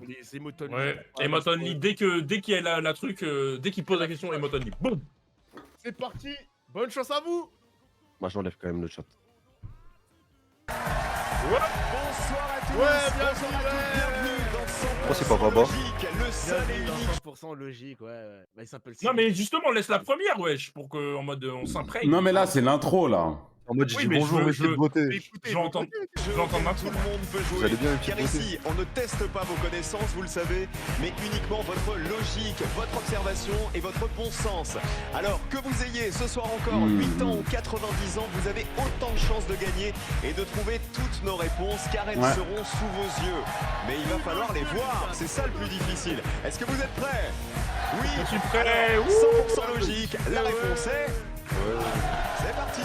Les émotonnes. Ouais, Emotonly, dès qu'il y a la truc, dès qu'il pose la question, Emotonly. Boum. C'est parti. Bonne chance à vous. Moi, j'enlève quand même le chat. Bonsoir à tous. Ouais, bien Bonsoir à joué, tous, bienvenue dans 100% Oh, c'est pas bas. logique, le seul et unique. 100% logique, ouais. Bah, il s'appelle. Non, mais justement, laisse la première, wesh, pour qu'en mode on s'imprègne. Non mais là c'est l'intro là. En mode, j'ai Oui, dit mais bonjour, je- monsieur de beauté. Écoutez, J'entends. J'entends ma Tout le monde peut Vous jouer. allez bien, Car petit ici, on ne teste pas vos connaissances, vous le savez, mais uniquement votre logique, votre observation et votre bon sens. Alors que vous ayez ce soir encore 8 ans ou 90 ans, vous avez autant de chances de gagner et de trouver toutes nos réponses, car elles seront sous vos yeux. Mais il va falloir les voir, c'est ça le plus difficile. Est-ce que vous êtes prêts? Oui, Je suis prêt. alors, 100% logique, la réponse est... C'est parti.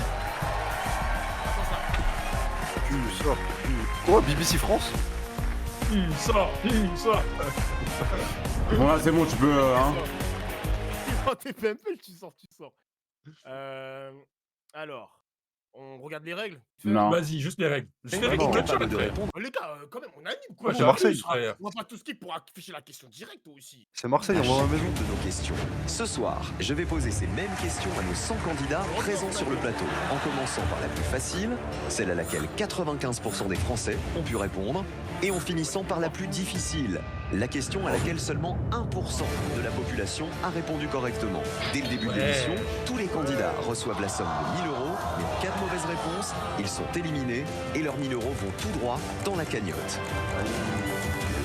Tu sors. Oh, BBC France. Il sort. Bon là c'est bon, tu peux hein. Quand t'es PMP, tu sors. Alors, on regarde les règles. Non. Vas-y, juste les règles. Juste les Ah règles. non, le on chat, va de frère. répondre. Oh, les gars, quand même, on anime quoi. Ouais, C'est j'ai Marseille. abusé, frère. On va pas tout skip pour afficher la question directe aussi. C'est Marseille, on va à la maison. De nos questions. Ce soir, je vais poser ces mêmes questions à nos 100 candidats présents sur le plateau, en commençant par la plus facile, celle à laquelle 95% des Français ont pu répondre, et en finissant par la plus difficile, la question à laquelle seulement 1% de la population a répondu correctement. Dès le début de l'émission, tous les candidats reçoivent la somme de 1 000 euros, mais en cas de mauvaise réponse, ils sont éliminés et leurs 1 000 euros vont tout droit dans la cagnotte.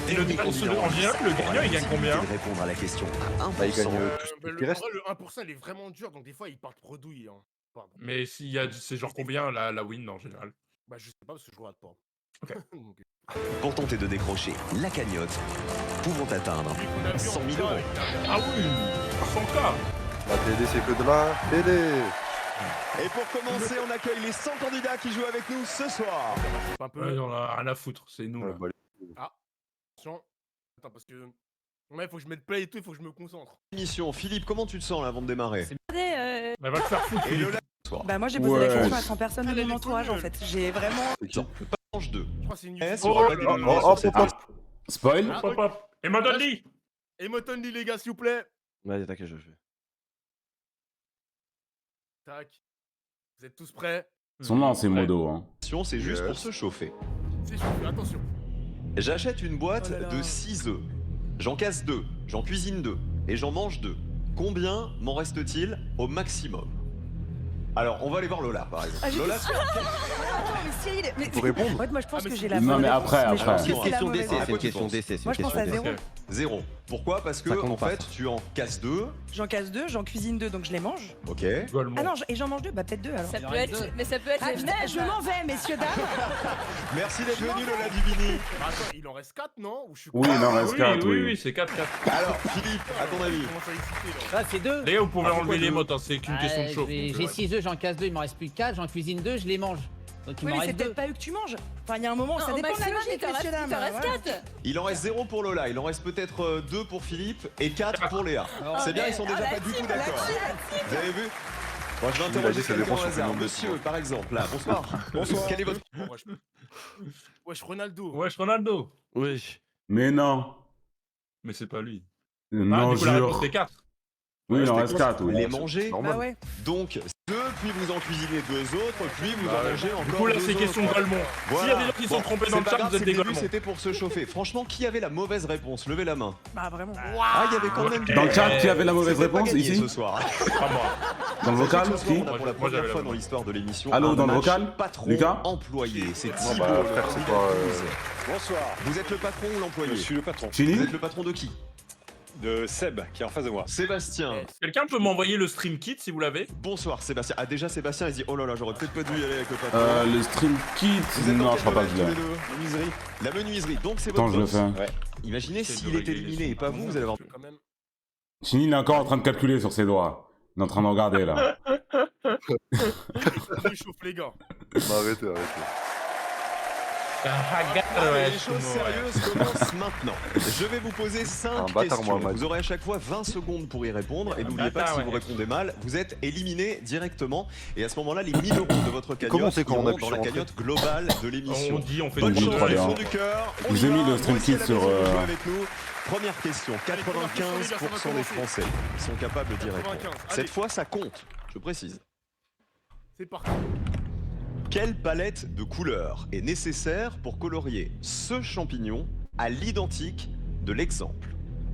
Et le en général, le gagnant, il gagne combien? De répondre à la question à 1%. Bah, il gagne Bah, qui en reste. vrai, le 1%, il est vraiment dur, donc des fois, ils partent bredouilles. Hein. Pardon. Mais s'il y a, c'est genre combien la win en général? Bah, je sais pas parce que je regarde pas. Ok. Donc, Pour tenter de décrocher la cagnotte, pouvant atteindre on a vu 100 000 en euros. Ah oui, 100K. La télé, c'est que de la télé. Et pour commencer, on accueille les 100 candidats qui jouent avec nous ce soir. C'est un peu. Ouais, on a rien à foutre, c'est nous. Ouais, Là. bah, Attention. Attends, parce que. Ouais, il faut que je mette play et tout, il faut que je me concentre. Mission, Philippe, comment tu te sens là avant de démarrer? Regardez, Mais va te faire foutre, Et Philippe. Lola, ce soir. bah moi j'ai posé Ouais. la question à 100 personnes de Elle est mon entourage en connue. fait. J'ai vraiment. c'est qui Manche 2. Je crois que c'est une S, news. on aura pas d'élimination sur cette liste. Spoil. Ah, Hop, hop. Et Emotonly. Emotonly, les gars, s'il vous plaît. Vas-y, t'inquiète, je fais. Tac. Vous êtes tous prêts? Son nom c'est modo hein. C'est juste pour se chauffer. C'est chaud, attention. J'achète une boîte Oh là là. de 6 œufs. J'en casse 2, j'en cuisine 2 et j'en mange 2. Combien m'en reste-t-il au maximum? Alors, on va aller voir Lola par exemple. Ah, j'ai Lola, mais Cyril, mais... Faut répondre. En fait, moi je pense Ah, mais que c'est- j'ai la Non, bonne mais réponse, après, mais je après. pense que c'est la mauvaise d'essai, réponse. d'essai. Moi je pense à 0. 0. Pourquoi? Parce que Ça compte en pas, fait, ça. tu en casses 2. J'en casse 2, j'en cuisine 2, donc je les mange. Ok. Golemont. Ah non, et j'en mange 2, bah peut-être 2 alors. Ça peut être, mais ça peut être Ah, les putain, mêmes. je m'en vais, messieurs, dames. Merci d'être venu Lola Duvini. Mais attends, il en reste 4, non? Ou je suis Oui, il en reste Oui, 4, oui, oui. oui, c'est 4-4. Alors, Philippe, à ton avis? Je commence à exciter, là. Ah, c'est 2. Les gars, vous pouvez Ah, enlever pourquoi les deux mots, hein, c'est qu'une question de chauffe. J'ai 6 œufs, j'en casse 2, il m'en reste plus que 4. J'en cuisine 2, je les mange. Donc il Oui, m'en mais c'est reste 2. peut-être pas eux que tu manges. Enfin, il y a un moment, ça Au dépend de la maximum, logique, messieurs, dames. il t'en reste Voilà. 4. Il en reste 0 pour Lola, il en reste peut-être 2 pour Philippe et 4 pour Léa. C'est bien, ils sont déjà pas du tout d'accord. Vous avez vu? Moi, je vais Il a interroger dit, ça quelqu'un dépend au sur hasard. combien de Monsieur, fois. par exemple, là, bonsoir. Bonsoir. Quel est votre... Bon, wesh, Ronaldo. Wesh, Ronaldo. Oui. Mais non. Mais c'est pas lui. Non, du coup, la réponse jure. c'est 4. Oui, il en Ouais, reste c'était 4, oui. Les manger, Normal. Bah ouais. donc 2, puis vous en cuisinez 2 autres, puis vous en mangez encore Du coup, là, 2 c'est question de autres. Golemont. S'il y a Voilà. des gens qui sont Bon, trompés dans le c'est chat, pas grave, vous êtes c'est des le début, Golemons. c'était pour se chauffer. Franchement, qui avait la mauvaise réponse? Levez la main. Bah vraiment. Ah, il y avait quand même... Dans le chat, qui avait la mauvaise C'était pas réponse gagné ici ce soir. Pas moi. Dans le vocal Ce soir, qui on a pour la Moi, première j'avais la fois main. dans l'histoire de l'émission Allô, un dans le match vocal patron Lucas employé. C'est Non, Thibaut, bah, le frère, c'est candidat pas, de Toulouse. Bonsoir, Vous êtes le patron ou l'employé? je suis le patron Vous Chini êtes le patron de qui? de Seb qui est en face de moi. Sébastien. Quelqu'un peut m'envoyer le stream kit si vous l'avez? Bonsoir Sébastien. Ah déjà Sébastien il dit oh là là j'aurais peut-être pas dû y aller avec le patron. Le stream kit. Vous êtes dans Non, quel je crois pas que domaine je tous l'ai. les deux? Menuiserie. La menuiserie. Donc c'est Attends, votre je le boss. fais. Ouais. Imaginez C'est s'il de est régler éliminé les et pas vous, vous allez avoir... Quand même. Chini, il est encore en train de calculer sur ses doigts. Il est en train de regarder là. Je chauffe, les gars. Bah, arrêtez, arrêtez. Allez, les choses sérieuses commencent maintenant. Je vais vous poser 5 bâtard, questions. Mohamed. Vous aurez à chaque fois 20 secondes pour y répondre. Et n'oubliez pas que si vous répondez mal, vous êtes éliminé directement. Et à ce moment-là, les 1000 € de votre cagnotte comment c'est quand on iront appuie dans sur la entrée cagnotte globale de l'émission. On fait Bonne des chance, jeux du 3D, fond hein. du cœur. Je vous ai mis le stream Voici kit la sur, maison de jouer avec nous. Première question. Allez, première question, les gars, ça va 95% des commencer. Français sont capables d'y 95, répondre. allez. Cette fois, ça compte. Je précise. C'est parti. Quelle palette de couleurs est nécessaire pour colorier ce champignon à l'identique de l'exemple?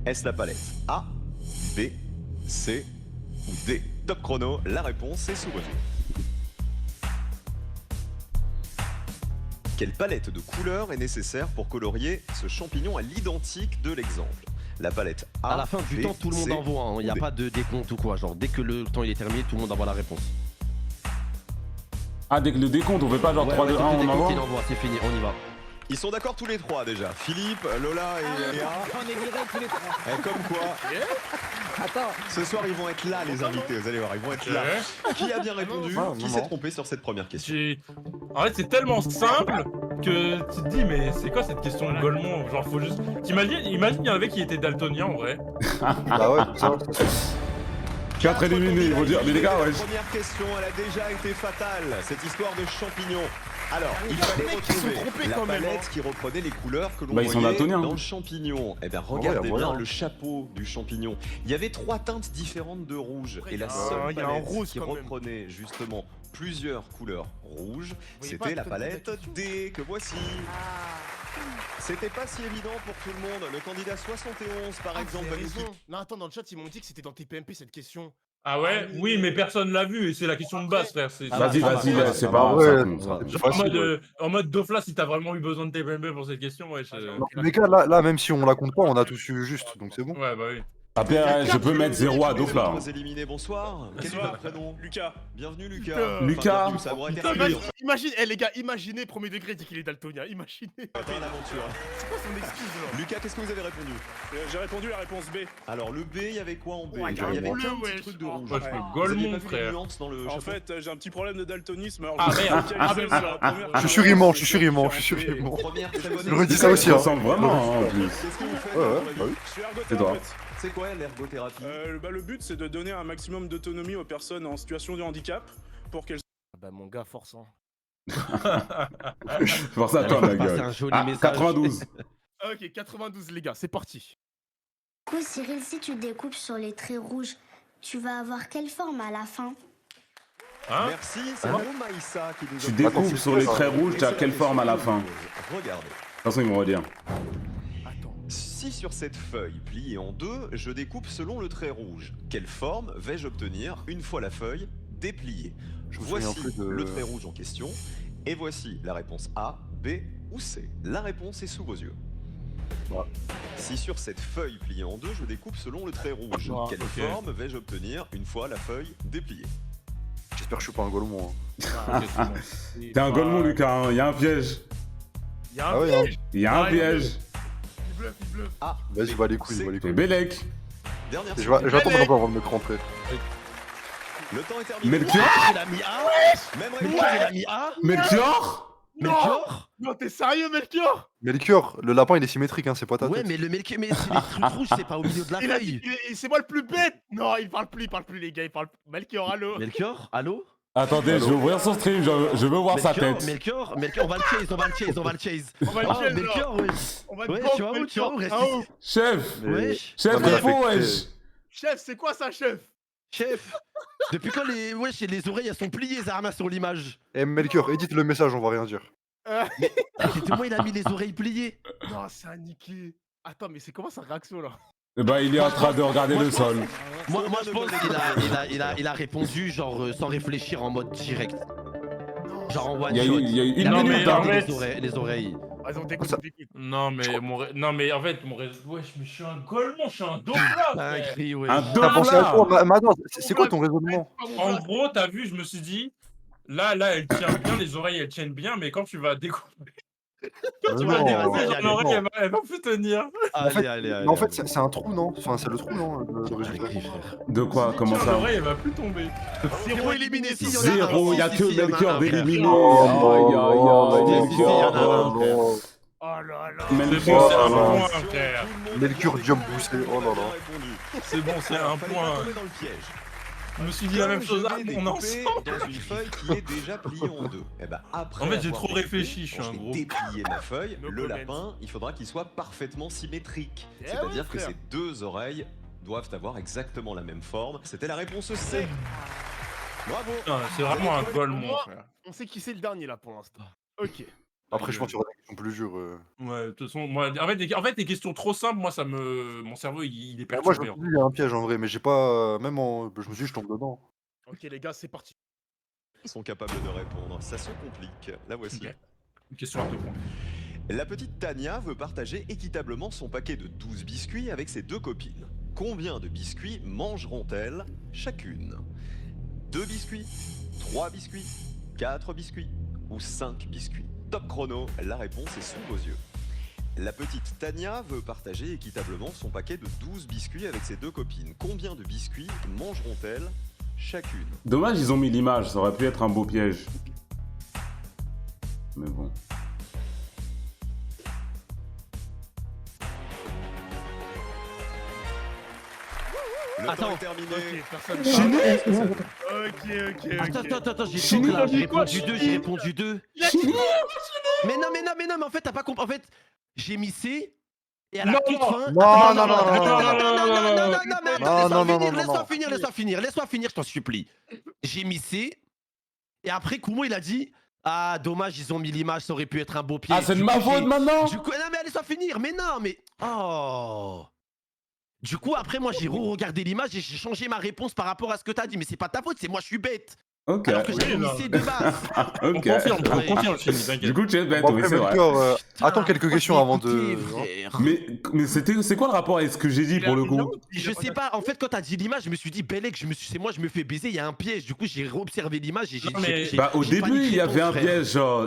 Est-ce la palette A, B, C ou D? Top chrono, la réponse est sous vos yeux. Quelle palette de couleurs est nécessaire pour colorier ce champignon à l'identique de l'exemple? La palette A, À la fin du B, temps, tout le monde C envoie. Il n'y a ou D. pas de décompte ou quoi. Genre, dès que le temps il est terminé, tout le monde envoie la réponse. Ah, dès que le décompte, on fait pas genre 3, 2, 1, dès que le on décompte, envoie il envoie, c'est fini, on y va. Ils sont d'accord tous les trois déjà. Philippe, Lola et Léa. On est virés tous les trois. Eh, comme quoi, Attends, ce soir ils vont être là les invités, vous allez voir, ils vont être là. Qui a bien répondu? Non, Qui non, s'est non. trompé sur cette première question? En fait, c'est tellement simple que tu te dis, mais c'est quoi cette question de Golemont? Genre, faut juste. Imagine, il y en avait qui étaient daltoniens en vrai. Ah ouais, ça. 4 éliminés, ils vont dire, mais les gars, La wesh. première question, elle a déjà été fatale, cette histoire de champignons. Alors, il fallait mecs, ils sont retrouver trompés la quand même, palette hein. qui reprenait les couleurs que l'on Bah, ils sont voyait daltoniens, dans hein. le champignon. Eh bien, ouais, regardez voilà. bien le chapeau du champignon. Il y avait 3 teintes différentes de rouge. Et la Ah, seule il y a un palette rose qui quand même. reprenait justement plusieurs couleurs rouges, voyez pas c'était la toute palette la question. D que voici. C'était pas si évident pour tout le monde. Le candidat 71, par exemple, va nous dire. Non, attends, dans le chat, ils m'ont dit que c'était dans TPMP cette question. Ah ouais? Oui, mais personne l'a vu et c'est la question de base, frère. Vas-y, Ah, vas-y, bah, laisse, c'est ah, pas grave, ouais, ça compte, ça ouais. compte. Genre, Facile, en mode Dofla, si t'as vraiment eu besoin de TPMP pour cette question, ouais. Non, les gars, là, même si on la compte pas, on a tous eu juste, donc c'est bon. Ouais, bah oui. Après, je peux mettre 0 à Dofla. Vous éliminés, bonsoir. Quel est votre prénom? Lucas. Bienvenue Lucas. Lucas. Bienvenue, ça aurait été Putain, rapide, imagine, les gars, imaginez, premier degré, dit qu'il est daltonien, imaginez. Pas une aventure. C'est quoi son excuse là? Lucas, qu'est-ce que vous avez répondu? J'ai répondu la réponse B. Alors le B, il y avait quoi en B? Ouais, Il y avait bleu, qu'un petit wesh. truc de rouge. Moi, je Ouais. fais Vous aviez Golemont, pas vu les frère. nuances dans le En chapeau? fait, j'ai un petit problème de daltonisme. Alors Ah, je merde. vais focaliser sur la première. Je suis surimant, je suis surimant, je suis surimant. Première très bonne. Je redis ça aussi, Ça hein. ressemble vraiment, hein, en plus. Qu'est-ce que vous faites Ouais, dans ouais, la vie? bah oui. Je suis C'est toi. ergothérapeute. C'est quoi l'ergothérapie? Le but, c'est de donner un maximum d'autonomie aux personnes en situation de handicap pour qu'elles. Bah, mon gars, force, hein. Force à toi, ma C'est gueule. un joli Ah, message. 92. Ok, 92, les gars, c'est parti. Du coup, Cyril, si tu découpes sur les traits rouges, tu vas avoir quelle forme à la fin? Hein? Merci, c'est Mon Maïssa qui nous Tu a- découpes sur les traits rouges, tu as quelle forme à la fin? De Regardez. toute façon, ils vont redire. Attends. Si sur cette feuille pliée en deux, je découpe selon le trait rouge, quelle forme vais-je obtenir une fois la feuille dépliée? Je me souviens Voici plus de- le trait rouge en question, et voici la réponse A, B ou C. La réponse est sous vos yeux. Ouais. Si sur cette feuille pliée en deux, je découpe selon le trait rouge, Ouais, quelle ok. forme vais-je obtenir une fois la feuille dépliée? J'espère que je suis pas un Golemont. T'es un Golemont, Lucas, hein. Il y a un piège. Il y a un Ah ouais, hein. piège. Il y a un Ah, piège. Il bluffe, il bluffe. A, Vas-y, B, va les couilles, C. va les C'est couilles. Bélec. Dernière J'attends seconde. un peu avant de me cramper. Le temps est terminé. Melchior. Il a mis A. Même Melchior, réponse. il a mis A. Melchior. Melchior. Non, t'es sérieux, Melchior? Melchior, le lapin il est symétrique, hein, c'est pas ta Ouais, tête. mais le Melchior, mais c'est les trucs rouges, c'est pas au milieu de la Il a dit, feuille. c'est moi le plus bête. Non, il parle plus, les gars, il parle plus. Melchior, allô? Melchior, allô? Attendez, je vais ouvrir son stream, je veux voir sa Melchior, tête. Melchior, Melchior, on va le chase, on va le chase, on va le chase. On va le Oh, chase, Melchior, ouais. On va Ouais, te tu vois où, Melchior. tu vois où, reste Ah, ici. oh. Chef. Mais- Wesh, Chef, Non, mais il la faut, fake, wesh. Chef, c'est quoi ça, chef? chef. Depuis quand les, wesh, les oreilles elles sont pliées, Zarma, sur l'image? Eh Melchior, édite le message, on va rien dire. C'était moi, il a mis les oreilles pliées. Non, c'est un niqué. Attends, mais c'est comment sa réaction là? Bah, il est en train de regarder le sol. Moi je pense qu'il a répondu genre sans réfléchir en mode direct. Genre en one Il y a shot. eu une Il a Non, minute, mais regardé en hein. fait- les oreilles. Vas-y, on t'écoute, Ça- on t'écoute. Non, mais non, mais en fait, mon réseau. Wesh, mais je suis un Golemont, je suis un Dofla, Un frère. cri, ouais. Un T'as pensé à Dofla. quoi? Mais attends, c'est quoi ton raisonnement? En gros, t'as vu, je me suis dit, là, elle tient bien, les oreilles, elles tiennent bien, mais quand tu vas découper, Tu non, vas dire, allez, vas-y, allez, Jean-Marie, non. elle va plus tenir. Mais en fait, c'est un trou, non? Enfin, c'est le trou, non? Le résultat. De quoi? Comment ça? Jean-Marie, elle va plus tomber. Zéro éliminé, si, il y en a un. Zéro, il y a Si, que si, il y en a Melchior un, d'éliminé. frère. Aïe, aïe, aïe, Si, si, il y en a un. Melchior. Oh là là. C'est bon, Melchior. c'est un là. point, frère. Melchior Diop boussé, oh là là. C'est bon, c'est un Fallait point. pas tomber dans le piège. Je me suis dit la même Comme chose, je ah, vais on est découper ensemble. dans une feuille qui est déjà pliée en deux. Et ben après En fait, j'ai avoir trop découpé, réfléchi, je suis quand un vais gros. déplier ma feuille, No le comment. lapin, il faudra qu'il soit parfaitement symétrique. Eh C'est-à-dire oui, que frère. ses deux oreilles doivent avoir exactement la même forme. C'était la réponse C. Bravo. Putain, c'est vraiment un goal, mon Moi, frère. On sait qui c'est le dernier là pour l'instant. Ok. Après, je pense qu'il y aura des questions plus dures. Ouais, de toute façon, moi, en fait, les questions trop simples, moi, ça me. Mon cerveau, il est Moi, je me perturbé. suis dit, il y a un piège en vrai, mais j'ai pas. Même en. Je me suis dit, je tombe dedans. Ok les gars, c'est parti. Ils sont capables de répondre. Ça se complique. La voici. Ok. Une question à 2 points. La petite Tania veut partager équitablement son paquet de 12 biscuits avec ses deux copines. Combien de biscuits mangeront-elles chacune? 2 biscuits, 3 biscuits, 4 biscuits ou 5 biscuits? Top chrono, la réponse est sous vos yeux. La petite Tania veut partager équitablement son paquet de 12 biscuits avec ses deux copines. Combien de biscuits mangeront-elles chacune? Dommage, ils ont mis l'image, ça aurait pu être un beau piège. Mais bon. Le Attends. temps est terminé. Ok, personne. Chini Ok. Attends, j'ai Chini, choqué, là, j'ai dit quoi, répondu 2, Chini j'ai répondu 2. Chini Mais non, mais en fait, t'as pas compris. En fait, j'ai mis C. Et à la Non, toute non. fin. Non, Attends, non, non, attends, non, attends, non, attends, non, mais non, attends, non, non, laisse-moi non, finir, laisse-moi finir, je t'en supplie. J'ai mis C. Et après, Kumo, il a dit ah, dommage, ils ont mis l'image, ça aurait pu être un beau pied. Ah, c'est de ma faute maintenant? Du coup, non, mais laisse-moi finir, mais non, mais. Oh. Du coup, après, moi, j'ai re-regardé l'image et j'ai changé ma réponse par rapport à ce que t'as dit. Mais c'est pas ta faute, c'est moi, je suis bête. Ok. Alors que j'avais Oui, mis non. C de base. On Ok. confirme, Chini, Du t'inquiète. coup, tu es bête, Bon, oui, après, c'est vrai. Melchior, attends Putain, quelques questions avant de. écoutez, frère. Mais c'est quoi le rapport avec ce que j'ai dit pour le coup? Je sais pas, en fait, quand t'as dit l'image, je me suis dit, Belek, c'est moi, je me fais baiser, il y a un piège. Du coup, j'ai réobservé l'image et j'ai. Non, mais- j'ai- Bah, au j'ai pas début, dit il y avait un réponse, frère. piège, genre.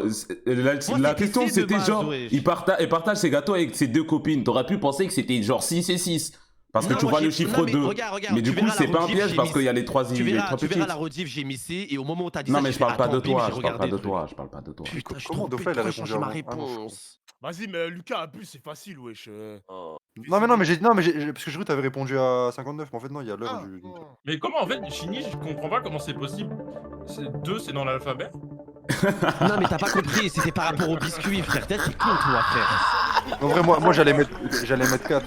La c'était question, C de c'était base, genre. ouais. Il partage ses gâteaux avec ses deux copines. T'aurais pu penser que c'était genre 6 et 6. Parce que Non, tu moi, vois le j'ai- chiffre non, mais 2. regarde, Mais du tu coup, verras c'est la pas un rediff, piège j'ai parce mis- qu'il y a les trois Tu verras petites. la rediff, j'ai mis C et au moment où t'as dit Non, ça, mais j'ai je fait, parle pas de attends, bim, toi, j'ai je parle pas regardé de le truc. toi, je parle pas de toi. Putain, je Comment t'en de prie, fait, il a pourquoi répondu changer ma avant? Ah, non, réponse. Vas-y, mais Lucas abuse, c'est facile, wesh. Non, mais j'ai. Non, mais parce que j'ai cru que t'avais répondu à 59, mais en fait, non, il y a l'heure Ah, du. non. Mais comment, en fait, Chini, je comprends pas comment c'est possible. 2, c'est dans l'alphabet. Non, mais t'as pas compris, c'était par rapport au biscuit, frère. T'es con, toi, frère. En vrai, moi j'allais mettre 4.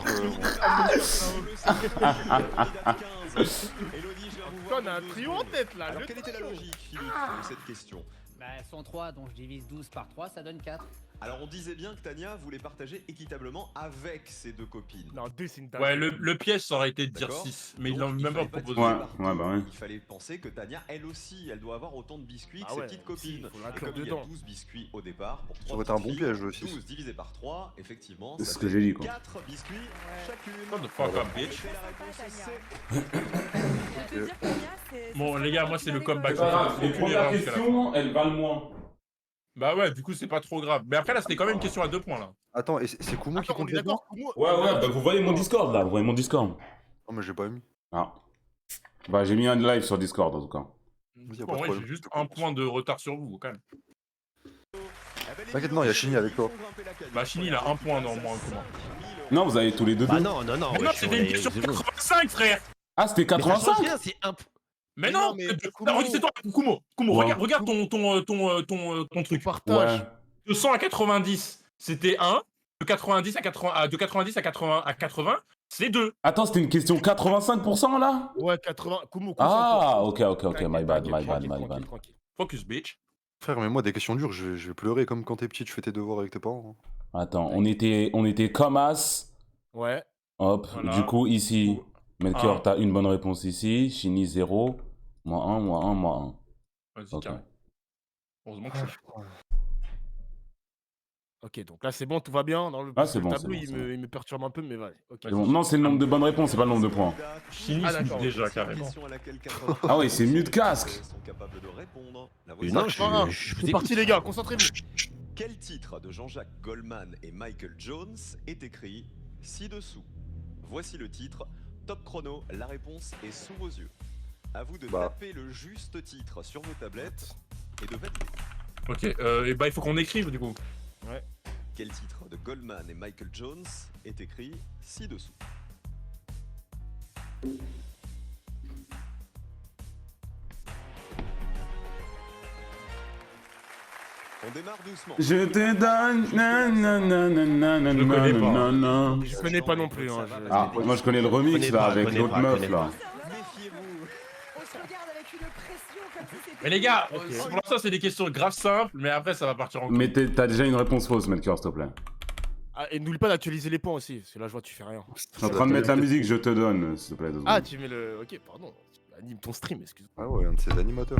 On a un trio en tête là. Alors le quelle était la trio. logique, Philippe, de cette question? Bah, elles sont 3, donc je divise 12 par 3, ça donne 4. Alors on disait bien que Tania voulait partager équitablement avec ses deux copines. Non, 2 c'est une dingue. Ouais, le piège, ça aurait été de dire D'accord. 6. Mais ils Donc, l'ont il même pas fallait proposé. Ouais, diviser par ouais, deux. bah ouais. Il fallait penser que Tania, elle aussi, elle doit avoir autant de biscuits que Ah ses ouais, petites si, copines. faut Et l'inclure comme il y a dedans. 12 biscuits au départ, pour 3 Ça aurait été un bon piège, le 6. 12 divisé par 3, effectivement, C'est ça ce que fait j'ai dit, quoi. 4 biscuits chacune. What the fuck up, bitch. C'est la réponse C. Bon, les gars, moi, c'est le comeback. Les Aucune premières erreur jusqu'à la fin. questions, elles valent moins. Bah ouais, du coup, c'est pas trop grave. Mais après, là, c'était quand même une question à 2 points, là. Attends, et c'est Kumo qui Attends, on compte est là-dedans? d'accord, Kumo. Ouais, bah vous voyez mon Discord là, vous voyez mon Discord. Non, mais j'ai pas mis. Ah. Bah j'ai mis un live sur Discord en tout cas. y a pas Bon, de ouais, problème. j'ai juste un point de retard sur vous, quand même. T'inquiète, non, il y a Chini avec toi. Bah, Chini, il a un point dans moins que moi. Non, vous avez tous les deux Bah deux. non, non, non. Mais non, wesh, c'était on une est question zéro. 85, frère. Ah, c'était Mais ça change 85. rien, c'est un. Mais Mais non, non, mais regarde, c'est toi, Kumo, Ouais. regarde ton truc. Ouais. De 100 à 90, c'était 1. De 90 à 80, de 90 à 80, c'est 2. Attends, c'était une question 85% là? Ouais, 80. Kumo, Ah, ok, my bad, Tranquille, my bad. tranquille. Focus, bitch. Frère, mais moi, des questions dures, je vais pleurer comme quand t'es petit, tu fais tes devoirs avec tes parents. Attends, on était comme as. Ouais. Hop, Voilà. du coup ici, Melchior, Un. t'as une bonne réponse ici. Chini 0. Moi 1, moi 1, moi Vas-y, 1. Ok. carré. Heureusement que je suis là. Ok, donc là c'est bon, tout va bien. Dans le, Ah, c'est le bon, tableau, c'est bon, il me perturbe un peu, mais ouais. Ok. C'est bon. Non, c'est le nombre de bonnes réponses, c'est pas le nombre de points. Chini, Ah, c'est d'accord. déjà, carrément. Ah ouais, c'est mute casque. Non, je C'est vous parti les gars, concentrez-vous. Quel titre de Jean-Jacques Goldman et Michael Jones est écrit ci-dessous? Voici le titre. Top chrono, la réponse est sous vos yeux. À vous de taper le juste titre sur vos tablettes et de valider. Ok, et bah il faut qu'on écrive du coup. Ouais. Quel titre de Goldman et Michael Jones est écrit ci-dessous? On démarre doucement. Je te donne. Je connais pas non plus. Hein, Ah, moi je connais le remix là avec l'autre meuf là. On se regarde avec une pression comme si c'était. Mais les gars, pour l'instant c'est des questions grave simples, mais après ça va partir en couille. Mais t'as déjà une réponse fausse, Melchior, s'il te plaît. Ah, et n'oublie pas d'actualiser les points aussi, parce que là je vois tu fais rien. Je suis en train de mettre la musique, je te donne, s'il te plaît. 2 Ah, secondes. tu mets le. Ok, pardon. Anime ton stream, excuse-moi. Ah ouais, un de ses animateurs.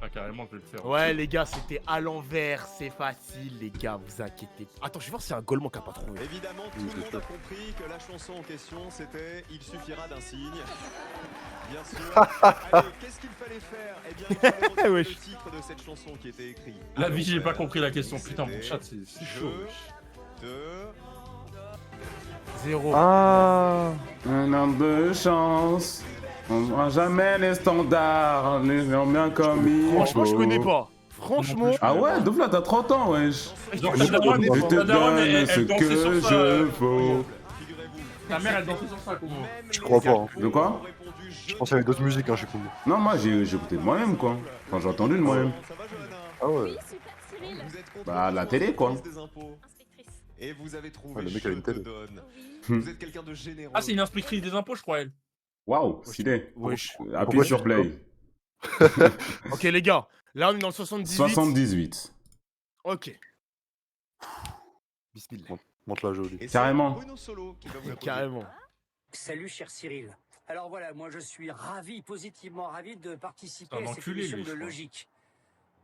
Ah, carrément, je vais le faire. Ouais, les gars, c'était à l'envers, c'est facile, les gars, vous inquiétez pas. Attends, je vais voir s'il y a un Goldman qui a pas trouvé. Évidemment, tout le monde a compris que la chanson en question, c'était « Il suffira d'un signe ». Bien sûr. Allez, qu'est-ce qu'il fallait faire? Eh bien, il fallait retrouver le titre de cette chanson qui était écrit. La vie, j'ai pas compris la question. Putain, mon chat, c'est chaud. 2, 0. Ah, un homme de chance. On voit jamais les standards, les gens bien comme il faut. Franchement, je connais pas. Franchement. Ah ouais, Doufla, t'as 30 ans, wesh. Genre, Je te donne ce que je vaux. Ta mère, elle dansait sur ça, comment? Je crois pas. Hein. De quoi? Je pense qu'il y avait d'autres musiques, hein, je sais pas. Non, moi j'ai écouté de moi-même, quoi. Enfin, j'ai entendu de moi-même. Ah ouais. Bah, à la télé, quoi. Et vous avez trouvé Ouais, le mec a une télé. Vous êtes quelqu'un de généreux. Ah, c'est une inspectrice des impôts, je crois, elle. Waouh, stylé. Wesh. Appuie sur play. Ok, les gars, là on est dans le 78. 78. Ok. Bismillah. Montre la jolie. Carrément. Bruno Solo qui va vous la poser. Carrément. Salut cher Cyril. Alors voilà, moi je suis ravi, positivement ravi de participer C'est un à cette enculé, émission lui, je de crois. logique.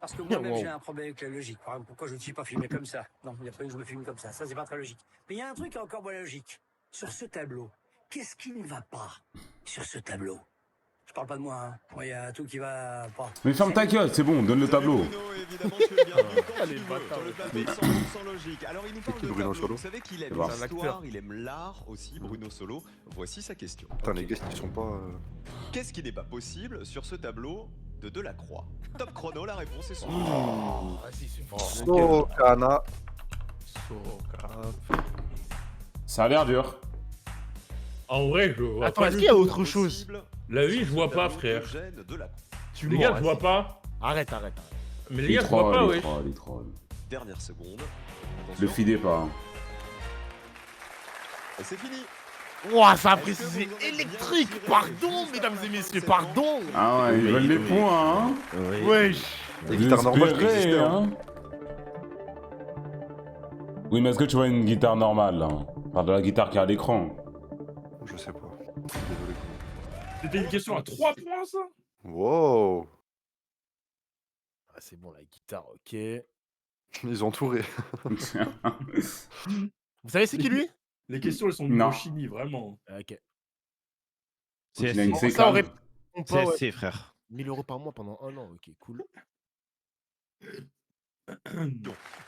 Parce que moi-même Wow. j'ai un problème avec la logique. Par exemple, pourquoi je ne suis pas filmé comme ça? Non, il n'y a pas eu que je me filme comme ça c'est pas très logique. Mais il y a un truc qui est encore moins logique. Sur ce tableau, qu'est-ce qui ne va pas sur ce tableau? Je parle pas de moi, hein. Moi il y a tout qui va pas. Mais ferme ta gueule, c'est bon, donne le tableau. Bruno, évidemment, tu es le bienvenu quand Allez, tu veux, bâtard, sur le ouais. plateau 100% logique. Alors il nous parle qui, de Bruno tableau. Solo? Vous savez qu'il aime C'est un acteur. l'histoire, il aime l'art aussi, Bruno Solo. Voici sa question. Putain, les gars, ils sont pas. Qu'est-ce qui n'est pas possible sur ce tableau de Delacroix? Top chrono, la réponse est son. Vas-y, c'est fort. Sokana. Ça a l'air dur. En vrai, je vois Attends, pas. est-ce qu'il y a autre chose? La vie, je vois pas, frère. Tu Les mens, gars, je vas-y. vois pas. Arrête. Mais les gars, je vois pas, les ouais. trolls, les trolls. Dernière seconde. Le Attention. fidez pas. Et c'est fini. Ouah, ça a Est-ce que précisé vous aurez bien électrique. tiré Pardon, juste mesdames après et messieurs, cette pardon. Ah ouais, ils veulent les points, hein. Wesh. Les guitares normales, ça J'espérais, existait, hein. Oui, mais est-ce que tu vois une guitare normale, là? Enfin, de la guitare qui est à l'écran. Je sais pas. Désolé. C'était une question à 3 points, ça? Wow. Ah, c'est bon, la guitare, ok. Ils ont touré. Vous savez c'est qui lui? Les questions, elles sont Non. de chimie, vraiment. Ok. Il a une Ça séquence. aurait... on peut, ouais. CSC, frère. 1000 € par mois pendant 1 an, ok, cool.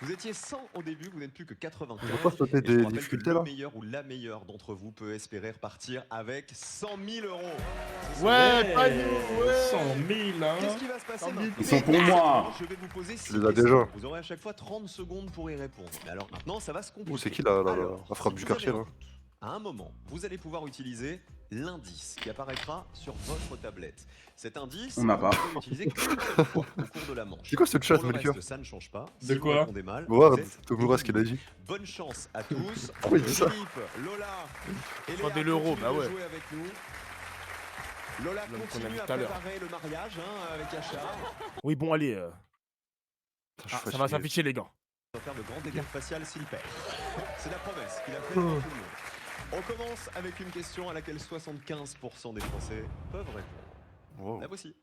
Vous étiez 100 au début, vous n'êtes plus que 95. On va pas sauter Et je des vous rappelle que difficultés, le là meilleur ou la meilleure d'entre vous peut espérer repartir avec 100 000 €. Ouais, pas nous, ouais. 100 000, hein. Qu'est-ce qui va se passer 100 000. maintenant? Ils sont pour moi. Je vais vous poser 6 les as questions. déjà. Vous aurez à chaque fois 30 secondes pour y répondre. Mais alors maintenant, ça va se compliquer. Ouh, c'est qui la Alors, frappe si du vous quartier, avez là? un doute, à un moment, vous allez pouvoir utiliser l'indice qui apparaîtra sur votre tablette. Cet indice, On n'a vous pas. pouvez l'utiliser qu'une seule fois au cours de la manche. C'est quoi ce chat, Pour le Melchior? reste, ça ne change pas. De Si vous quoi? répondez mal, Voir, vous êtes Tomura, ce qu'il a dit. bonne chance à tous. Pourquoi il dit ça? Philippe, Lola et Léa Attendez l'euro, continuent bah de ouais. jouer avec nous. Lola L'homme qu'on a continue vu à tout à l'heure. préparer le mariage avec Achard. Oui, bon, allez. Putain, je suis Ça va fatigué. s'afficher, les gars. On va faire le grand écart facial s'il paye. C'est la promesse qu'il a faite à tout le monde. On commence avec une question à laquelle 75% des Français peuvent répondre. Wow. La voici.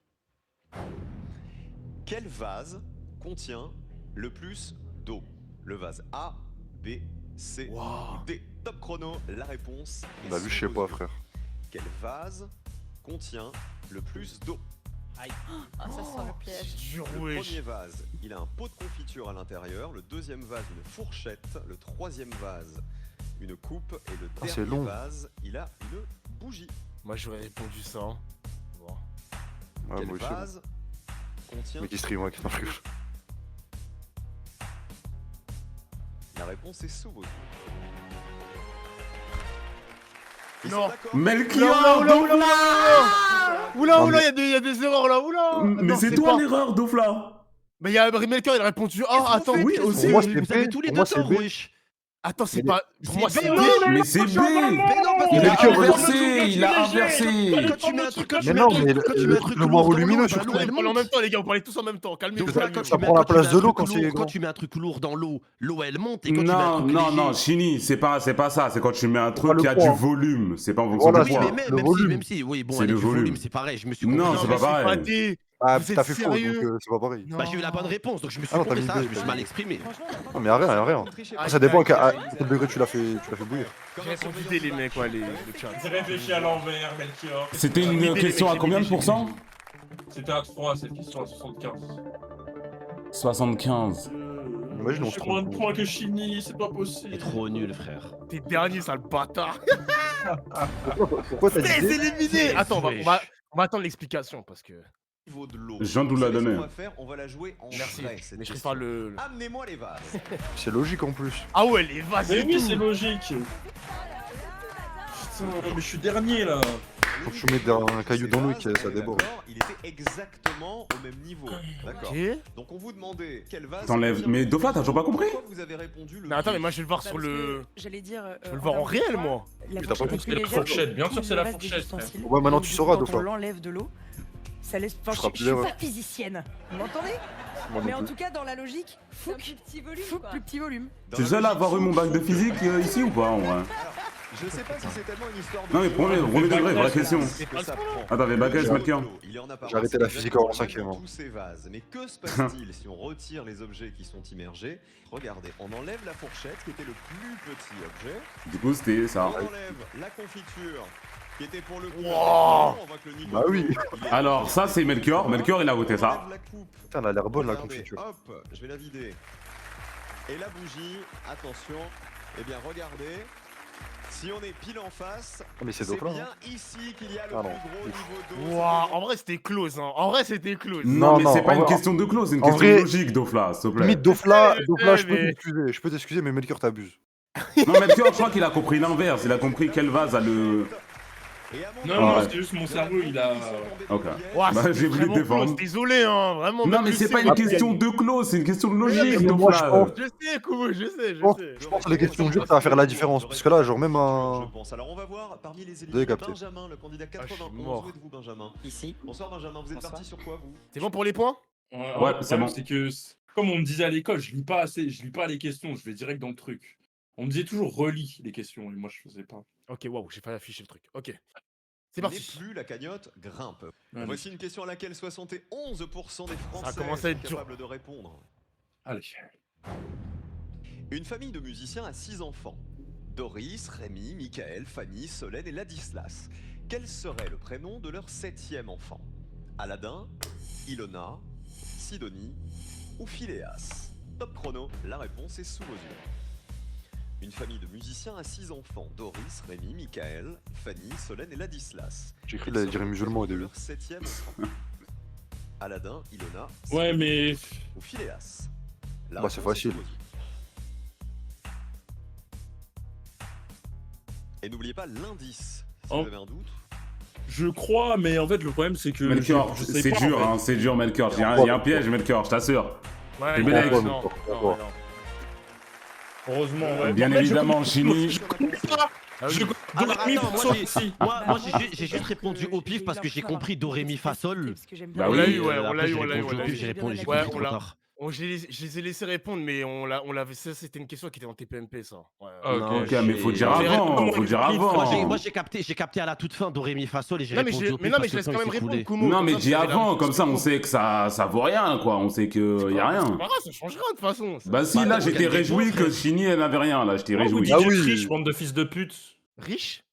Quel vase contient le plus d'eau? Le vase A, B, C Wow. ou D? Top chrono, la réponse est On a vu, sous je sais vos pas, yeux. frère. Quel vase contient le plus d'eau? Ah, ça sent le piège. Dur, Le wesh. premier vase, il a un pot de confiture à l'intérieur. Le deuxième vase, une fourchette. Le troisième vase, une coupe. Et le Ah, c'est dernier long. vase, il a une bougie. Moi, j'aurais répondu ça. Hein. Bon. Ouais, Quel moi aussi. vase contient... Mais qui stream, ouais, qui s'en fout. La réponse est sous vos yeux. Ils Non. sont d'accord. Melchior, Dofla. Oula, il y a des erreurs là, oula. Mais Non, c'est toi pas- l'erreur, Dofla. Mais il y a Melchior, il a répondu. Oh, attends. Oui, aussi. Pour moi, c'est Vous avez B. tous les Pour deux moi, c'est tort, B. wesh. Attends, c'est Mais- pas. Pour moi, C'est c'est B. B. Mais c'est B. Il Mais a Melchior, inversé, il a inversé. Quand tu mets un truc, quand tu Mais mets non, un truc, mais quand tu le mets un truc truc le moins lourd dans volumineux, l'eau, surtout. bah, l'eau, elle On parle en monte. même temps, les gars, on parlait tous en même temps. Calmez-vous. Donc Ça- là, quand ça tu mets- prend la quand tu place mets un de l'eau truc quand c'est lourd- grand. Quand tu mets un truc lourd dans l'eau, l'eau elle monte. Et quand tu mets un Non, truc non, léger- non, Chini, c'est pas ça. C'est quand tu mets un truc le qui a poids. du volume. C'est pas en fonction Voilà, du Oui, poids. mais le volume. même si, oui, bon, C'est elle le est du volume, volume. c'est pareil. Je me suis Non, compris. c'est mais pas pareil. D. Ah, Vous t'as êtes fait faux, donc sérieux c'est pas pareil. Non. Bah, j'ai eu la bonne réponse, donc je me suis Ah non, t'as trompé, mis ça, deux, je me suis t'as mal mis- exprimé. Non, mais y'a rien. Ah, Ça dépend à aïe, quel degré tu l'as fait bouillir. J'ai répondu D, les mecs, ouais, le chat. J'ai réfléchi à l'envers, Melchior. C'était J'ai une vidé, question les à mecs, combien de j'ai vidé, pourcents? C'était à 3, cette question à 75. 75. Imagine, on se J'ai moins de trompe. points que Chini, c'est pas possible. T'es trop nul, frère. T'es dernier, sale bâtard. Pourquoi t'as C'est dit D éliminé. Attends, on va attendre l'explication parce que. Niveau de l'eau. Je viens de vous la Vous savez ce donner. qu'on va faire, on va la jouer en Merci. vrai, cette Mais je question. pas le. Amenez-moi les vases. C'est logique en plus. Ah ouais, les vases. Mais et oui, tout. c'est logique. Putain, mais je suis dernier là. Quand tu mets un caillou dans l'eau, ça déborde. Il était exactement au même niveau. D'accord. Ok. Donc on vous demandait quel vase. T'enlèves. Mais Dofla, t'as toujours pas compris? Pourquoi vous avez répondu le Mais attends, mais plus moi je vais le voir Bah, sur parce le. que J'allais dire. Je veux le voir en réel, moi. La Mais t'as pas fourchette compris. est plus C'est la légère fourchette, bien que sûr, tout c'est le la reste des fourchette, ustensiles. Ouais, maintenant Et tu du sauras, coup, quand Dofla. on l'enlève de l'eau, ça laisse. Enfin, feras je plus suis pas d'erreur. physicienne. Vous m'entendez? Moi Mais non en plus. tout cas, dans la logique, Fouque, plus petit volume. Dans T'es la seul à logique, avoir eu mon bac de physique ici ou pas en vrai? Je sais pas si c'est tellement une histoire de. Non mais premier degré, vraie question. Que ça prend. Attends, mais bagage, Melchior. Il est en apparence J'ai arrêté la physique en cinquième, dans hein. tous ces vases. Mais que se passe-t-il si on retire les objets qui sont immergés? Regardez, on enlève la fourchette qui était le plus petit objet. Du coup, c'était ça. On enlève la confiture qui était pour le coup. Wow. On voit que le niveau Bah oui. d'eau, il est- Alors, ça, c'est Melchior. Melchior, il a voté On ça. enlève la coupe. Putain, elle a l'air bonne la Regardez, confiture. Hop, je vais la vider. Et la bougie, attention. Eh bien, regardez. Si on est pile en face, Ah, mais c'est c'est Dofla. bien ici qu'il y a le Ah non. plus gros niveau d'eau. Waouh, en vrai c'était close, hein. En vrai c'était close. Non, Non, mais non, c'est pas en une vrai- question de clause, c'est une en question vrai- logique, Dofla, s'il te plaît. Limite, Dofla, sais, je peux mais- t'excuser. Je peux t'excuser, mais Melchior t'abuse. Non, Melchior, je crois qu'il a compris l'inverse. Il a compris quel vase a le. Non, Ah non, ouais. c'est juste mon cerveau, il a. Ok. Ouah, Bah, c'était j'ai voulu vraiment te défendre. close. Désolé, hein, vraiment. Non, même mais le c'est pas C, une on- question de clause, c'est une question de logique, mais moi, je Dofla. pense- Je sais, Koumou, je sais. Je pense que les questions dures, ça va faire la différence. Parce que là, genre, même un. Je pense. Alors on va voir parmi les Vous avez éliminés capté. Benjamin, le candidat Ah, je suis 91. mort. Où êtes-vous, Benjamin? Ici. Bonsoir, Benjamin. Vous êtes Bonsoir. parti sur quoi, vous? C'est bon pour les points? Ouais, le c'est problème, bon. C'est que, comme on me disait à l'école, je lis pas assez, je lis pas les questions, je vais direct dans le truc. On me disait toujours relis les questions, et moi je faisais pas. Ok, waouh, j'ai pas affiché le truc. Ok. C'est N'est parti. plus, la cagnotte grimpe. Allez. Voici une question à laquelle 71% des Français commencé à être sont dur. capables de répondre. Allez. Une famille de musiciens a 6 enfants. Doris, Rémi, Michael, Fanny, Solène et Ladislas. Quel serait le prénom de leur 7e enfant? Aladin, Ilona, Sidonie ou Phileas? Top chrono, la réponse est sous vos yeux. Une famille de musiciens a 6 enfants. Doris, Rémi, Michael, Fanny, Solène et Ladislas. J'ai cru Quel qu'il allait serait dire le musulman au prénom de début. leur 7e enfant? Aladin, Ilona, Ouais, Sidonie mais. ou Phileas? La Bah, c'est réponse est facile. sous vos yeux. Et n'oubliez pas l'indice, si Oh. vous avez un doute. Je crois, mais en fait, le problème, c'est que. Melchior, je sais c'est pas, dur, en fait. hein, c'est dur, Melchior. Il y a un piège, Melchior, je t'assure. Ouais, C'est non, Belek. non, Non, non, non. non. Heureusement, ouais. Bien En fait, évidemment, je Chini. comprends pas. Ah oui. Je Alors Dorémy attends, Fa moi Sol, j'ai si. j'ai juste répondu au pif parce que j'ai compris Dorémy Fa Sol. Bah On oui, l'a eu, ouais, on Après, l'a eu, j'ai on l'a eu, répondu on au l'a pif, eu. j'ai répondu, j'ai Ouais, compris on trop l'a. tard. Je les ai laissés répondre, mais on l'avait. Ça, c'était une question qui était en TPMP, ça. Ouais. Ah, Non, Ok, mais faut dire j'ai- avant, faut dire avant. Moi j'ai capté à la toute fin Dorémy Fa Sol et j'ai Non, mais répondu au mais pif non, mais parce je que laisse le quand temps même il s'est répondre, écoulé. Koumou. Non, comme mais ça, dis vous avez la avant, réponse comme ça, on Koumou. sait que ça vaut rien, quoi. On sait qu'il y a C'est rien. pas grave, ça changera de toute façon. ça. Bah si, Bah, là, non, j'étais regarde les réjoui bons, que Chini, elle n'avait rien, là, j'étais Oh, vous réjoui. dites Ah que oui. riche, bande de fils de pute. Riche?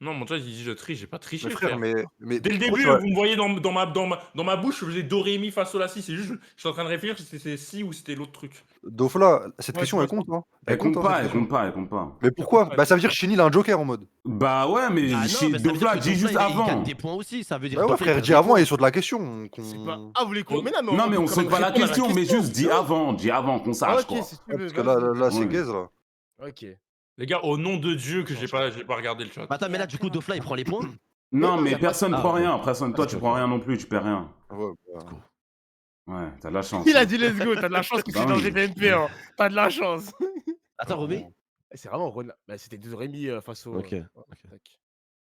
Non, mon chat, il dit je triche, j'ai pas triché, Mais frère, mais Dès le pourquoi début, tu vas- vous me voyez dans ma bouche, je faisais do, ré, mi, fa, sol, la, si. C'est juste, je suis en train de réfléchir si c'était si ou c'était l'autre truc. Dofla, cette Ouais, question je elle compte, hein? Elle compte hein, pas, cette elle question. compte pas, elle compte pas. Mais pourquoi? Bah ça veut dire que Chenil a un joker en mode. Bah ouais, mais Ah non, mais ça veut dire Dofla que dit juste Dofla, il gagne avant. des points aussi, ça veut dire Bah ouais Dofla, il frère, gagne dis des avant, points. il est sur de la question. C'est pas... Ah, vous les comptez? Mais Non, mais on peut saute quand pas même la répondre à question, mais juste dis question. avant, qu'on sache, quoi. Ok, si tu veux, Parce que là, vas-y. c'est Ouais. gaze là. Ok. Les gars, au nom de Dieu que j'ai pas regardé le chat. Attends, mais là, du coup, Dofla, il prend les points? Non, non, y mais a pas- personne Ah, prend ok. rien. Personne, toi, Ok, tu ok. prends rien non plus, tu perds rien. Ouais, bah. Ouais, t'as de la chance. Il a hein. dit let's go, t'as de la chance que tu es Bah dans oui. GPMP, hein. T'as de la chance. Attends, remets. C'est vraiment Ronald. Bah, c'était de Rémi face au. Ok. Tac.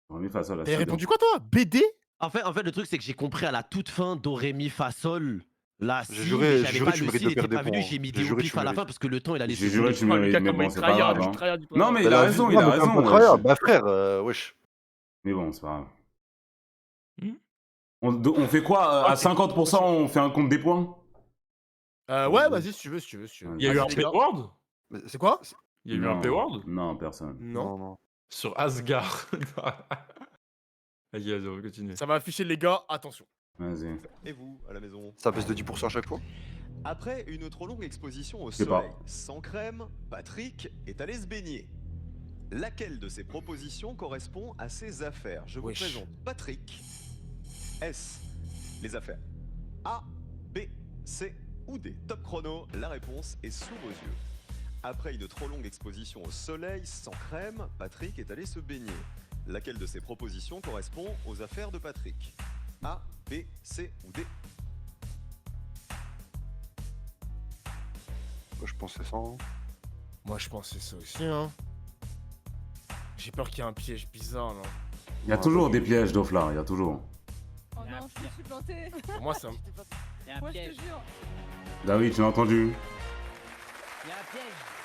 On est face à la T'avais cible. répondu quoi, toi? BD? En fait, le truc, c'est que j'ai compris à la toute fin Do, Ré, Mi, Fa, Sol. Là, J'ai si, juré- mais j'ai j'avais juré pas que tu le mérites si, de il était perdre pas des venu, points. j'ai mis J'ai des au juré que pif tu à la fin mérites. parce que le temps il allait J'ai juré que tu Oh, mérites, Lucas, mais comment bon, il c'est pas tryhard, grave. il hein. tryhard, il Non, mais il tryhard. a raison, il Non, a mais t'es un raison. peu wesh. tryhard. Bah frère, wesh. Mais bon, c'est pas grave. Hmm On fait quoi à 50%, on fait un compte des points? Ouais, vas-y, si tu veux. Il y a eu un Vas-y, les gars. payword? C'est quoi? Il y a eu un payword? Non, personne. Non. Non. Sur Asgard. Vas-y, on va continuer. Ça va afficher, les gars, attention. Vas-y. Et vous, à la maison? Ça baisse de 10% à chaque fois? Après une trop longue exposition au sais pas. soleil, sans crème, Patrick est allé se baigner. Laquelle de ces propositions correspond à ses affaires? Je vous Wesh. présente Patrick. Est-ce les affaires A, B, C ou D? Top chrono, la réponse est sous vos yeux. Après une trop longue exposition au soleil, sans crème, Patrick est allé se baigner. Laquelle de ces propositions correspond aux affaires de Patrick? A, B, C ou D? Je pense que c'est ça. hein. Moi, je pense que c'est ça aussi, hein. J'ai peur qu'il y ait un piège bizarre, là. Il y a toujours des pièges, Dofla, il y a toujours. Oh non, je me suis planté. Pour moi, c'est un... Il y a un Moi, je piège. te jure. David, tu l'as entendu? Il y a un piège.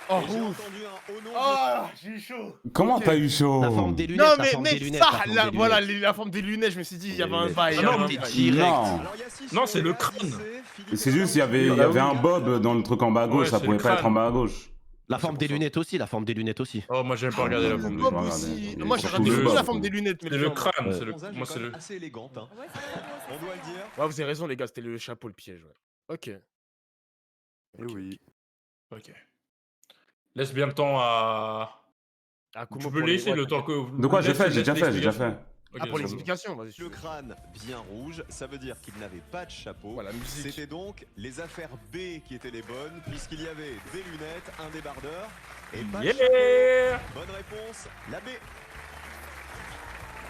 Oh, Et j'ai ouf. entendu un oh non. Oh, j'ai eu chaud. Comment Ok. t'as eu chaud? La forme des lunettes. Non, la mais forme des mec, lunettes, ça, la forme la, des voilà, lunettes. la forme des lunettes, je me suis dit, il y avait un lunettes. bail. Ah il y avait non, un t'es bail. direct. Non. Alors, il y a six Non, sur c'est le gaz, crâne. Philippe C'est juste, il y avait un bob dans le truc en bas à gauche, Ouais, ça c'est pouvait le pas être en crâne. bas à gauche. La forme des lunettes aussi, la forme des lunettes aussi. Oh, moi j'aime pas regarder la forme de Bob Bob aussi. regardez. Moi, j'ai Il raté faut juste le la bob. forme des lunettes. mais C'est le moi. crâne, Ouais. c'est le. Bronzage est Moi, quand c'est même le. assez élégante, hein. Ouais, c'est vrai, On doit le dire. Ouais, vous avez raison, les gars, c'était le chapeau, le piège. Ouais. Ok. Eh oui. Ok. Laisse bien le temps à. Ah, Tu peux laisser le temps que. De quoi j'ai laisse- fait? J'ai laisse déjà fait, j'ai déjà l'explication. fait. Ok, Ah, pour c'est bon. l'explication, vas-y. Le crâne bien rouge, ça veut dire qu'il n'avait pas de chapeau. Voilà, musique. C'était donc les affaires B qui étaient les bonnes, puisqu'il y avait des lunettes, un débardeur et pas de chapeau. Yeah! Bonne réponse, la B.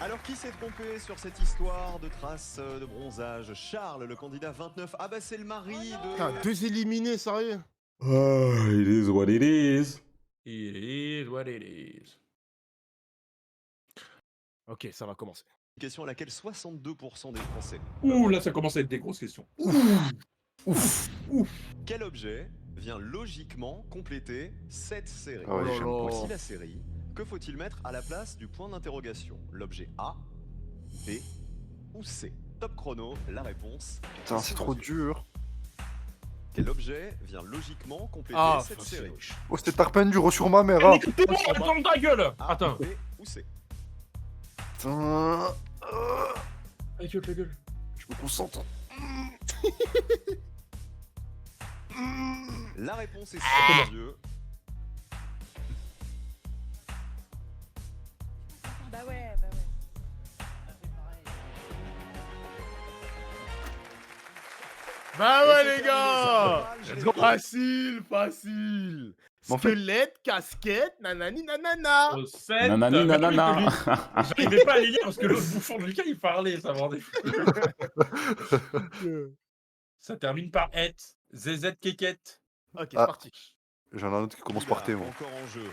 Alors qui s'est trompé sur cette histoire de traces de bronzage? Charles, le candidat 29. Ah bah c'est le mari de... Putain, 2 éliminés, sérieux. Oh, it is what it is. It is what it is. Ok, ça va commencer. Une question à laquelle 62% des Français. Ouh, là ça commence à être des grosses questions. Quel objet vient logiquement compléter cette série? Ah ouais, Oh là j'aime là. pas. Voici la série. Que faut-il mettre à la place du point d'interrogation? L'objet A, B ou C? Top chrono, la réponse. Putain, c'est trop dur. Quel objet vient logiquement compléter Ah, cette c'est série? moche. Oh, c'était Tarpendur sur ma mère. Ah. Écoutez-moi, dans ta gueule! A, Attends. B ou C? Putain. Avec la gueule. Je me concentre. La réponse est C, Dieu. Bah ouais, bah ouais. Bah ouais, Et les c'est gars. terminé, ça va, Facile, facile. Mais en fait- Squelette, casquette, nanani, nanana. Au 7. Nanani, nanana. J'arrivais pas à les lire parce que l'autre bouffon de Lucas il parlait, ça me rendait fou. Ça termine par et. ZZ Keket. Ok, c'est Ah. parti. J'en ai un autre qui commence par T, moi. Encore en jeu.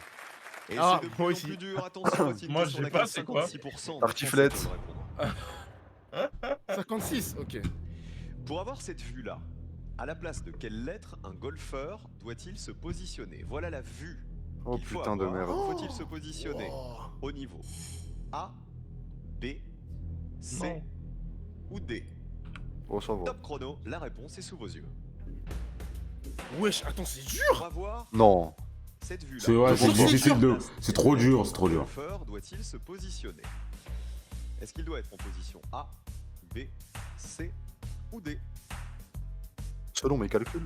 Et Ah, c'est de plus moi en aussi. plus dur. Attention, voici une Moi, question je à sais pas, laquelle c'est quoi 56% des Tartiflette. Français peuvent répondre. 56, ok. Pour avoir cette vue-là, à la place de quelle lettre un golfeur doit-il se positionner? Voilà la vue. Oh qu'il faut putain de avoir. merde. Faut-il se positionner Oh. au niveau A, B, C Non. ou D? Oh, ça va. Top chrono, la réponse est sous vos yeux. Wesh, attends, c'est On dur. va voir Non. Cette vue-là. C'est ouais, c'est difficile de. C'est trop dur, c'est trop dur. Le golfeur doit-il se positionner? Est-ce qu'il doit être en position A, B, C ou D? Selon mes calculs.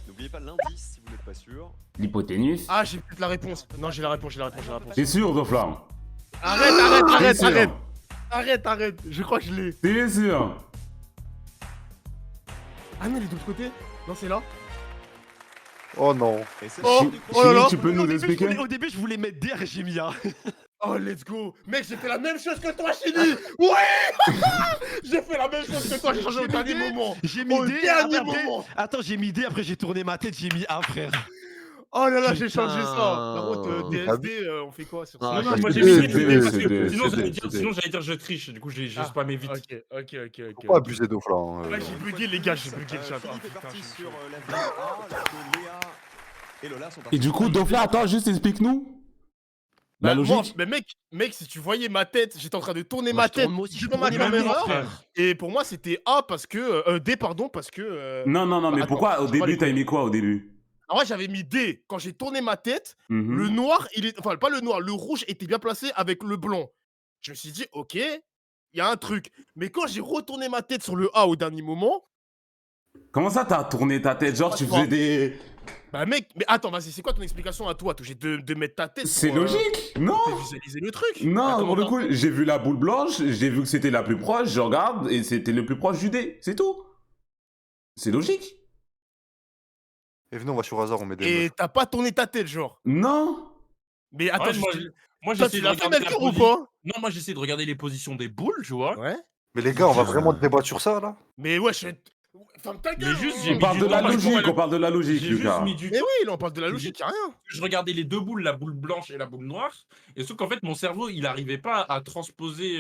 N'oubliez pas l'indice si vous n'êtes pas sûr. L'hypoténuse. Ah, j'ai peut-être la réponse. Non, j'ai la réponse, j'ai la réponse, j'ai la réponse. T'es sûr, Dofla? Arrête. Je crois que je l'ai. T'es sûr? Ah non, elle est de l'autre côté. Non, c'est là. Oh non. Et c'est Oh, le du oh là là. Tu peux nous expliquer? Au début, je voulais mettre D et j'ai mis A. Oh, let's go. Mec, j'ai fait la même chose que toi, Chini. Ouais. J'ai fait la même chose que toi, j'ai changé au dernier moment. J'ai mis Au D. dernier Après, moment. attends, j'ai mis D, après j'ai tourné ma tête, j'ai mis A, frère. Oh là là, j'ai changé Putain. ça. Par contre, DSD, on fait quoi sur ça? Non, moi j'ai c'est mis D, D parce c'est que D, sinon c'est j'allais D, dire, c'est D. je triche, du coup j'ai Ah, spammé vite. Ok. Faut pas abuser Dofla. Hein, Ouais, j'ai bugué, les gars, j'ai bugué le chat. Philippe est putain, parti je suis sur chaud. la vue A, alors que Léa et Lola sont partis. Et du coup, Dofla, attends, juste explique-nous. La Bah, moi, logique. mais mec, si tu voyais ma tête, j'étais en train de tourner Moi, ma je tourne, tête moi aussi, je devant ma tourne ma caméra. tête, frère. Et pour moi, c'était A parce que. D, pardon, parce que. Non, mais attends, pourquoi au je vois début les t'as couilles. mis quoi au début? En vrai, j'avais mis D. Quand j'ai tourné ma tête, Mhm. le noir, enfin, pas le noir, le rouge était bien placé avec le blanc. Je me suis dit, ok, il y a un truc. Mais quand j'ai retourné ma tête sur le A au dernier moment, Comment ça t'as tourné ta tête? Genre tu faisais des. bah mec, mais attends, vas-y, c'est quoi ton explication à toi? T'es obligé de mettre ta tête C'est pour, logique? Non! pour visualiser le truc. Non, Attends, pour le attends. coup, j'ai vu la boule blanche, j'ai vu que c'était la plus proche, je regarde et c'était le plus proche du dé, c'est tout. C'est logique. Et venez, on va sur hasard, on met des Et meufs. t'as pas tourné ta tête, genre. Non. Mais attends, Ouais, juste- moi toi, j'essaie tu de l'as fait, regarder la Melchior, ou position. pas? Non, moi j'essaie de regarder les positions des boules, tu vois. Ouais. Mais les gars, on va vraiment débattre sur ça là? Mais ouais, ferme ta gueule. Mais juste, hein. j'ai On mis parle du de la temps parce que logique, moi, on parle de la logique, j'ai juste Lucas. mis du Mais temps. oui, là, on parle de la logique, y'a rien. Je regardais les deux boules, la boule blanche et la boule noire, et sauf qu'en fait mon cerveau il arrivait pas à transposer.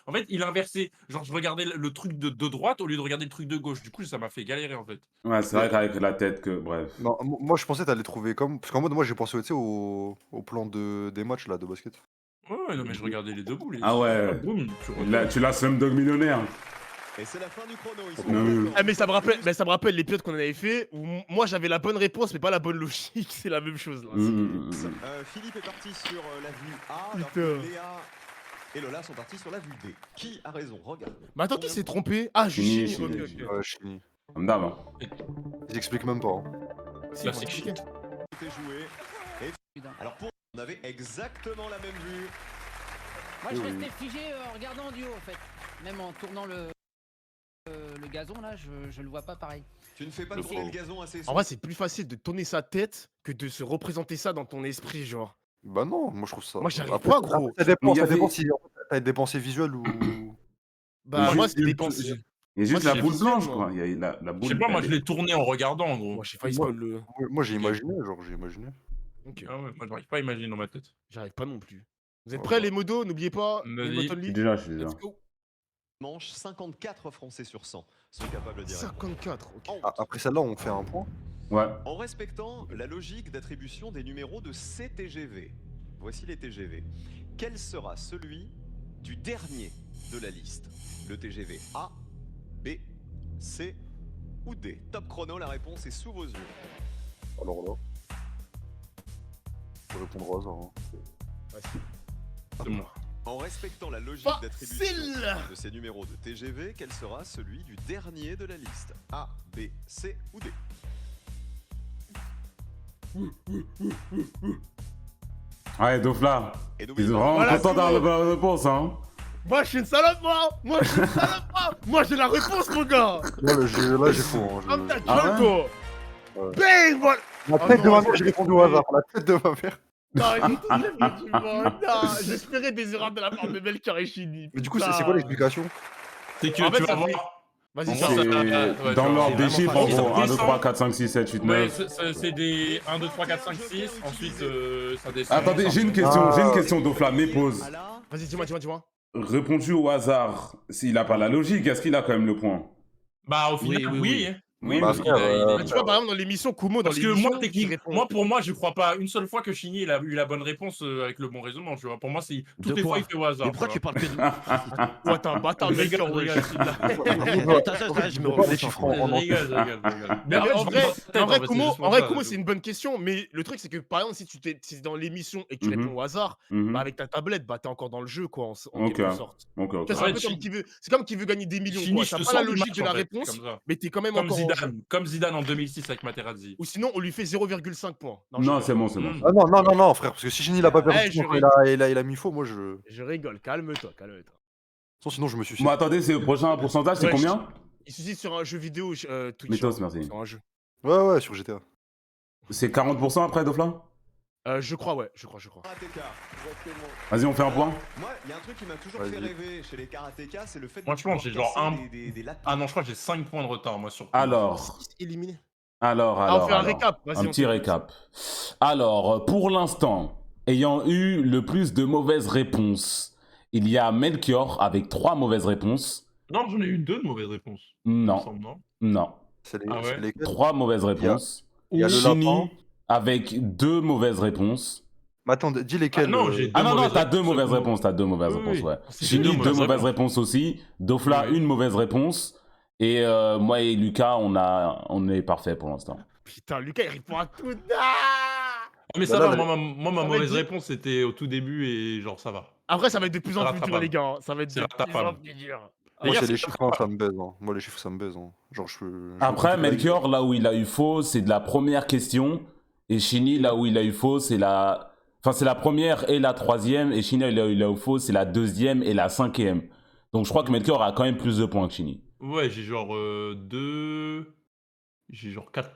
En fait, il inversait. Genre je regardais le truc de droite au lieu de regarder le truc de gauche. Du coup, ça m'a fait galérer en fait. Ouais, c'est vrai qu'avec la tête que. Bref. Non, moi je pensais t'allais trouver comme. Parce qu'en mode, moi j'ai pensé tu sais, au plan des matchs là de basket. Ouais, non mais je regardais les deux boules. Et Ah ouais. boum, tu retournes. Là, tu l'as Slumdog Millionnaire. Et c'est la fin du chrono. Ils sont Non, en mais- même temps. Ah, mais ça me rappelle l'épisode qu'on avait fait où moi j'avais la bonne réponse, mais pas la bonne logique. C'est la même chose là. Philippe est parti sur la vue A, alors Putain. que Léa et Lola sont partis sur la vue D. Qui a raison? Regarde. Mais attends, qui s'est trompé? Ah, Chini, Juchini. Chini, Ok, Chini. ok. Ouais, je finis. Comme d'hab. Hein. Ils expliquent même pas. Hein. Si, Là, moi, c'est je shit. C'était joué. Et... Alors pour on avait exactement la même vue. Moi, je restais figé en regardant en duo, en fait. Même en tournant le gazon, là, je le vois pas pareil. Tu ne fais pas Le tourner le pauvre. gazon assez En souvent. vrai, c'est plus facile de tourner sa tête que de se représenter ça dans ton esprit, genre. Bah non, moi je trouve ça. Moi, j'arrive Après- pas, gros. Ça dépend, Mais il y ça dépend avait- si en fait, t'as des pensées visuelles ou. Bah, Juste- moi, c'est des Il y a juste Moi, la c'est boule visuel, blanche, moi. quoi. Il y a la boule. Je sais pas, moi elle je est- l'ai tourné en regardant en gros. Moi, j'ai failli Moi- spoil le. Moi j'ai imaginé, genre j'ai imaginé. Ok, Ah ouais, moi j'arrive pas à imaginer dans ma tête. j'arrive pas non plus. Vous êtes Oh, prêts, bah. les modos? N'oubliez pas, Vas-y. les Je suis Motonly. déjà, je suis déjà. Let's go. Manche 54 Français sur 100 sont capables d'y répondre. 54, ok. En, Après celle-là, on fait un point. Ouais. en respectant la logique d'attribution des numéros de ces TGV. Voici les TGV. Quel sera celui du dernier de la liste? Le TGV A, B, C ou D? Top chrono, la réponse est sous vos yeux. Alors là. Je vais répondre au hasard. Hein. Facile. C'est bon. En respectant la logique d'attribution Facile. de ces numéros de TGV, quel sera celui du dernier de la liste? A, B, C ou D? Ouais, Dofla. Et Ils n'oubliez sont pas, vraiment Voilà, contents c'est d'avoir la bon. bonne réponse, hein. Moi, je suis une salope, moi. Moi, je suis une salope, moi. Moi, j'ai la réponse, mon gars. Là j'ai faux. Hein, Ferme ta je- gueule, Ah ouais toi. Ouais. Bang, voilà. La Oh tête de non, ma mère, j'ai répondu au hasard. La tête de ma mère. Non, non, j'espérais des erreurs de la part de Melchior et Chini. Mais du coup, c'est quoi l'explication? C'est que En fait, tu vas ça voir. fait- Vas-y, En ça. gros, C'est ça- ouais, dans genre, l'ordre des c'est chiffres, en vraiment gros. facile. 1, 2, 3, 4, 5, 6, 7, 8, Ouais, 9. c'est des 1, 2, 3, 4, 5, 6. Ensuite, ça descend. Attendez, j'ai une question, Dofla, mais pause. à la Vas-y, dis-moi. Réponds-tu au hasard s'il a pas la logique, est-ce qu'il a quand même le point? Bah, au final, Oui, oui, oui. oui. Oui, Bah, mais frère, Tu vois, par exemple, dans l'émission Kumo, dans parce que l'émission, moi, qui technique, répond. pour moi, je crois pas une seule fois que Chini il a eu la bonne réponse avec le bon raisonnement, tu vois. Pour moi, c'est toutes De les fois quoi? il fait au hasard. Mais pourquoi tu parles que de. Ouais, t'es un bâtard, Je le rigole, cœur, je wesh. rigole. Je me Pas remets des sur chiffres toi. en Je rigole. Mais en fait, en je vrai, me prends la tête, en vrai, c'est juste pour ça, c'est une bonne question. Mais le truc, c'est que par exemple, si tu es dans l'émission et que tu réponds au hasard, bah avec ta tablette, bah t'es encore dans le jeu, quoi, en Ok. quelque sorte. Ok, Tu ok. vois, c'est un Ouais, peu comme Chi- qui veut, c'est comme qui veut gagner des millions, Chini, quoi. je T'as te pas la sens du logique match, de la en fait, réponse, c'est comme ça. mais t'es quand même Comme encore en jeu. Zidane, comme Zidane en 2006 avec Materazzi. Ou sinon, on lui fait 0,5 points. Non, c'est bon, c'est bon. Ah non, non, non, non, frère, parce que si Chini il a pas perdu Eh, je quand il a mis faux, moi je. Je rigole, calme-toi, calme-toi. Sinon, je me suis. Bon, attendez, c'est le prochain pourcentage, c'est Ouais, combien? Il se dit sur un jeu vidéo Twitch. Métos, merci. Sur un jeu. Ouais, ouais, sur GTA. C'est 40% après, Dofla? Je crois, ouais, je crois. Karatéka, exactement. Vas-y, on fait un point. Moi, il y a un truc qui m'a toujours fait rêver chez les karatékas, c'est le fait Moi, de je pense que j'ai genre pouvoir un. casser des lattes. Ah non, je crois que j'ai 5 points de retard, moi, sur. Alors, Éliminé. alors. On fait un récap, vas-y. Un petit récap. Alors, pour l'instant, ayant eu le plus de mauvaises réponses, il y a Melchior avec 3 mauvaises réponses. Non, j'en ai eu 2 de mauvaises réponses. Non, Ensemble, non. non. C'est Ah ouais. lesquels 3 mauvaises réponses. il y a le Chini lapin. avec 2 mauvaises réponses. Mais attends, dis lesquels. Ah non, j'ai Ah non, non, mauvaises t'as 2 réponses, mauvaises seulement. réponses, t'as 2 mauvaises Oui, réponses, oui. ouais. C'est Chini, deux 2 mauvaises mauvaises réponses. réponses aussi. Dofla, Oui. 1 mauvaise réponse. Et moi et Lucas, on est parfait pour l'instant. Putain, Lucas, il répond à tout. Mais Bah ça là, va, là, moi ma ça va mauvaise être dit. réponse c'était au tout début et genre ça va. Après, ça va être de plus en plus dur, Rattrapable. les gars. hein. Ça va être C'est de plus en rattrapable. plus dur. Moi, Les gars, c'est c'est les chiffres, hein, ça me baise. Hein. Moi, les chiffres, ça me baise. Hein. Genre, je Après, Melchior, là où il a eu faux, c'est de la première question. Et Chini, là où il a eu faux, c'est la... Enfin, c'est la première et la troisième. Et Chini, là où il a eu faux, c'est la deuxième et la cinquième. Donc, je crois que Melchior a quand même plus de points que Chini. Ouais, j'ai genre 2. J'ai genre 4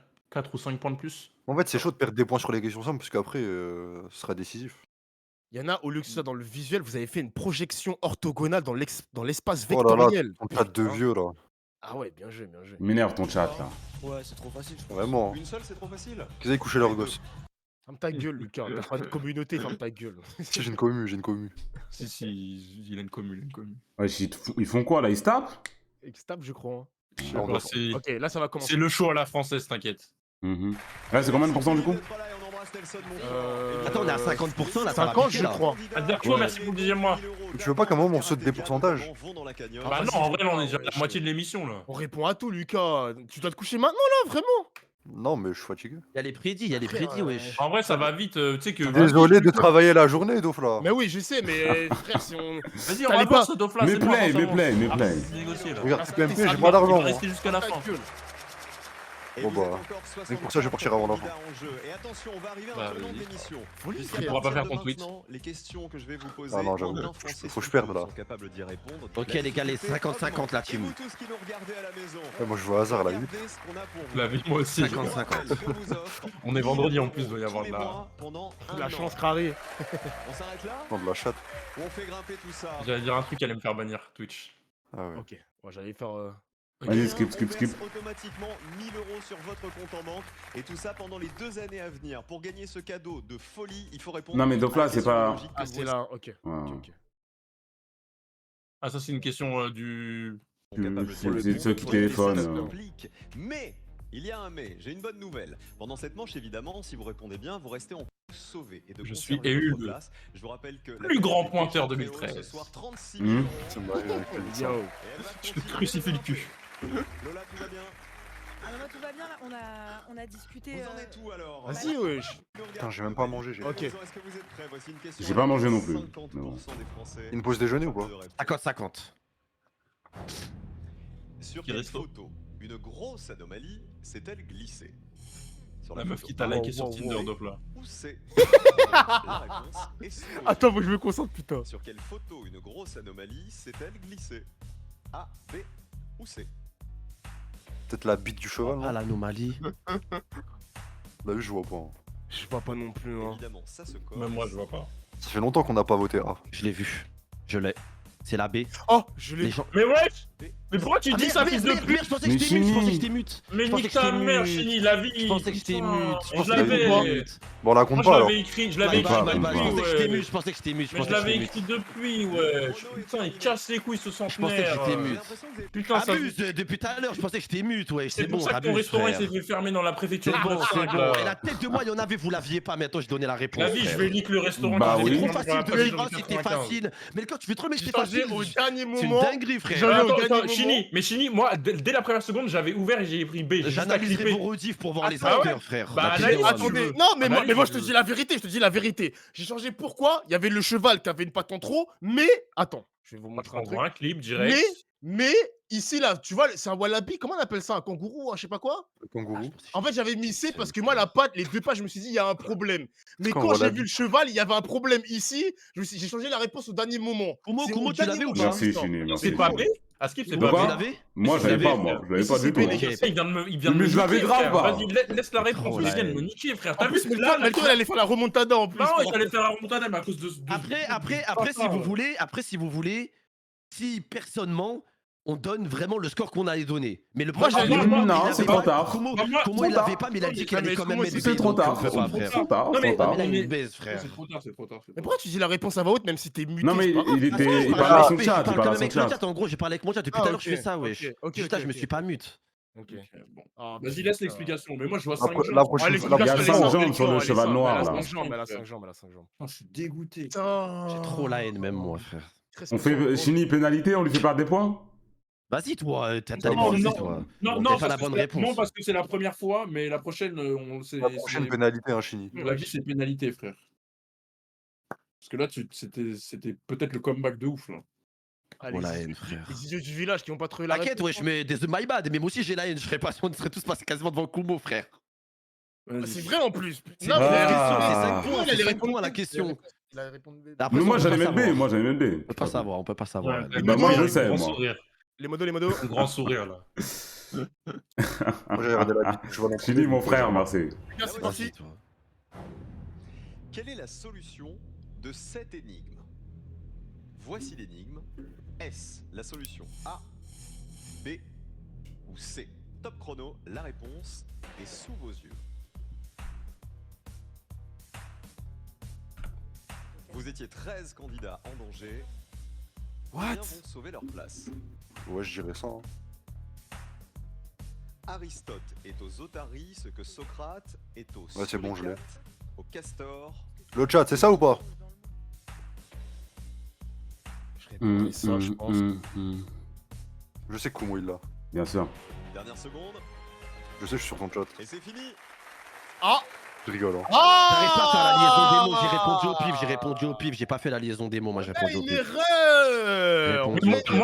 ou 5 points de plus. En fait, c'est chaud de perdre des points sur les questions simples, parce qu'après, ce sera décisif. Il y en a, au lieu que ce soit dans le visuel, vous avez fait une projection orthogonale dans l'espace Oh là là, vectoriel. ton chat de vieux, là. Ah ouais, bien joué, bien joué. Il m'énerve ton chat, là. Ouais, c'est trop facile, je pense. Vraiment. Une seule, c'est trop facile. Qu'ils aient couché leur gosse. Ferme ta gueule, Lucas. T'as pas de communauté, ferme ta gueule. Si, j'ai une commu, j'ai une commu. Si, il a une commune, Ouais, ils font quoi, là? Ils se tapent? Extable, je crois. hein. On doit- C'est Ok, là, ça va commencer. c'est le show à la française, t'inquiète. Mhm. Ouais, c'est combien de pourcents, du coup? Attends, on est à 50% là, ça va 50, piquer, je là. crois. Advertio, merci pour le deuxième mois. Tu veux pas qu'à un moment on saute des pourcentages? Bah non, en vrai, là, on est déjà à la moitié de l'émission, là. On répond à tout, Lucas. Tu dois te coucher maintenant, là, vraiment. Non, mais je suis fatigué. Il y a les prédits, wesh. En vrai, ça va vite, tu sais que... Désolé de travailler la journée, Dofla. Mais oui, je sais, mais frère, si on. Vas-y, on T'allais va voir pas- ce Dofla, Mais c'est bon, play, avance, mais avance. play, mais Après, play. c'est négocié, là. Regarde, TPMP, j'ai Il pas va d'argent. rester jusqu'à la fin. Bon bah, c'est pour ça que je vais partir avant la fin. Et attention, on va arriver à Bah, un tournant de vas-y. l'émission. Faut lui Puisqu'à Tu faire. pourras pas partir faire ton de tweet. maintenant, les questions que je vais vous poser, Ah non, j'avoue, en un faut français que je sous perde, peu là. sont capables d'y répondre. Ok, La les gars, les difficulté 50-50 la augmente. Et team. vous tous qui nous regardez à la maison, Ouais, moi je joue au hasard là, regardez vite. ce qu'on a pour vous. La vie, moi aussi. 50-50. Je vous offre On est vendredi, en plus, il doit y avoir de tous les la... mois pendant un La an. chance carrée. On s'arrête là Non, de la chatte. ou on fait grimper tout ça? J'allais dire un truc qui allait me faire bannir Twitch. Ah ouais. Ok, moi j'allais faire. Vas-y, Bien, skip, on skip, skip. verse automatiquement 1000 € sur votre compte en banque et tout ça pendant les 2 années à venir. Pour gagner ce cadeau de folie, il faut répondre. Non, mais Dofla, à la c'est question pas- logique que Ah, vous c'est là, ok. Ouais, ouais. Ok. Ah, ça, c'est une question du... sont capables de C'est dire c'est le ceux bon. qui Ça téléphonent. s'applique. Mais il y a un mais, j'ai une bonne nouvelle. Pendant cette manche, évidemment, si vous répondez bien, vous restez en sauvé et de Je suis conserver élu votre le place. Je vous rappelle que plus grand pointeur de 2013. Ce soir, 36 Hmm. 000 C'est vrai, Yo. Et elle va Je te continuer. crucifie le cul. Lola, tout va bien? Alors moi tout va bien, là, on a discuté. Vous en êtes où alors? Vas-y, wesh. Putain, j'ai même pas mangé. J'ai Ok. Est-ce que vous êtes prêts? Voici une question. J'ai pas mangé non plus. 50% Mais bon. des Français. Une pause déjeuner ou pas? 50-50. Sur Qui quelle resto? photo une grosse anomalie s'est-elle glissée? Sur La meuf photo. qui t'a liké Oh, sur oh, Tinder, oh. Dofla. Où c'est? La réponse est sur- Attends, faut que je me concentre, putain. Sur quelle photo une grosse anomalie s'est-elle glissée? A, B ou C? Peut-être la bite du cheval, Ah, non? l'anomalie. Bah oui, je vois pas. hein. Je vois pas non plus, hein. Évidemment, ça se corse. Même moi, je vois pas. Ça fait longtemps qu'on n'a pas voté A. Je l'ai vu. Je l'ai. C'est la B. Oh, je l'ai. Les gens. Mais wesh! Mais pourquoi tu dis ça, fils de pute? Je pensais que j'étais mute, je pensais que j'étais mute. Mais Je pensais nique que j'étais ta mère, mute. Chini, la vie. Je pensais que j'étais mute. Je l'avais. Bon, on la compte Moi, pas je alors. l'avais écrit, je l'avais écrit Je depuis, pensais que j'étais mute, ouais. je pensais que j'étais mute. Mais je l'avais écrit depuis, ouais. Putain, il casse les couilles ce Je pensais que centenaire. j'étais mute. Putain, ça. Abuse, depuis tout à l'heure, je pensais que j'étais mute, ouais. C'est C'est bon, pour ça que ton t'abuses, restaurant il frère. s'est fait fermer dans la préfecture. C'est bon, de c'est Bretagne, bon. là. Et la tête de moi, il y en avait, vous l'aviez pas, mais attends, je donnais la réponse. La vie, je frère. vais niquer le restaurant. Bah qui oui. s'est C'est fait trop fermer facile dans de la dire, ah, préfecture c'était 95. facile. Mais quand tu fais trop, mais J'ai c'était changé facile. au dernier C'est une moment. dinguerie, frère. J'ai changé au dernier moment. Chini, mais Chini, moi, dès la première seconde, j'avais ouvert et j'ai pris B. J'ai juste à J'analyserai clipper. vos rediffs pour voir les Ah ouais acteurs, frère. Bah, La analyse, vidéo, attendez. tu veux. Non, mais Analyse, moi je te je veux. dis la vérité, je te dis la vérité. J'ai changé pourquoi? Il y avait le cheval qui avait une patte en trop, mais attends, je vais vous Moi, je montrer un truc. prends un clip direct. Mais ici là, tu vois, c'est un wallaby, comment on appelle ça? Un kangourou, je sais pas quoi? Le kangourou. En fait, j'avais mis C parce que moi, la patte, les deux pattes, je me suis dit, il y a un problème. Mais qu'un quand j'ai wallaby. vu le cheval, il y avait un problème ici. J'ai changé la réponse au dernier moment. Comment C'est tu au dernier l'avais ou moment, pas Merci, Tristan. Chini, merci. C'est pas B? Askip, c'est Comment pas tu B. Pourquoi l'avais? Moi, je l'avais pas, moi. Je l'avais pas du tout. les hein. gars. Il vient de Mais me je l'avais niquer, grave frère. pas. Vas-y, laisse la réponse. Oh Il là vient de là. me niquer, frère. En T'as plus, vu là, Melchior, il allait faire la remontada en plus. Non, il allait faire la remontada, mais à cause de. Après, si vous voulez, si personne ment, on donne vraiment le score qu'on allait donner. Mais le Moi, problème, j'avais- c'est que Non, il avait c'est pas- trop tard. Comment Moi, il trop l'avait tard. pas, mais il a dit qu'il Non, mais allait quand même excuse-moi, mettre c'est B, trop donc tard. on peut pas, C'est frère. trop tard. Non, mais- trop tard. Mais là, il y a mais- une baisse, frère. C'est trop tard, c'est trop tard. Mais pourquoi tu dis la réponse à voix haute même si t'es muté? Non, mais c'est pas grave. il était. Il Je parlait parle à son avec- chat. je Il parle quand parlait à même son avec mon chat. chat. En gros, j'ai parlé avec mon chat. Depuis tout à l'heure, je fais ça, wesh. Juste là, je me suis pas mute. Ok. Bon. Ah, Vas-y, putain. laisse l'explication. Mais moi, je vois La 5 pro- jambes. la prochaine- Ah, la l'explication, Il y a elle est 5 simple, jambes sur le elle est cheval simple, noir, elle a là. 5 jambes, elle a 5 jambes, elle a 5 jambes. Putain, je suis dégoûté. Putain. J'ai trop la haine, même moi, frère. On fait Chini pénalité, on lui fait perdre des points? Vas-y, toi, t'as Non, les non, pensées, toi. Non, T'as non, pas la parce que bonne c'est- réponse. non, parce que c'est la première fois, mais la prochaine, La prochaine pénalité, hein, Chini. La vie, c'est pénalité, frère. Parce que là, c'était peut-être le comeback de ouf, là. Allez, Oh la haine, frère. Les idiots du village qui ont pas trouvé la T'inquiète, réponse. wesh, mais des my bad. Mais moi aussi, j'ai la haine. Je serais pas, on serait tous passés quasiment devant Kumo, frère. Vas-y. C'est vrai en plus. C'est Non, vrai, mais la la question, question, c'est Ah. 5 points, il allait c'est 5 répondre points à la B. question. Il allait répondre B. Après, Mais moi, ça, on peut j'allais pas mettre B. savoir. Moi, j'allais mettre B. On peut pas savoir, on peut pas savoir. Ouais, Les Bah, moi, modos, je sais, grand moi. sourire. Les modos, les modos. Grand sourire, là. Moi, j'ai regardé la vidéo, je vois dans Chini, mon frère, merci. Les gars, c'est Vas-y, parti. toi. Quelle est la solution de cette énigme? Voici l'énigme. Est-ce la solution A, B ou C? Top chrono, la réponse est sous vos yeux. Vous étiez 13 candidats en danger. Combien vont sauver leur place? Ouais, je dirais ça. hein. Aristote est aux otaries ce que Socrate est aux Ouais, c'est bon, je l'ai. solécates, au castor. Le chat, c'est ça ou pas? Je répondrais ça, je pense. Je sais que Kumo il l'a. Bien sûr. Dernière seconde, Je sais, je suis sur ton chat. et c'est fini. Ah. Je rigole. Hein. J'arrive pas à faire la liaison des mots. J'ai Ah. répondu au pif. J'ai répondu au pif. J'ai pas fait la liaison des mots. Moi, j'ai répondu au Une pif. erreur. Répondu Mais au pif.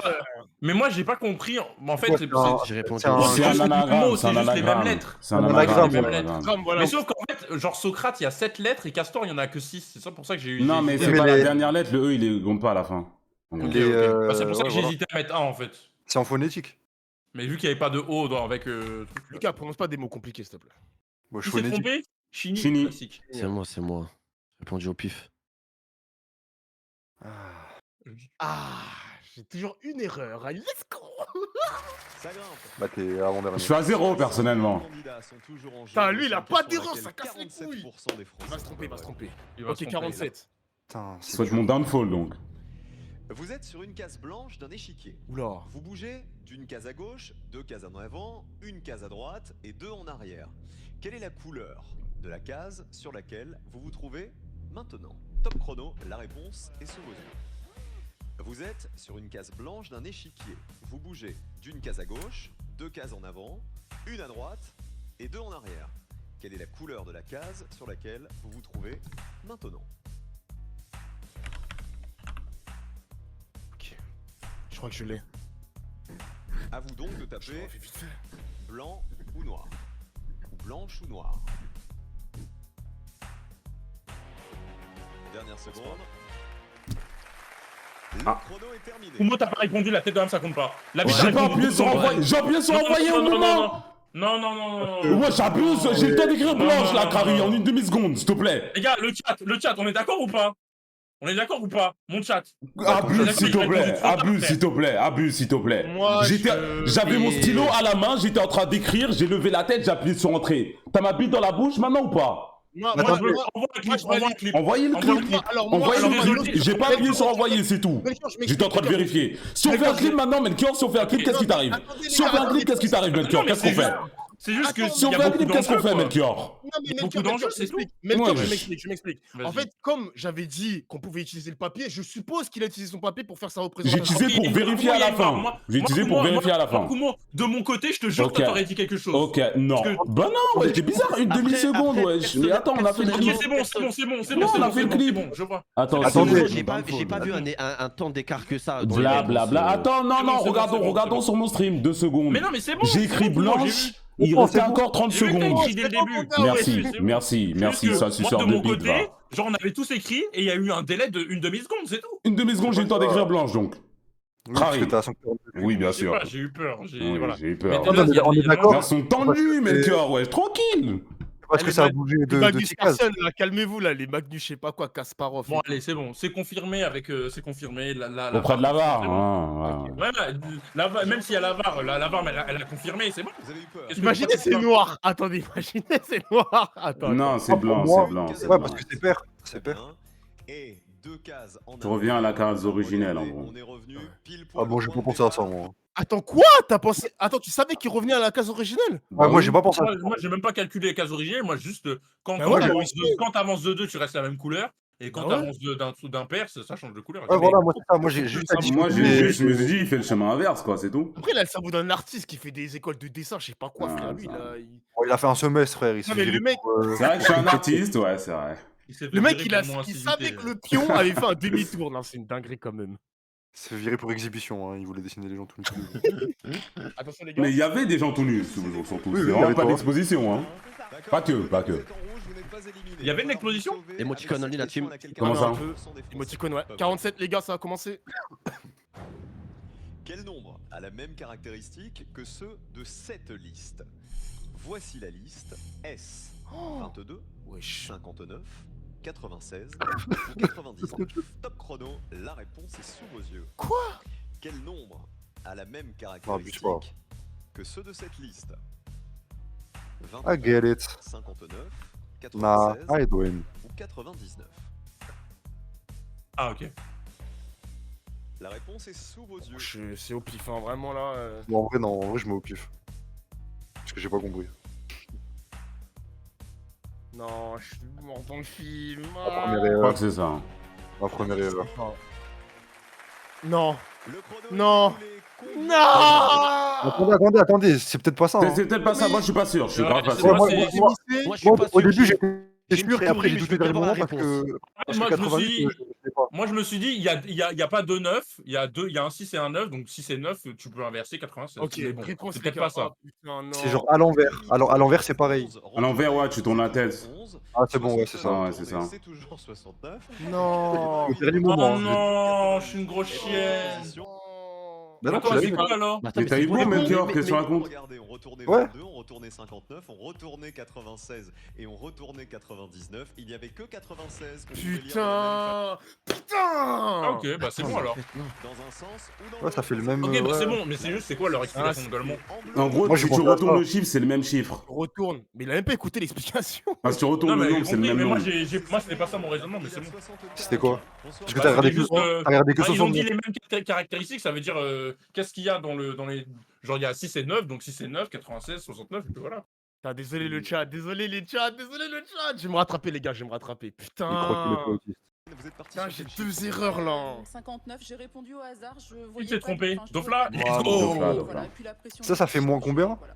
Mais moi, j'ai pas compris. En fait, Ouais, c'est J'ai répondu C'est au un- pif. C'est un juste les anagramme, mots, c'est c'est un juste les mêmes anagramme. lettres. C'est un Un anagramme. anagramme, c'est un ouais. anagramme. Comme, voilà. Mais sauf qu'en fait, genre Socrate, il y a 7 lettres et Castor, il y en a que 6. C'est ça pour ça que j'ai eu. Non, mais hésité. c'est Mais pas les- la dernière lettre, le E, il les compte pas à la fin. Ok, Les, ok. Bah, c'est pour ça ouais, que j'ai voilà. hésité à mettre 1 en fait. C'est en phonétique. Mais vu qu'il n'y avait pas de O avec. Lucas, prononce pas des mots compliqués, s'il te plaît. Moi, je Qui s'est phonétique. trompé? Chini. Chini. Classique. C'est moi, c'est moi. J'ai répondu au pif. Ah, j'ai toujours une erreur. Allez, let's go. Ça grimpe. Bah, t'es avant-dernier. Je suis à 0 personnellement. Les candidats sont toujours en jeu. Putain, lui, il a Question pas sur d'erreur, laquelle ça casse les couilles. 47% des Il Français va se sont tromper, il va se vrais. tromper. Il va Ok, se tromper, 47. Putain, c'est Souhaite mon downfall donc. Vous êtes sur une case blanche d'un échiquier. Oula. Vous bougez d'une case à gauche, 2 cases en avant, une case à droite et 2 en arrière. Quelle est la couleur de la case sur laquelle vous vous trouvez maintenant? Top chrono, la réponse est sous vos yeux. Vous êtes sur une case blanche d'un échiquier. Vous bougez d'une case à gauche, 2 cases en avant, une à droite et 2 en arrière. Quelle est la couleur de la case sur laquelle vous vous trouvez maintenant? Je crois que je l'ai. À vous donc de Je taper l'aurais fait vite fait. blanc ou noir. Ou blanche ou noire. Dernière seconde. Le Ah. chrono est terminé. Kumo, t'as pas répondu, la tête de l'âme, ça compte pas. La vie, J'ai t'as pas répondu. appuyé sur envoyer. J'ai appuyé sur Non, envoyer au non, non, moment. Non, non, non, non, non. Ouais, j'abuse. J'ai le temps d'écrire Non, blanche non, là, non, Carrie, non. en une demi-seconde, s'il te plaît. Les gars, le chat, on est d'accord ou pas? On est d'accord ou pas? Mon chat. Abuse s'il te plaît, abuse s'il te plaît, abuse s'il te plaît. Moi, J'avais mon stylo à la main, j'étais en train d'écrire, j'ai levé la tête, j'ai appuyé sur entrée. T'as ma bite dans la bouche maintenant ou pas? Envoyez le clip. Envoyez le clip. J'ai pas appuyé sur envoyer, c'est tout. J'étais en train de vérifier. Si on fait un clip maintenant, Melchior, si on fait un clip, qu'est-ce qui t'arrive? Si on fait un clip, qu'est-ce qui t'arrive, Melchior? Qu'est-ce qu'on fait? C'est juste que si on fait un clip, qu'est-ce qu'on fait, Melchior? Il y a beaucoup d'enjeux, c'est tout. Melchior, je m'explique. En fait, comme j'avais dit qu'on pouvait utiliser le papier, je suppose qu'il a utilisé son papier pour faire sa représentation. J'ai utilisé pour vérifier à la fin. J'ai utilisé pour vérifier à la fin. De mon côté, je te jure que t'aurais dit quelque chose. Ok, non. Bah non, ouais, c'est bizarre, une demi-seconde, wesh. Mais attends, on a fait le clip. Ok, c'est bon. On a fait le clip. Je vois. Attendez, j'ai pas vu un temps d'écart que ça. Blablabla. Attends, non, regardons sur mon stream, 2 secondes. Mais non, mais c'est bon. J'ai écrit blanche. Il restait encore 30 secondes. Merci, ça suceur de bite, va. Genre, on avait tous écrit et il y a eu un délai d'une demi-seconde, c'est tout. Une demi-seconde, j'ai eu le temps d'écrire blanche, donc. Oui, bien sûr. J'ai eu peur. J'ai eu peur. On est d'accord. Ils sont tendus, Melchior, ouais, tranquille. Parce que ça a bougé de Magnus 10 cases. Carlsen, là, calmez-vous là, les Magnus, je sais pas quoi, Kasparov. Bon, allez, c'est bon, c'est confirmé avec. C'est confirmé. Auprès de la VAR. Ouais, même s'il y a la VAR, la VAR, elle a confirmé, c'est bon. Imaginez, c'est noir. Attendez, imaginez, c'est noir. Attends. Non, c'est blanc, c'est blanc. Ouais, parce que c'est pair. C'est pair. Et 2 cases en Tu reviens à la case originelle, en gros. On est revenu pile Ah bon, j'ai pas pensé à ça, moi. Attends, quoi? T'as pensé. Attends, tu savais qu'il revenait à la case originelle? Ouais, moi, j'ai pas pensé à ça. Moi, j'ai même pas calculé les cases originelles. Moi, juste quand t'avances de 2, tu restes la même couleur. Et quand t'avances d'un pair, ça change de couleur. Ouais, voilà, moi, c'est ça. Moi, j'ai juste dit. Moi, je me suis dit, il fait le chemin inverse, quoi, c'est tout. Après, là, le cerveau d'un artiste qui fait des écoles de dessin, je sais pas quoi, frère. Lui, là. Il a fait un semestre, frère. Non, mais le mec. C'est vrai que je suis un artiste, ouais, c'est vrai. Le mec, il savait que le pion avait fait un demi-tour. Non, c'est une dinguerie quand même. Il s'est fait virer pour exhibition, hein. Il voulait dessiner les gens tout nus. Attention, les gars. Mais il y avait des gens tout nus, surtout. C'est vraiment pas d'exposition, hein. Pas que. Il y avait une exposition? Emoticon only, la team. Comment ça? Emoticon, ouais. 47, les gars, ça a commencé. Quel nombre a la même caractéristique que ceux de cette liste? Voici la liste. S 22, 59, 96 ou 99. Top chrono, la réponse est sous vos yeux. Quoi? Quel nombre a la même caractéristique que ceux de cette liste? 22, I get it. 59, Nah, 96 I don't. ou 99. Ah, ok. La réponse est sous vos yeux. C'est au pif, hein, vraiment là. Bon, en vrai, non. En vrai, je mets au pif. Parce que j'ai pas compris. Non, je suis mort dans le film. La première Je crois erreur. que c'est ça. La première erreur. Non. Non. Non. Attendez, c'est peut-être pas ça. Hein. C'est peut-être pas ça, moi je suis pas sûr, je suis grave pas Ouais, sûr. moi, Moi, je suis pas au sûr. début, j'étais sûr et après, j'ai mais douté je veux dernier avoir la moment parce que. Moi, je me suis 88, dit- je sais pas. Moi, je me suis dit, il y a pas deux 9, il y a un 6 et un 9, donc 6 et 9, tu peux inverser 96. Ok, Mais bon, réponse, c'est les peut-être gars. pas ça. Oh, putain, non. C'est genre à l'envers. Alors, à l'envers, c'est pareil. À l'envers, ouais, tu tournes la tête. Ah, c'est bon, ouais, c'est ça. Ouais, c'est ça. C'est toujours 69. Non. Au dernier Oh moment. non, je suis une grosse chienne. Mais non, Toi, tu l'as c'est eu. quoi alors? Mais t'as eu beau, Melchior, qu'est-ce que tu racontes? Regardez, on retournait Ouais. 22, on retournait 59, on retournait 96 et on retournait 99. Il n'y avait que 96 qu'on pouvait lire dans Putain. Putain. Ah, ok, bah c'est bon alors. dans un sens ou dans Ouais, ça fait le même. Ok, bah ouais. c'est bon, mais c'est juste, c'est quoi leur explication également? En gros, Moi, si j'ai tu pensé à retournes ça. le chiffre, c'est le même chiffre. Retourne. Mais il a même pas écouté l'explication. Parce que tu retournes Non, le mais nombre, c'est le même moi, nombre. moi c'était pas ça mon raisonnement, mais c'est bon. C'était quoi? Parce que Bah, t'as regardé c'était que juste, t'as regardé que ils ont dit 60. les mêmes caractéristiques, ça veut dire qu'est-ce qu'il y a dans les. Genre il y a 6 et 9, donc 6 et 9, 96, 69, et puis voilà. Putain, désolé le chat, désolé les chats, désolé le chat. Je vais me rattraper les gars, je vais me rattraper. Il croit qu'il est pas Putain. autiste. Vous êtes parti Putain, sur j'ai quel deux chiffre? erreurs là. 59, j'ai répondu au hasard, je Qui voyais s'est pas trompé? enfin, je Dofla? voyais Let's pas. go! Dofla, Voilà, Dofla. et puis la pression Ça du fait moins coach, combien? voilà.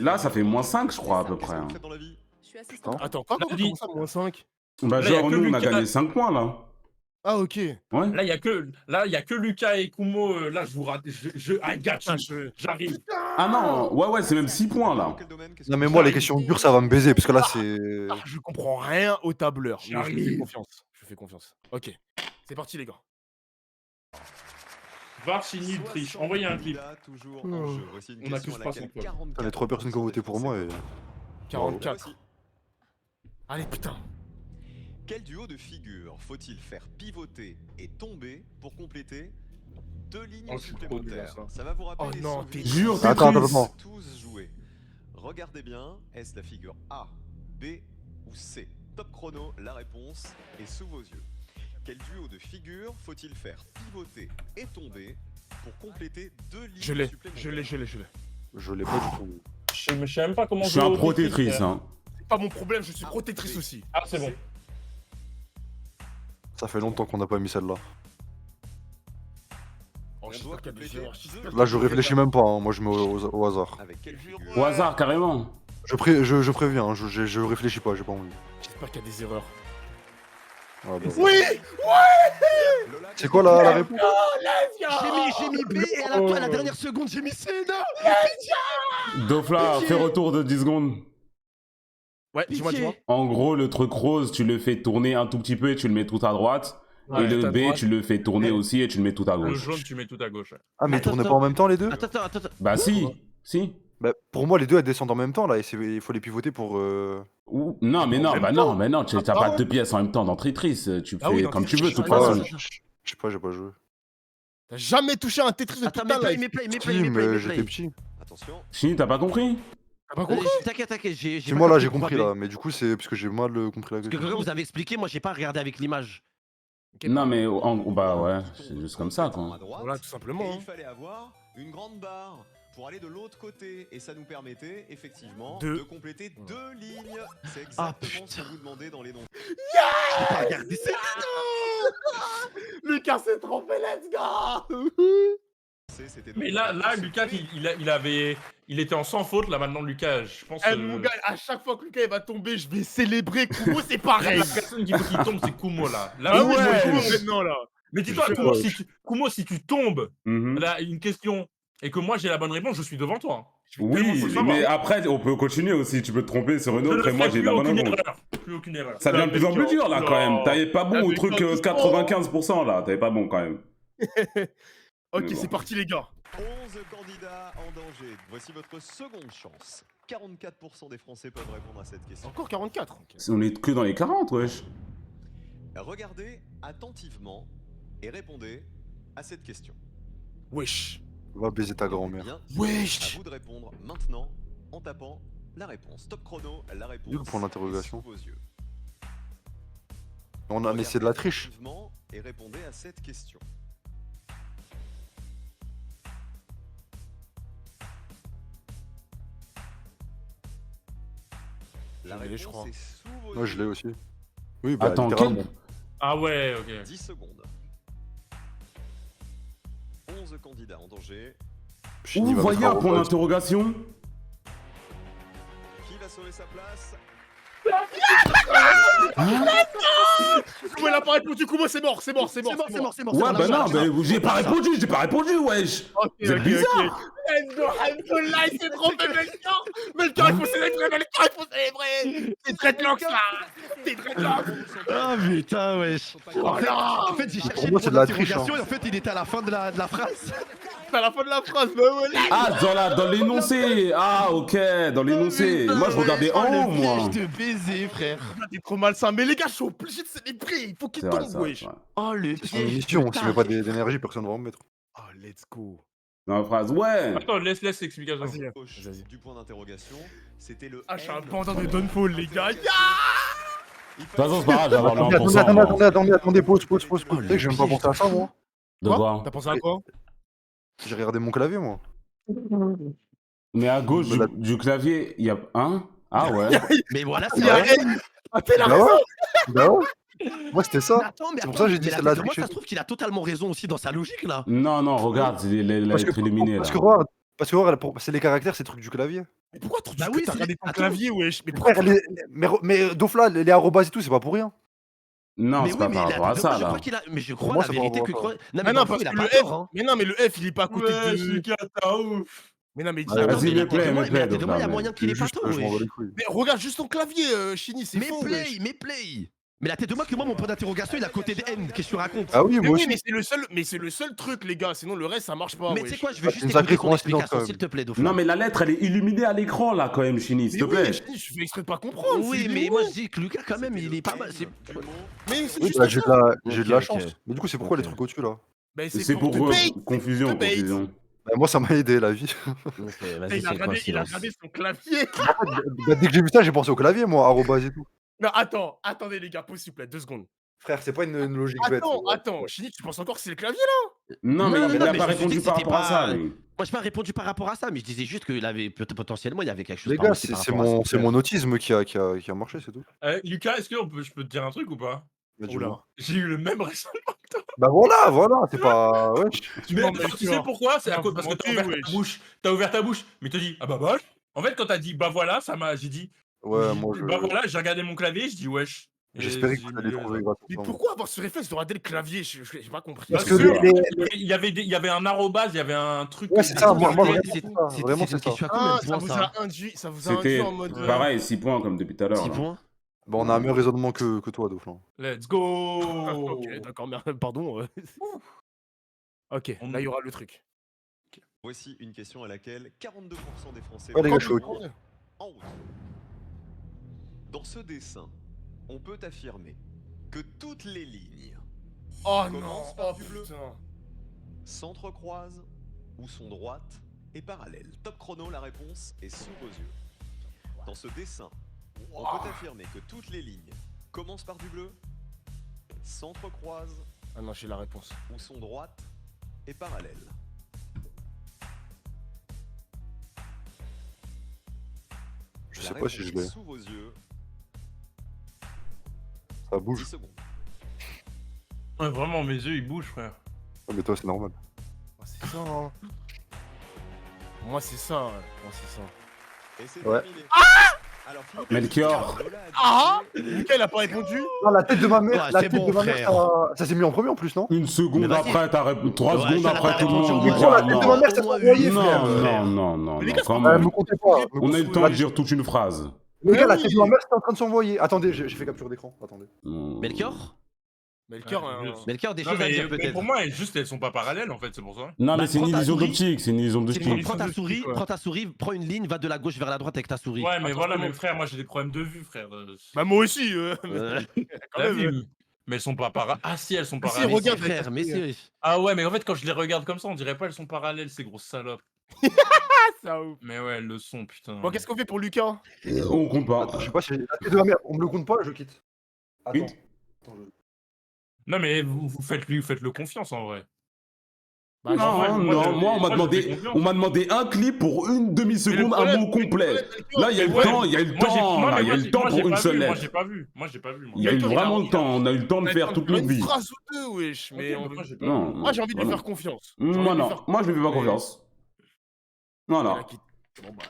Là, ça fait moins 5, je crois, à peu près. Qu'est-ce que hein. vous faites dans la vie? Je suis assistante. Attends, quand Là, on dis- commence à moins 5? Bah, Là, y a genre, que nous, on a Lucas. gagné 5 points, là. Ah, ok. Ouais. Là, il y a que Lucas et Kumo. Là, je vous rate. I got Putain, you. J'arrive. Ah non, ouais, c'est même 6 points, là. Dans quel domaine? Qu'est-ce Non, que mais vous moi, les faites? questions dures, ça va me baiser parce que là, c'est. Ah, je comprends rien au tableur. Mais je lui fais J'arrive. confiance. Je lui fais confiance. Ok. C'est parti, les gars. Varchini triche. Envoyez un clip. Candidat toujours en jeu. Voici une On a question tous à pas laquelle son poids. 44 Il y a 3 personnes qui ont voté pour moi et. 44. Voici. Allez, putain. Quel duo de figures faut-il faire pivoter et tomber pour compléter 2 lignes Oh, je suis trop nul à supplémentaires? ça. Ça va vous rappeler Oh des non, souvenirs. t'es Jure, Attends, attends, Tetris. attends. Tous joués. Regardez bien, est-ce la figure A, B ou C? Top chrono, la réponse est sous vos yeux. Quel duo de figures faut-il faire pivoter et tomber pour compléter 2 lignes Je l'ai, supplémentaires? je l'ai, je l'ai, je l'ai. Je l'ai pas du tout. Je sais même pas comment Je suis jouer un au pro Tetris, Tetris, frère. hein. C'est pas mon problème, je suis pro Tetris aussi. Ah, c'est bon. Ça fait longtemps qu'on n'a pas mis celle-là. Oh, j'espère qu'il y a des erreurs, j'espère qu'il y a Là, je des réfléchis erreurs. même pas, hein. Moi je mets au hasard. Avec quelle figure? Au hasard, carrément. Je préviens, hein. je réfléchis pas, j'ai pas envie. J'espère qu'il y a des erreurs. Ah, bah, Oui. Lola, c'est quoi la réponse? J'ai mis B et à la dernière seconde, j'ai mis C. Non. Dofla, fais retour de 10 secondes. Ouais, dis-moi, Pitié. dis-moi. En gros, le truc rose, tu le fais tourner un tout petit peu et tu le mets tout à droite. Ouais, et le tout à B, droite. tu le fais tourner aussi et tu le mets tout à Le gauche. jaune, tu mets tout à gauche. Ah, mais ils Attends, tournaient pas attends. en même temps les deux? Attends. Bah si, si. Bah, pour moi, les deux elles descendent en même temps là, et il faut les pivoter pour. Non, mais non, même bah temps. non, mais non, tu Ah, t'as pardon. pas deux pièces en même temps dans Tetris. Tu Ah oui, fais dans comme tu Tetris, veux, de toute ah, façon. Ouais, je sais pas, j'ai pas joué. T'as jamais touché un Tetris de Attends, toute ta life. mais play. Si, mais j'étais petit. Attention. Chini, t'as pas compris? T'as pas compris? T'inquiète, j'ai. C'est pas moi là, j'ai pourquoi compris B. là, mais du coup, c'est parce que j'ai mal compris la Parce que question. quand vous avez expliqué, moi j'ai pas regardé avec l'image. Non, mais bah ouais, c'est juste comme ça, quoi. À droite, Voilà, tout simplement, et hein. il fallait avoir une grande barre pour aller de l'autre côté. Et ça nous permettait effectivement De- de compléter 2 lignes. C'est Ah, exactement ce putain. que vous demandez dans les noms. J'ai pas regardé ça. Lucas s'est trompé, let's go. C'était donc Mais la là, réponse Lucas, B. il était en sans faute. Là, maintenant, Lucas, je pense. Eh, mon gars, à chaque fois que Lucas il va tomber, je vais célébrer. Kumo, c'est pareil. La personne qui faut qu'il tombe, c'est Kumo là. Là, Ah oui, oui, moi, c'est Kumo, Kumo maintenant là. Mais dis-toi, Je- Kumo, ouais, Kumo, si tu tombes, Mhm. là, une question, et que moi j'ai la bonne réponse, je suis devant toi. Oui, faut le savoir. mais après, on peut continuer aussi. Tu peux te tromper sur une Je ne autre et moi ferai j'ai plus la bonne aucune réponse. erreur. Plus aucune erreur. Ça devient de plus en plus dur là quand même. T'avais pas bon au mais truc quand doucement. 95% là. T'avais pas bon quand même. Ok, Mais bon. c'est parti, les gars. 11 candidats en danger. Voici votre seconde chance. 44% des Français peuvent répondre à cette question. Encore 44. ok. On est que dans les 40, wesh. Regardez attentivement et répondez à cette question. Wesh. Va baiser ta grand-mère. Bien, Wesh. à vous de répondre maintenant en tapant la réponse. Top chrono, la réponse. Nul pour l'interrogation. est sous vos yeux. Mais c'est de la triche. Attentivement et répondez à cette question. La Je l'ai, réponse je crois. est sous vos Moi, je yeux. l'ai aussi. Oui, bah, Attends, littéralement. Ah ouais, ok. 10 secondes. 11 candidats en danger. Chini Ouh, va voyez mettre un un point robot. d'interrogation. Qui va sauver sa place? Kumo, il a pas répondu. Kumo, c'est mort, c'est mort, c'est mort. C'est mort. Ouais, bah non, mais j'ai pas répondu, wesh. Ok, Vous êtes ok, bizarre. ok. Let's go, Alhamdoulilah, il s'est trompé, Melchior. Melchior, il faut célébrer, Melchior, il faut célébrer. C'est dreadlocks là. C'est dreadlocks. Ah putain, wesh. En fait, j'ai cherché Pour le moi, point c'est de la triche, d'interrogation hein. et en fait, il était à la fin de la phrase. C'est à la fin de la phrase, mais ouais. Ah, dans l'énoncé. Ah, ok, dans l'énoncé. Moi, je regardais en haut, moi. piège de baiser, frère. T'es trop malsain. Mais les gars, je suis obligé de célébrer. Il faut qu'il C'est vrai, tombe, c'est vrai, wesh. c'est vrai. Oh, le C'est une piège. mission, de s'il met pas taré. d'énergie, personne va en mettre. Oh, let's go. Dans la phrase, ouais. Attends, laisse l'explication. Vas-y. Gauche Vas-y. du point d'interrogation, c'était le Ah, je suis un N. bandant de Downfall, les gars. Il De toute façon, c'est pas grave, je vais avoir le Attendez, 1%. pause. Oh, Tu sais que je vais même pas penser à ça, moi. De Quoi quoi? T'as pensé à quoi? J'ai regardé mon clavier, moi. Mais à gauche du clavier, il y a un. Ah ouais. Mais voilà, c'est Il y a vrai. N. Ah, t'es la Bah raison. ouais. Bah ouais. Moi, c'était Mais ça. attends, mais C'est pour ça que j'ai dit mais c'est de la moi, triche. ça se trouve qu'il a totalement raison aussi dans sa logique, là. Non, regarde, il a Parce que, été éliminé parce là. que regarde, c'est les caractères, c'est le truc du clavier. Mais pourquoi tu Bah dis oui, que t'as c'est- regardé ton attends. clavier, wesh? Mais pourquoi Frère, mais Dofla, les arrobas et tout, c'est pas pour rien. Non, mais c'est pas par il a rapport à moi, ça je crois là. qu'il a. Mais je crois moi, la c'est par vérité que. rapport à Non, Ah mais non, parfois, parce il a que pas le F. tort, hein. Mais non, mais le F, il est pas à côté Ouais, de. Lucas, t'as ouf. Mais non, mais Allez, vas-y, mais mais play, attends, mais play, attends, donc, il y a là, moyen qu'il ait pas Juste, tort, je m'en bats wesh. les couilles. Mais regarde juste ton clavier, Chini, c'est Mais faux, wesh. play. Mais la tête de moi que moi, mon point d'interrogation, il est à côté des N. Qu'est-ce que tu racontes? Ah oui, Mais moi oui, aussi. mais c'est le seul truc, les gars. Sinon, le reste, ça marche pas. Mais tu sais wesh. quoi, je veux Ah, juste c'est une sacrée écouter ton coïncidence, explication, quand même. s'il te plaît, Dauphin. Non, mais la lettre, elle est illuminée à l'écran, là, quand même, Chini, s'il te Mais plaît. oui, je fais exprès de pas comprendre. Oui, c'est mais des moi mots. je dis que Lucas, quand même, il est pas mal. Mais c'est Oui, juste bah, ça. j'ai de la Ok, chance. ok. Mais du coup, c'est pourquoi les Ok. trucs au-dessus là? Bah, C'est pour te bait. confusion, te bait. confusion. Bah, moi, ça m'a aidé la vie. Ok, Il vas-y, a c'est regardé, il a coïncidence. regardé son clavier. Bah, dès que j'ai vu ça, j'ai pensé au clavier, moi, arrobase et tout. Non, attends, attendez, les gars, pause, s'il vous plaît, 2 secondes. Frère, c'est pas une logique bête. Attends, Chini, tu penses encore que c'est le clavier là? Non, mais Non, il non, n'a mais pas je me suis répondu dit que par c'était rapport à ça, pas- lui. Moi, je pas répondu par rapport à ça, mais je disais juste qu'il avait potentiellement, il y avait quelque chose Les par gars, aussi par c'est rapport à mon, ça. c'est mon autisme qui a marché, c'est tout. Lucas, est-ce que je peux te dire un truc ou pas? Mais Oula. dis-moi. J'ai eu le même raisonnement que toi. Bah voilà, c'est pas. Ouais. Mais m'en non, mets tu peur. sais pourquoi? C'est à Tu cause vas parce que t'as mentir, ouvert ta wesh. bouche. T'as ouvert ta bouche, mais t'as dit ah bah bah. En fait, quand t'as dit bah voilà, ça m'a. J'ai dit Ouais, moi, bah voilà, j'ai regardé mon clavier, je dis wesh. Et j'espérais que j'ai vous alliez mis, trouver grâce Mais à ça. pourquoi avoir ce réflexe de regarder le clavier? J'ai pas compris. Parce Parce que que il y avait un arrobase, il y avait un truc. Ouais, c'est ça, moi, C'est- vraiment, c'est- c'est ça. c'est- Vraiment, c'est c'est une ça. question à combien Ah, de points ça? ça vous a induit C'était en mode. pareil, 6 points comme depuis tout à l'heure. 6 là. points? Bah, on a un meilleur raisonnement que toi, Dauphin. Let's go. Ok, d'accord, pardon. Ok, là il y aura le truc. Voici une question à laquelle 42% des Français Ouais, les gars, vont je suis répondre en route. Dans ce dessin, on peut affirmer que toutes les lignes Oh commencent non, par oh du bleu, putain. s'entrecroisent ou sont droites et parallèles. Top chrono, la réponse est sous vos yeux. Dans ce dessin, on peut affirmer que toutes les lignes commencent par du bleu, s'entrecroisent Ah non, j'ai la réponse. ou sont droites et parallèles. Je La sais pas si réponse je l'ai. est sous vos yeux. Ça 10 bouge. secondes. Ouais, vraiment, mes yeux ils bougent, frère. Ouais, mais toi, c'est normal. Oh, c'est ça, hein. Moi, c'est ça. Moi, c'est ça. Et c'est Ouais. terminé. Alors, Melchior. Ah Lucas, il a pas répondu? Non, la tête de ma mère, Ouais, la c'est tête bon, de ma mère, frère. ça s'est mis en premier en plus, non? Une seconde Mais vas-y. après, t'as répondu. 3 Ouais, secondes ça, après, t'as tout le répondu, monde. ouais. Mais quoi, la tête de ma mère, ça Au moins s'est envoyé, huit, frère. Non, Mais les gars, quand c'est même. Me comptez pas. On a eu le temps de dire toute une phrase. Les gars, la oui. tête de ma mère, c'est en train de s'envoyer. Attendez, j'ai fait capture d'écran. Attendez. Melchior? Melchior, Ouais, hein. Melchior, des Non, choses à mais dire peut-être. pour moi, elles sont pas parallèles en fait, c'est pour ça. Non, mais Bah, c'est une prends ta illusion souris. d'optique. C'est une illusion d'optique. Prends ta souris, ouais. prends ta souris, prends une ligne, va de la gauche vers la droite avec ta souris. Ouais, mais Attends, voilà, comment- mais frère, moi j'ai des problèmes de vue, frère. Bah, moi aussi. Quand La même. vie, mais elles sont pas parallèles. Ah si, elles sont Ah, si, parallèles. regarde, frère, mais c'est... Ah ouais, mais en fait, quand je les regarde comme ça, on dirait pas elles sont parallèles, ces grosses salopes. Ça ouf. Mais ouais, elles le sont, putain. Bon, qu'est-ce qu'on fait pour Lucas? On compte pas. Attends, je sais pas si la tête de ma mère, on me le compte pas, je quitte. Attends. Quitte. Attends, Non, mais vous faites-le confiance en vrai. Bah, Non, moi, non, moi on m'a je demandé, fais confiance. on m'a demandé un clip pour une demi-seconde, un mot complet. Là, il y a eu le Ouais, temps, il y a eu le temps, là, il y a eu le temps pour une seule Moi, lettre. j'ai pas vu. Moi, j'ai pas vu. Il y a eu vraiment le temps, on a eu le temps de faire toute notre vie. Une phrase ou deux, wesh. Mais Ok, moi, j'ai pas Non, vu. moi, j'ai envie de lui vraiment. faire confiance. Moi non, moi je lui fais pas confiance. Voilà. Bon, bah.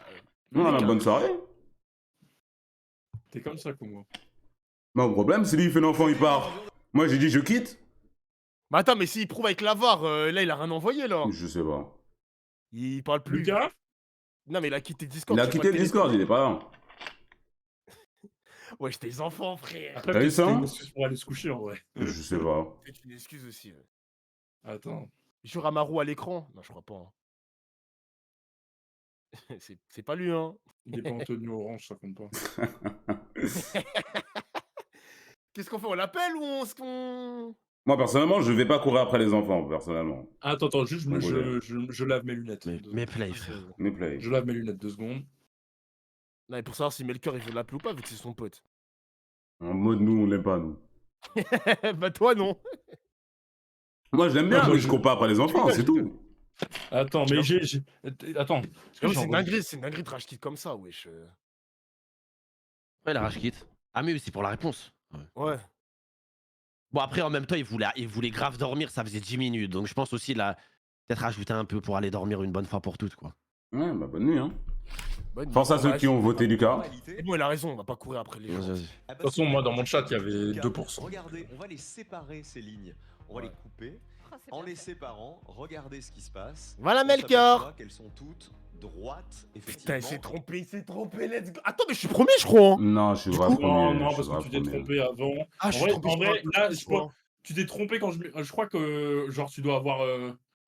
Voilà, Lucas. bonne soirée. T'es comme ça comme moi. Bah, le problème, c'est lui, il fait l'enfant, il part. Moi j'ai dit je quitte. Bah, attends, mais s'il prouve avec la VAR, là, il a rien envoyé, là. Je sais pas. Il parle plus. Lucas? Non, mais il a quitté Discord. Il a j'ai quitté pas le de Discord, il est pas là. Wesh, tes enfants, frère. Après, T'as vu peut-être ça, c'était hein une excuse pour aller se coucher en vrai. Je sais pas. C'est une excuse aussi. Ouais. Attends. Jure à Marou à l'écran. Non, je crois pas. Hein. C'est pas lui, hein. Il est pas en tenue orange, ça compte pas. Qu'est-ce qu'on fait? On l'appelle ou on se. Moi personnellement, je vais pas courir après les enfants, personnellement. Attends, juste, Bon, je lave mes lunettes. Mais play, frère. Mais play. Je lave mes lunettes 2 secondes. Non, mais pour savoir si Melchior il veut l'appeler ou pas, vu que c'est son pote. En mode nous, on l'aime pas, nous. Bah, toi, non. Moi je l'aime bien, Ah, moi, mais je cours pas après les enfants, c'est tout. Attends, mais Attends. C'est une dinguerie de rage kit comme ça, wesh. Ouais, la rage quitte. Ah, mais c'est pour la réponse. Ouais. Bon, après, en même temps, il voulait grave dormir, ça faisait 10 minutes. Donc, je pense aussi, il a peut-être rajouté un peu pour aller dormir une bonne fois pour toutes, quoi. Ouais, bah bonne nuit, hein. Bonne Pense à nuit. ceux Ouais, qui ont voté Lucas. c'est bon, il a raison, on va pas courir après les gens. Vas-y, vas-y. De toute façon, moi, dans mon chat, il y avait Lucas, 2%. Regardez, on va les séparer ces lignes. On va les couper. Oh, c'est En bien les fait. séparant, regardez ce qui se passe. Voilà, On Melchior. s'aperçoit qu'elles sont toutes droite, Putain, effectivement. il s'est trompé, let's go. Attends, mais je suis premier, je crois. Hein. Non, je suis vrai premier. Non, je suis parce que vrai tu t'es premier. trompé avant. Ah, je suis trompé. En vrai, là, je crois. tu t'es trompé quand je crois que, genre, tu dois avoir.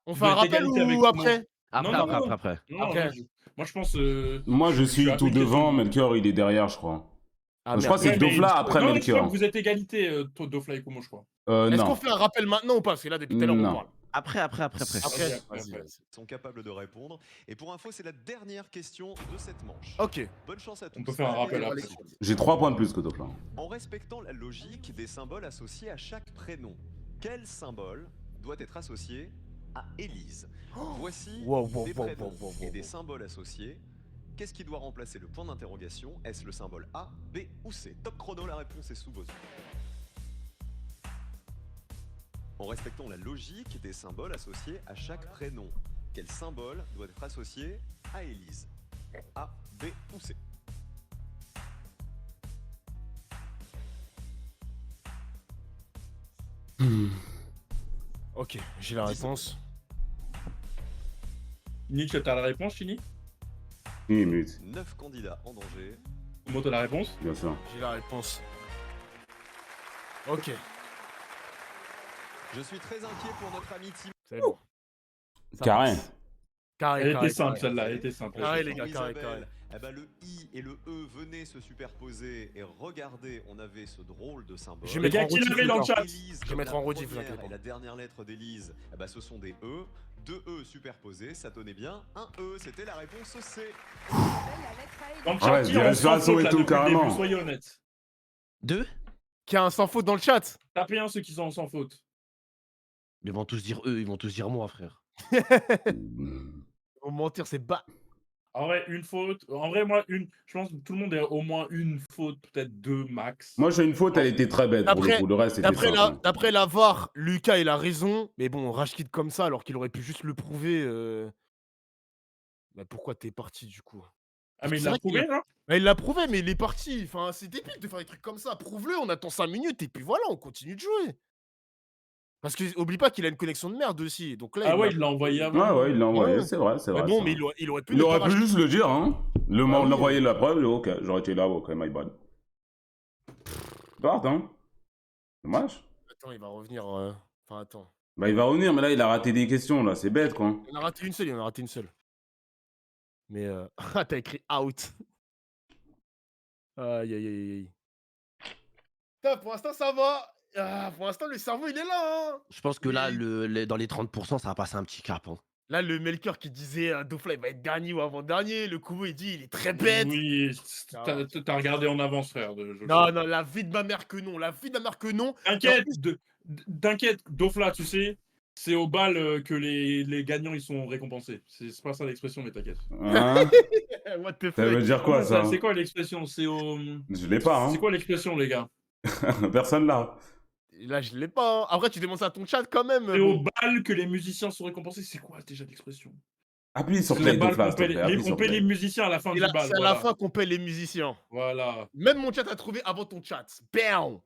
On tu fait un dois être rappel égalité avec ou tout le après? monde. Après, Non, après, non, après. non, Après. moi, je pense. Moi, je suis à tout une question devant, de- Melchior, il est derrière, je crois. Ah, Je crois que c'est Ouais, mais- Dofla après non, je crois Melchior. que vous êtes égalité, Dofla et Kumo, je crois. Est-ce qu'on Non. fait un rappel maintenant ou pas? Parce que là, depuis tout à l'heure, on Non. parle. Après. Après, Vas-y. Ils sont capables de répondre. Et pour info, c'est la dernière question de cette manche. Ok. Bonne chance à tous. On peut faire un rappel après. J'ai 3 points de plus que Dofla. En respectant la logique des symboles associés à chaque prénom, quel symbole doit être associé à Élise? Voici des prénoms et des symboles associés. Qu'est-ce qui doit remplacer le point d'interrogation? Est-ce le symbole A, B ou C? Top chrono, la réponse est sous vos yeux. En respectant la logique des symboles associés à chaque prénom, quel symbole doit être associé à Élise? A, B ou C? Ok, j'ai la réponse. Chini, tu as la réponse, Chini? 1 minute. 9 candidats en danger. Kumo, t'as la réponse? Bien sûr. J'ai la réponse. Ok, Je suis très inquiet pour notre ami Tim. c'est bon. Ça Carré. passe. Carré, Elle carré, était simple, carré. celle-là, elle était simple. Carré, les Pour gars, carré, Isabelle, carré. eh ben, le I et le E venaient se superposer et regardez, on avait ce drôle de symbole. Je vais mettre en qui rediff, l'avait dans le chat? Élise, Je vais comme mettre la en rediff, vous première inquiétez et pas. la dernière lettre d'Élise, eh ben, ce sont des E. Deux E superposés, ça donnait bien un E. C'était la réponse C. Dans le Ah ouais, chat, qui est en sans visualisation faute, et là, tout, depuis le carrément. début, soyez honnêtes. 2. Qui a un sans faute dans le chat? Tapez un ceux qui sont sans faute. Ils vont tous dire eux, ils vont tous dire moi, frère. Faut mentir, c'est bas. En vrai, une faute. En vrai, moi, je pense que tout le monde a au moins une faute, peut-être deux max. Moi, j'ai une faute, elle était très bête pour le coup. Le reste, c'était simple. D'après la VAR, Lucas, il a raison. Mais bon, Rashkid comme ça, alors qu'il aurait pu juste le prouver. Bah, pourquoi t'es parti du coup? Ah, mais il C'est l'a vrai qu'il prouvé, là? Bah, il l'a prouvé, mais il est parti. Enfin, c'est débile de faire des trucs comme ça. Prouve-le, on attend 5 minutes et puis voilà, on continue de jouer. Parce que oublie pas qu'il a une connexion de merde aussi. Donc là, Ah ouais, il l'a envoyé avant. Ouais, il l'a envoyé, Ouais. c'est vrai, c'est Mais vrai. bon, c'est mais vrai. il aurait pu Il ne aurait pas pu racheter. juste le dire, hein. Ah oui. L'envoyer la preuve, ok, j'aurais été là, ok, my bad. Pardon. Dommage. Attends, il va revenir. Enfin, attends. Bah, il va revenir, mais là, il a raté des questions, là, c'est bête, quoi. Il en a raté une seule, il en a raté une seule. Mais ah, t'as écrit out. Aïe, aïe, aïe, aïe. Putain, pour l'instant, ça va. Ah, pour l'instant, le cerveau, il est là. Hein. Je pense que là, dans les 30%, ça va passer un petit cap. Hein. Là, le Melchior qui disait Dofla, il va être dernier ou avant-dernier. Le Kubo, il dit, il est très bête. Oui, t'as regardé en avance, frère. Non, non, la vie de ma mère que non. La vie de ma mère que non. T'inquiète, Dofla, tu sais, c'est au bal que les gagnants, ils sont récompensés. C'est pas ça l'expression, mais t'inquiète. Hein? What the fuck? Ça veut dire quoi, ça? C'est quoi l'expression? C'est au... Je l'ai pas, hein. C'est quoi l'expression, les gars? Personne là. Là, je l'ai pas. Hein. Après, tu demandes ça à ton chat quand même. C'est au bal que les musiciens sont récompensés. C'est quoi déjà l'expression? Appuie sur C'est play, le bal Dofla, qu'on s'il te paie plaît. Appuie sur on paie play. les musiciens à la fin du bal. C'est à la fin qu'on paie les musiciens. Voilà. Même mon chat a trouvé avant ton chat. Bam!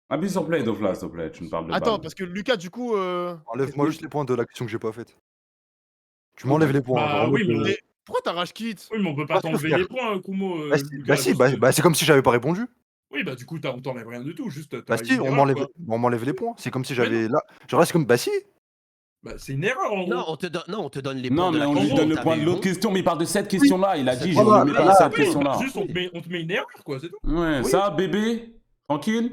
Appuie sur play, Dofla, s'il te plaît. Tu me parles de Attends, balle. parce que Lucas, du coup. Enlève-moi juste les points de l'action que j'ai pas faite. Tu m'enlèves les points. Bah genre, oui, en mode, mais pourquoi t'as rage kit? Oui, mais on peut pas Parce que, t'enlever frère, les points, Kumo. c'est comme si j'avais pas répondu. Oui, bah du coup, on t'enlève rien du tout. Juste, Bah t'as si, une on erreur, quoi. m'enlève les points. C'est comme si j'avais là. Genre là, c'est comme. Bah si. Bah, c'est une erreur en gros. Non, on te donne les points. Non, de mais la on lui question, donne le t'avais point de l'autre bon. question, mais il parle de cette question-là. Il a dit, je Voilà, ne mets pas là, cette Oui, question-là. juste, on te met une erreur, quoi, c'est tout. Ouais, Oui. ça, bébé, tranquille.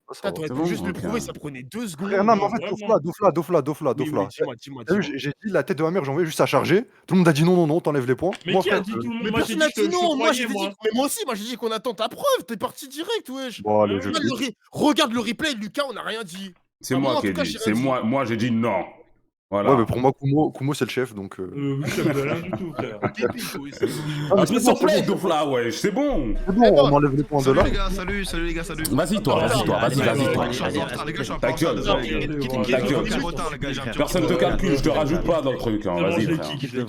Putain, t'aurais c'est pu bon, juste le ok. prouver, ça prenait 2 secondes. Frère, non, mais en fait, Vraiment. Dofla. Oui, dis-moi. T'as vu, j'ai dit la tête de ma mère, j'ai envoyé juste à charger. Tout le monde a dit non, t'enlèves les points. Mais Moi, qui a frère, dit tout le monde? Mais Moi, j'ai personne dit n'a que dit je non, moi croyais, j'ai dit. moi. Mais moi aussi, moi j'ai dit qu'on attend ta preuve, t'es parti direct, wesh. Bon, allez, je Regarde le replay de Lucas, on n'a rien dit. C'est Ah, moi en qui ai tout cas, dit. j'ai C'est rien dit. moi, j'ai dit non. Voilà. Ouais, mais pour moi, Kumo c'est le chef, donc. Oui, ça me dit rien du tout, frère. Appuie sur play, Dofla, wesh, c'est bon. C'est bon, on m'enlève les points de là. Salut les gars, salut. Vas-y, toi, vas-y. Personne te calcule, je te rajoute pas dans le truc, hein. Vas-y, frère.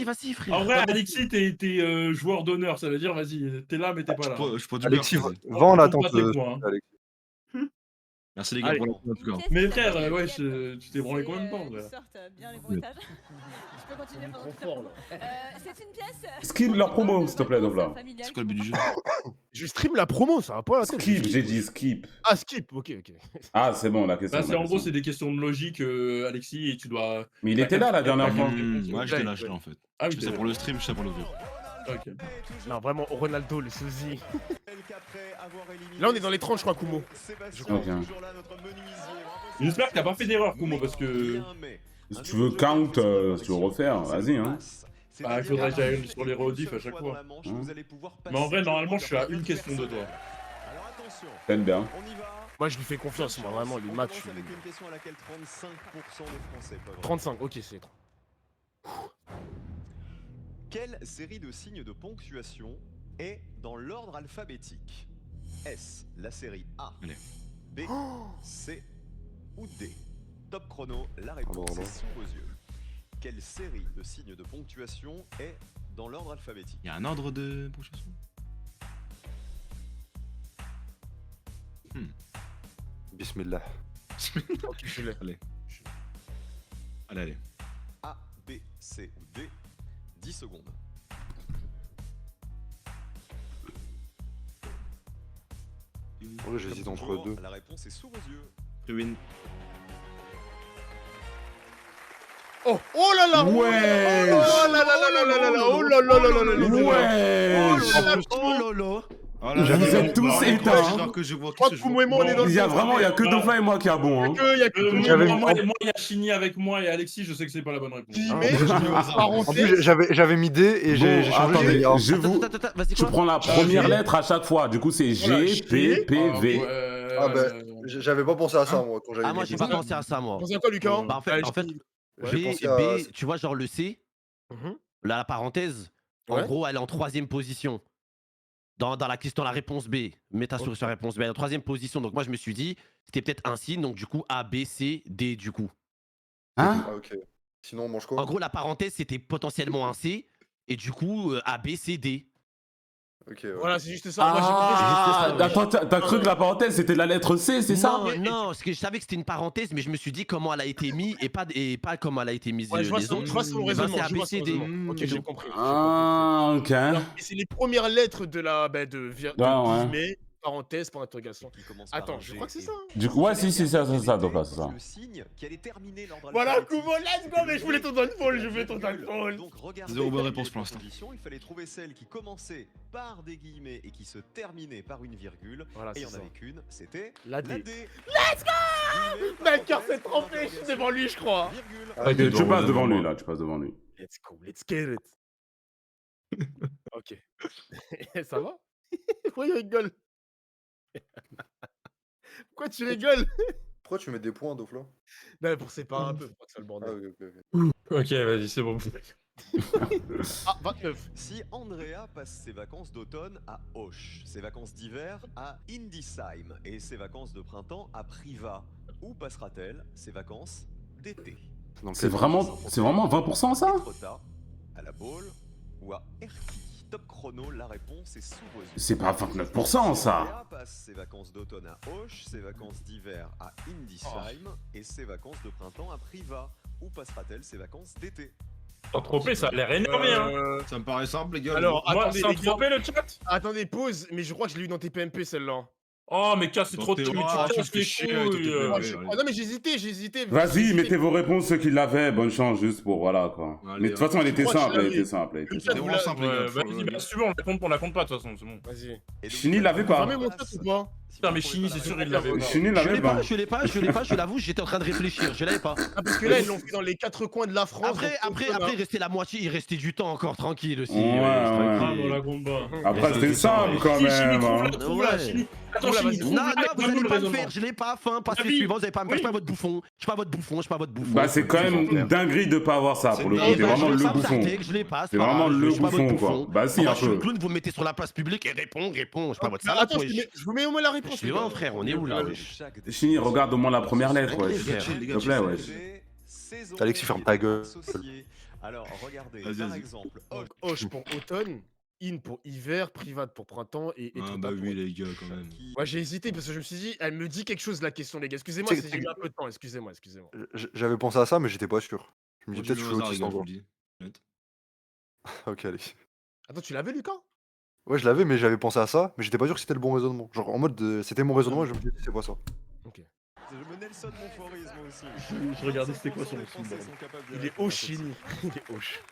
Vas-y, frère. En vrai, Alexis, t'es joueur d'honneur, ça veut dire, vas-y, t'es là, mais t'es pas là. Alexis, va en attente. Pas tes points, hein. Alexis. Merci les gars Allez. pour l'info en tout cas. Mais frère, ouais, tu t'es branlé combien de temps là? bien les bruitages. Je peux continuer pendant tout Confort, là. C'est une pièce. Skip leur promo, s'il te plaît, donc là. C'est quoi le but du jeu? Je stream la promo, ça va pas la tête. Skip, j'ai dit skip. Ah, skip, ok. Ah, c'est bon, la question. Bah, c'est en gros, c'est des questions de logique, Alexis, et tu dois. Mais il était là la dernière fois. Ouais, j'étais là en fait. Ah Je oui, fais ça pour le stream, je fais ça pour l'ouvrir. Ok. Non, vraiment, Ronaldo, le sosie. Là, on est dans les 30, je crois, Kumo. Ok. J'espère que t'as pas fait d'erreur, Kumo, parce que. Si tu veux count, si tu veux refaire, vas-y. Hein. Bah, il faudrait que j'aille sur les rediffs à chaque fois. Mais en vrai, normalement, je suis à une question de toi. Peut-être bien. Moi, je lui fais confiance, moi, vraiment, les matchs. 35, ok, c'est 30. Quelle série de signes de ponctuation est dans l'ordre alphabétique? Est-ce la série A, B, C ou D? Top chrono, la réponse est sous vos yeux. Quelle série de signes de ponctuation est dans l'ordre alphabétique? Il y a un ordre de ponctuation? Bismillah. Ok, je l'ai. Allez. Allez. A, B, C ou D? 10 secondes. Ouais, j'hésite entre deux. La réponse est sous vos yeux. Ruin. Oh, oh là là! Ouais! Oh là là là là là là! Oh là là là là là là! Ouais! Oh lolo. Vous êtes tous éteints. Alors que je vois Je crois que Kumo et moi, on est dans le. Il y a vraiment, il y a que Dauphin et moi qui a bon. Hein. Il y a que Moi, il y a Chini avec moi et Alexis, je sais que c'est pas la bonne réponse. En plus, j'avais mis D et j'ai changé. Attendez, j'ai mis A. je vous. Tu prends la première lettre à chaque fois. Du coup, c'est G, P, P, V. Ah bah, j'avais pas pensé à ça, moi, quand j'avais Ah, moi mis j'ai D. pas pensé à ça, moi. Pensez à quoi, Lucas? Bah, en fait, J'ai pensé à- B, tu vois, genre le C, là, la parenthèse, en Ouais. gros, elle est en 3ème position. Dans la question, la réponse B. Mets ta souris sur la réponse B. Elle est en 3ème position. Donc, moi, je me suis dit, c'était peut-être un signe. Donc, du coup, A, B, C, D, du coup. Hein? Ah, ok. Sinon, on mange quoi? En gros, la parenthèse, c'était potentiellement un C. Et du coup, A, B, C, D. Ok, ouais. Voilà, c'est juste ça. Moi, j'ai compris, c'est juste ça. Attends, t'as cru que la parenthèse c'était la lettre C, c'est ça? Non, parce que je savais que c'était une parenthèse, mais je me suis dit comment elle a été mise et pas comment elle a été mise. Ouais, je vois les son autres. raisonnement. C'est A, Je B, vois C, son D. raisonnement. Ok, j'ai compris. Ah, ok. Et c'est les premières lettres de la Ouais. guillemets, parenthèse, point d'interrogation. Attends, je crois que c'est ça. Du coup, ouais, si, c'est ça, donc là, c'est ça. Le signe qui allait terminer l'ordre Voilà, alphabétique. Kumo, let's go, mais je voulais ton downfall, je voulais ton downfall. Donc regardez Zéro bonne les réponse pour l'instant. conditions, il fallait trouver celle qui commençait par des guillemets et qui se terminait par une virgule. Voilà, Et il y c'est en ça. avait qu'une, c'était La D. D. Let's go! Melchior s'est trompé, je suis devant lui, je crois. Virgule. Ah, Ok, tu passes devant lui là, tu passes devant lui. Let's go, let's get it. Ok. Ça va? Pourquoi il rigole? Pourquoi tu rigoles? Pourquoi tu mets des points, Dofla? Non, mais pour séparer un peu, faut pas que ça le Ah, bordel. ok, ok. Ok, vas-y, c'est bon. Ah, 29. Si Andrea passe ses vacances d'automne à Auch, ses vacances d'hiver à Indisheim et ses vacances de printemps à Privas, où passera-t-elle ses vacances d'été? C'est vraiment 20% ça? Etretat, à la Baule ou à Erquy? Top chrono, la réponse est sous vos yeux. C'est pas 29% ça. Andrea passe ses vacances d'automne à Auch, ses vacances d'hiver à Indisheim et ses vacances de printemps à Privas. Où passera-t-elle ses vacances d'été? Saint-Tropez, ça a l'air énervé, hein. Ça me paraît simple, les gars. Alors, Moi, attendez, les gars. Saint-Tropez, le chat. Attendez, pause, mais je crois que je l'ai eu dans tes PMP celle-là. Oh, mais casse, c'est trop de Dans tes mais bras, tu tu casses fais les chier avec couilles. tes Ah, PMP. ah, non, mais j'ai hésité. Vas-y, mettez vos réponses ceux qui l'avaient, bonne chance juste pour voilà quoi. Allez, Mais de toute façon elle était moi, je simple, elle l'avais. était simple. elle était Le simple. chat, vous vraiment l'a- simple, les gars. Vas-y, bah, si tu veux, on la compte pas, de toute façon, c'est bon. Vas-y. Chini l'avait pas. Fermez mon chat ou pas? Putain, mais Chini, c'est sûr, il l'avait pas. Chini Je l'avait l'ai pas. pas, je l'avoue, j'étais en train de réfléchir, je l'avais pas. Ah, parce que là, ils l'ont fait dans les 4 coins de la France. Après, il restait la moitié, il restait du temps encore tranquille aussi. Ouais, Ah, tranquille. on la compte pas. Après c'était simple quand Si, Chini, même. hein. trouve-la, Chini. Attends, Trouve-la, Chini, vas-y. Non, trouve-la, non, vous donne-nous allez le pas le raisonnement. faire, je l'ai pas, fin, passe le oui. suivant, vous allez pas me faire, Oui. je suis pas votre bouffon, je suis pas votre bouffon. Bah c'est quand même une dinguerie de pas avoir ça pour le coup. Eh T'es ben, vraiment je le vais pas me bouffon. tarder, que je l'ai pas, C'est pas vraiment grave, le je suis pas votre bouffon quoi. Bah si Moi, un je suis le peu. clown, vous me mettez sur la place publique et réponds, je suis pas votre Mais salade, attends, wesh. je vous mets au moins la réponse. Je suis vraiment frère, on est où là, wesh? Chini regarde au moins la première lettre ouais. Les gars, S'il te plaît ouais. Alexis, ferme ta gueule. Alors regardez, Vas-y, par vas-y. exemple, Hoche pour automne, in pour hiver, private pour printemps et Ah total bah pour oui été. les gars quand même. Moi j'ai hésité parce que je me suis dit, elle me dit quelque chose la question les gars. Excusez-moi C'est- si j'ai eu un peu de temps, excusez-moi. J'avais pensé à ça, mais j'étais pas sûr. Je me Moi, dis je peut-être dis que je au suis hasard, les autiste gars, je vous encore. le dis. Honnête. Ok, allez. Attends, tu l'avais Lucas? Ouais, je l'avais, mais j'avais pensé à ça, mais j'étais pas sûr que c'était le bon raisonnement. Genre en mode, c'était mon raisonnement et je me suis dit, c'est pas ça. Je me Nelson Montforis, moi aussi. Je regardais c'était quoi sur le Les Français sont capables de Il est répondre à hoche, celle-ci. Chini. Il est hoche.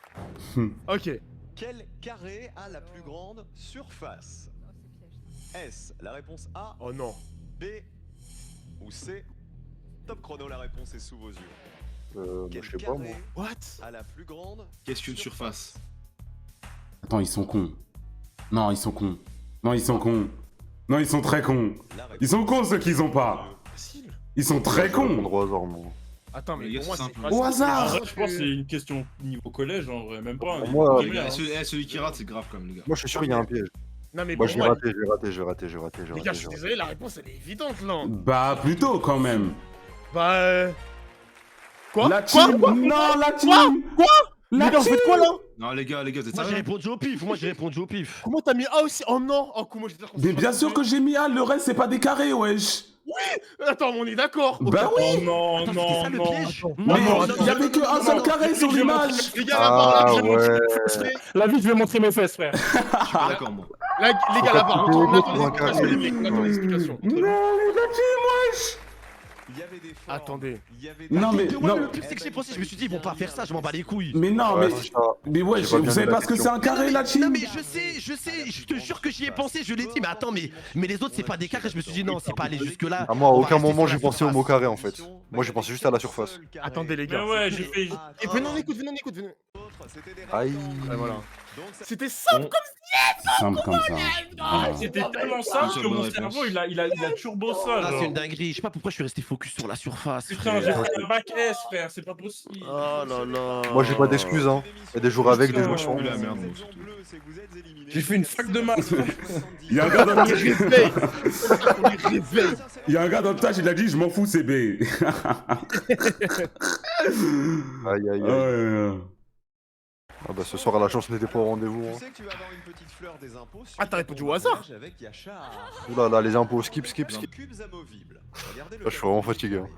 Ok. Quel carré a la plus grande surface? Est-ce la réponse A? Oh non. B ou C? Top chrono, la réponse est sous vos yeux. Quel Je sais pas moi. carré What? a la plus grande Qu'est-ce qu'une surface? Attends, ils sont cons. Non, ils sont cons. Non, ils sont cons. Non, ils sont très cons. Ils sont cons ceux qu'ils ont pas. Ils sont très Je vais cons. répondre au hasard, moi. Attends, mais Les gars, pour moi c'est c'est simple. facile. Au hasard. Je pense que c'est une question niveau collège en vrai, même pas. Pour un moi, niveau Les gars, primaire, hein. celui qui rate, c'est grave quand même, les gars. Moi, je suis sûr qu'il y a un piège. Non mais Moi, pour j'ai moi, raté, j'ai raté. les gars, je suis désolé, la réponse elle est évidente là. Bah, plutôt quand même. Bah Quoi? La Quoi? team. Non, la team. Les gars, vous faites quoi là? Non, les gars, vous êtes Moi j'ai sérieux? répondu au pif, moi j'ai répondu au pif. Comment t'as mis A aussi? Oh non! Oh comment j'étais qu'on Mais bien sûr que j'ai mis A, le reste c'est pas des carrés, wesh. Attends, mais on est d'accord! Bah Oh oui. non, Attends, c'était non, ça le non. piège? Mais il y avait que un seul carré sur l'image. Les gars, là-bas, Ah là, je vais montrer ouais. mes fesses, frère. La vie, je vais montrer mes fesses, frère. Je suis pas d'accord, moi. Là, les gars, là-bas, C'est on attend pour un les explications, carré. les mecs, on attend les explications. Non, la team, wesh. Il y avait des formes, Attendez. il y avait Non, mais- Ouais, non. mais le pif c'est que j'ai pensé, je me suis dit ils vont pas faire ça, je m'en bats les couilles. Mais non, Ouais, mais. c'est ça. Mais wesh, J'ai pas vous bien savez vu la pas ce que c'est question. un carré, la Non team? mais je sais, je te jure que j'y ai pensé, je l'ai dit, mais attends, mais les autres c'est pas des carrés, je me suis dit non, c'est pas allé jusque là. Ah, moi, à on va aucun rester moment sur j'ai la pensé au surface. mot carré en fait. Moi, j'ai pensé juste à la surface. Attendez, les gars. Mais ouais, j'ai fait. Et venez, on écoute, venez. Aïe. Ouais, voilà. C'était simple comme Simple comme ça. Ah. C'était tellement simple que mon cerveau, il a turbo ça. Ah, c'est genre. une dinguerie, je sais pas pourquoi je suis resté focus sur la surface. Putain, j'ai frère. fait un bac S, frère, c'est pas possible. Oh là là. Moi, j'ai pas d'excuses, hein. Il y a des jours avec, des jours sans. La merde, moi. J'ai fait une fac de maths. Il y a un gars dans le réveil. Il y a un gars dans le tâche, il a dit je m'en fous, c'est B. Aïe, aïe, aïe. Ah bah ce soir la chance n'était pas au rendez-vous. Tu Hein. sais que tu vas avoir une petite fleur des impôts sur Ah, t'as ton répondu au hasard? voyage avec Yachar. Oula là, les impôts, skip. Cubes amovibles. Regardez le Là, je suis vraiment fatigué. Hein.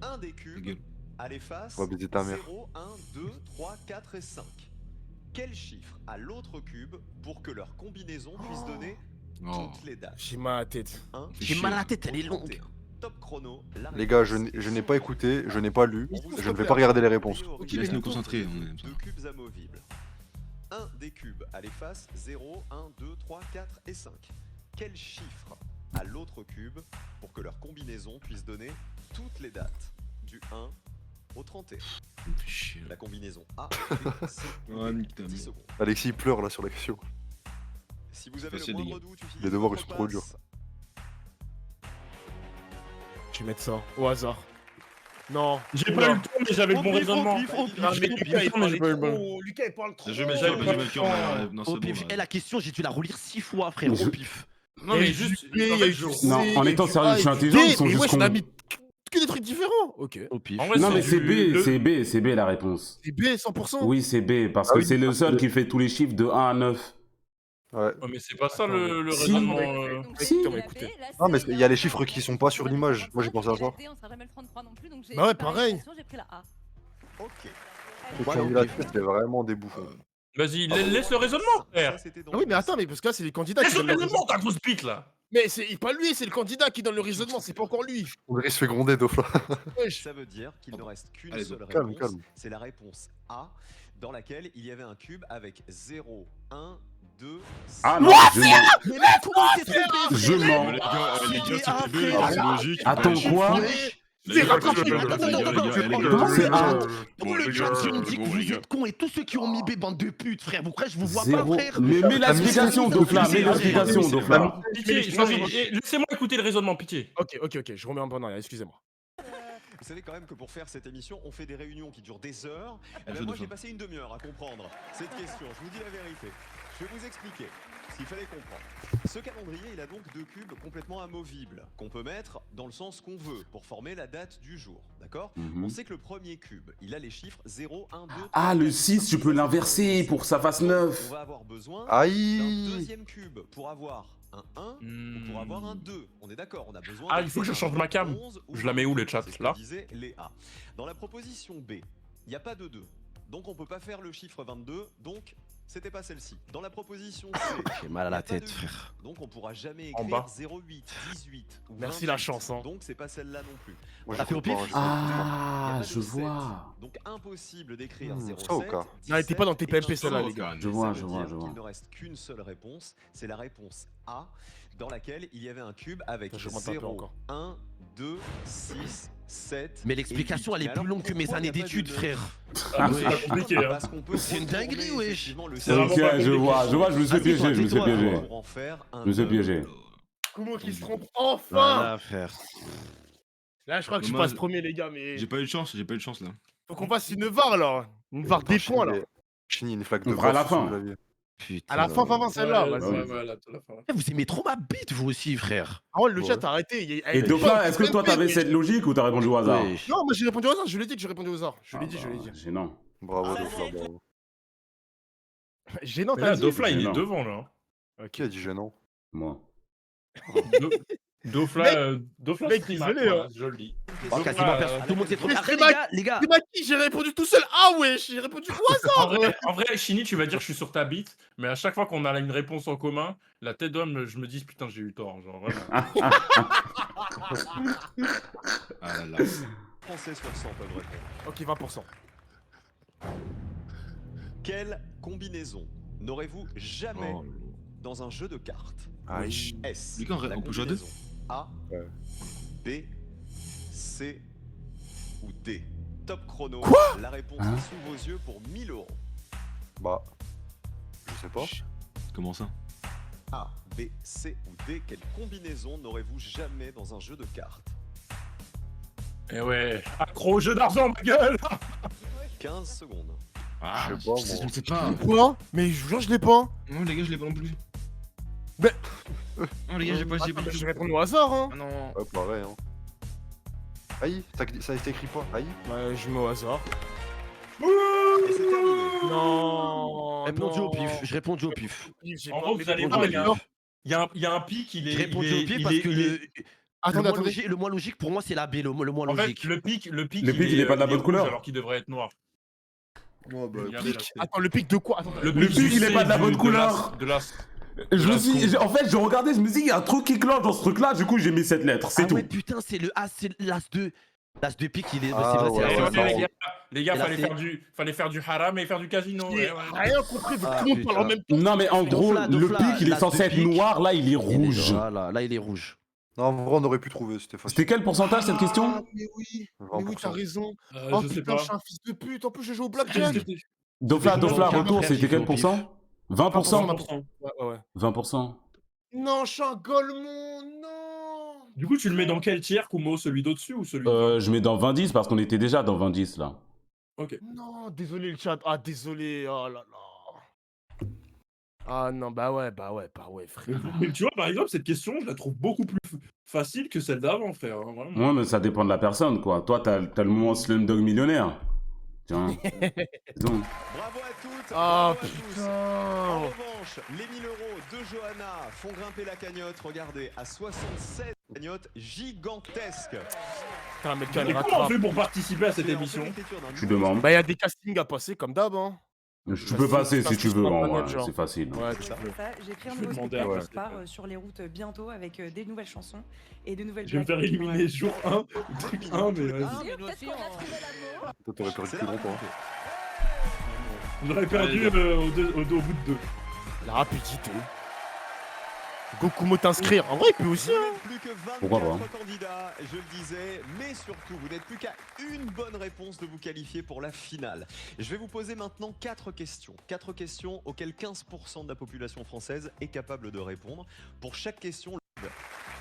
Un des cubes à l'efface On va baiser ta mère. 0, 1, 2, 3, 4 et 5. Quel chiffre à l'autre cube pour que leur combinaison puisse donner Oh. toutes les dates? J'ai mal à la tête. 1, J'ai mal à la tête, elle est longue. Top chrono. Les gars, je n'ai pas écouté, je n'ai pas lu, je ne vais pas regarder les réponses. Laisse-nous concentrer. On est... Deux cubes amovibles. Un des cubes à l'efface 0, 1, 2, 3, 4 et 5. Quel chiffre à l'autre cube pour que leur combinaison puisse donner toutes les dates du 1 au 31? La combinaison A, B, C, Ouais, nique ta 10 mère. secondes. Alexis il pleure là sur la question. Si vous avez Facile, le les moindre doute, utilisez Les devoirs, le ils sont mot trop de durs. passe. Je vais mettre ça au hasard. Non. J'ai pas eu le temps, mais j'avais le bon raisonnement. Ah, mais Lucas, il parle trop. Lucas, il parle trop. Je mets le cœur, non, c'est Au bon. pif, là. et la question, j'ai dû la relire 6 fois, frère, Je- au pif. Non, mais juste. Il y a eu du C, Non, en il y a étant eu du sérieux, A, je suis il y a eu du intelligent, D, ils sont mais juste wesh, on a cons. mis que des trucs différents. Ok. Au pif. En vrai, Non, mais du- c'est B, le- c'est B la réponse. C'est B 100%. Oui, c'est B, parce Ah que oui, c'est le parce seul que- qui fait tous les chiffres de 1 à 9. Ouais. Ouais, mais c'est pas ça le Si. raisonnement. Si. Écoutez. Non mais il y a les chiffres qui sont pas sur l'image. Moi j'ai pensé à ça. Bah ouais, pareil. Ok. Le candidat c'est vraiment des bouffons. Vas-y, laisse le raisonnement, frère. Ah oui, mais attends, mais parce que là, c'est les candidats Laisse qui le donnent le raisonnement, raisonnement. ta grosse bite là. Mais c'est pas lui, c'est le candidat qui donne le raisonnement, c'est pas encore lui. André se fait gronder Dofla. Wesh. Ça veut dire qu'il ne reste qu'une Allez, seule calme, réponse. calme. C'est la réponse A, dans laquelle il y avait un cube avec 0, 1, 2, 5. Ah non, je mens. Mais là, comment il s'est trompé? Je mens. Les gars, Ah, c'était B, frère. c'est logique. Attends, quoi? C'est raccroché. Les gars, Attends, les gars, attends, les gars, les gars, Comment c'est les A? gars. Tout le chat qui ont dit que vous êtes cons et tous ceux qui ont mis B, bande de putes, frère. Vous croyez que je vous vois pas, Zéro. frère? Mais mets l'explication, Dofla, mets l'explication, Dofla. Pitié, laissez-moi écouter le raisonnement, pitié. Ok, je remets un bon arrière, excusez-moi. Vous savez quand même que pour faire cette émission, on fait des réunions qui durent des heures. Et Un ben jeu moi, de j'ai fin. passé une demi-heure à comprendre cette question. Je vous dis la vérité. Je vais vous expliquer. Si qu'il fallait comprendre. Ce calendrier, il a donc 2 cubes complètement amovibles, qu'on peut mettre dans le sens qu'on veut, pour former la date du jour, d'accord? On sait que le premier cube, il a les chiffres 0, 1, 2, 3, Ah, le 4, 6, tu peux l'inverser pour que ça fasse 9. On va avoir besoin Aïe. d'un deuxième cube pour avoir un 1 ou pour avoir un 2. On est d'accord, on a besoin Ah, il faut que je change ma cam. Je la mets où, les chats, c'est ce que là? disaient les A. Dans la proposition B, il n'y a pas de 2. Donc on peut pas faire le chiffre 22, donc c'était pas celle-ci. Dans la proposition C, J'ai mal à y a la pas de tête, 8. frère. Donc on pourra jamais En écrire bas. 08, 18 ou Merci 28. la chance, hein. Donc c'est pas celle-là non plus. Moi, T'as je fait au comprends pif pas, Il y a Ah, pas de je 7. vois. Donc impossible d'écrire Hmm, 07. ça au cas. Non, elle était pas dans tes 17 PMP, celle-là, et les gars. 28. Je vois, Ça je veut vois, dire je vois. qu'il ne reste qu'une seule réponse, c'est la réponse A, dans laquelle il y avait un cube avec Je m'en tape 0, encore. 1, 2, 6, 7. Mais l'explication, elle est plus longue que mes années d'études, frère. Ah, Ouais. c'est pas compliqué, hein. Parce qu'on peut C'est une dinguerie, retourner, wesh. effectivement, le C'est vraiment Ok, pas je vois, je me suis Vas-y, piégé, toi, je me suis tais-toi, piégé. pour en faire un Je me suis 2. piégé. Comment qu'il se trompe enfin? Voilà, frère. Là, je crois que je Dommage. passe premier, les gars, mais J'ai pas eu de chance là. faut qu'on fasse une VAR, là. Une VAR des points, là. Chini, une flaque de On fera à la bave sur fin. le clavier. Putain. À la fin, celle-là. Ouais, Vas-y. ouais, ouais, la fin. Eh, vous aimez trop ma bite, vous aussi, frère. Ah ouais, le Ouais. chat, arrêtez. Et Dauphin, est-ce que toi t'avais cette logique ou t'as répondu au hasard? Wesh. Non, moi j'ai répondu au hasard, je l'ai dit que j'ai répondu au hasard. Je l'ai dit, Ah je l'ai bah, dit. Gênant. Bravo, Dofla, bravo. Gênant, Mais t'as là, dit. Dofla, il est Gênant. devant, là. Qui a dit gênant? Moi. Dofla, mec, stream, désolé, voilà, hein. je le dis. Oh, quasiment personne. Tout le monde s'est trop. Mais Après, c'est les gars, C'est ma qui j'ai répondu tout seul. Ah ouais, j'ai répondu au hasard. En vrai, Chini, tu vas dire que je suis sur ta bite, mais à chaque fois qu'on a une réponse en commun, la tête d'homme, je me dis putain, j'ai eu tort, genre vraiment. Ah là là. Français sur 100 peuvent répondre. Ok, 20%. Quelle combinaison n'aurez-vous jamais Oh. dans un jeu de cartes? Aïe. S. Les gars, la on peut jouer à deux? combinaison A, Ouais. B, C ou D. Top chrono. La réponse Hein? est sous vos yeux pour 1000 €. Bah. Je sais pas. Comment ça? A, B, C ou D. Quelle combinaison n'aurez-vous jamais dans un jeu de cartes? Et ouais, accro au jeu d'argent, ma gueule. 15 secondes. Ah, Je sais pas, moi. je sais pas. Quoi? Mais je vous jure, je l'ai pas. Non, les gars, je l'ai pas non plus. Mais- Non, les gars, j'ai pas Attends, du je tout. réponds au hasard, hein. Ah non. Ouais, pareil, hein. Aïe, ça a été écrit quoi? Aïe. Ouais, je mets au hasard. Et c'est terminé. Non. répondu au non. pif. Je répondis au pif. J'ai En pas- gros, mais vous allez non, voir, mais il y a non. il y a un pic, il est. Je répondis il est- au pif il parce est- que il est- Attendez, le attendez. moins logique pour moi, c'est la B, le moins En fait, logique. le pic, il est pas de la bonne rouge couleur. alors qu'il devrait être noir. Ouais, bah, Regardez, là, Pic. c'est- Attends, le pic de quoi? Attends, Le pic, il est pas de la bonne couleur. De l'as. Je me suis, en fait, je regardais, je me dis, il y a un truc qui cloche dans ce truc-là, du coup, j'ai mis cette lettre, c'est Ah tout. ouais, putain, c'est le As, c'est l'As 2. L'As de pique, il est. Ah c'est vrai, ouais, c'est Eh la ouais, ouais, bonne. ouais. les gars, Et là, fallait faire du haram et faire du casino. J'ai ouais, ouais. rien compris, vous Ah, tout le monde putain. parle en même temps. Non, mais en gros, Dofla, le pic, il est l'As censé de être pique. noir, là, il est rouge. Voilà, là, il est rouge. Non, en vrai, on aurait pu trouver, c'était facile. C'était quel pourcentage, cette question? Ah, mais oui, 20%. t'as raison. Oh Je sais putain, pas. je suis un fils de pute. En plus, je joue au Qu'est-ce blackjack. que t'es- Dofla, Mais je Dofla, me retour, frère, c'était j'ai quel fait au pif. pourcent? 20%? 20%. Ouais. 20%. Non, je suis un golemon, non. Du coup, tu le mets dans quel tiers, Kumo? Celui d'au-dessus ou celui Je mets dans 20-10 parce qu'on était déjà dans 20-10 là. Ok. Non, désolé le chat. Ah, désolé. Oh là là. Ah non, bah ouais, frère. Mais tu vois, par exemple, cette question, je la trouve beaucoup plus facile que celle d'avant, frère. hein, vraiment. Ouais, mais ça dépend de la personne, quoi. Toi, t'as le moment Slumdog millionnaire. Tiens. Donc. Bravo à toutes. Ah bravo à tous. putain. En revanche, les 1000 € de Johanna font grimper la cagnotte. Regardez, à 67 cagnottes gigantesques. Putain, mais Mais quel comment on rattrape. fait pour participer à cette C'est en émission? préfecture d'un Tu nouveau demandes. Bah, y a des castings à passer comme d'hab, hein. Tu peux passer si tu veux, en vrai. genre. C'est facile. Ouais, C'est tu ça. peux. J'ai pris un Je vais nouveau demander spectacle à qui voir. part sur les routes bientôt avec des nouvelles chansons et de nouvelles Je vais me faire blagues. éliminer jour 1, truc 1, mais vas-y. Ah, mais nous aussi, on... Toi, t'aurais perdu C'est plus la longtemps. rapidité. J'aurais perdu au bout de 2. La rapidité. Gokumo t'inscrire. En vrai, il peut aussi, Vous hein. n'êtes plus que Pourquoi 24 candidats, je le disais, mais surtout, vous n'êtes plus qu'à une bonne réponse de vous qualifier pour la finale. Je vais vous poser maintenant 4 questions. 4 questions auxquelles 15% de la population française est capable de répondre. Pour chaque question,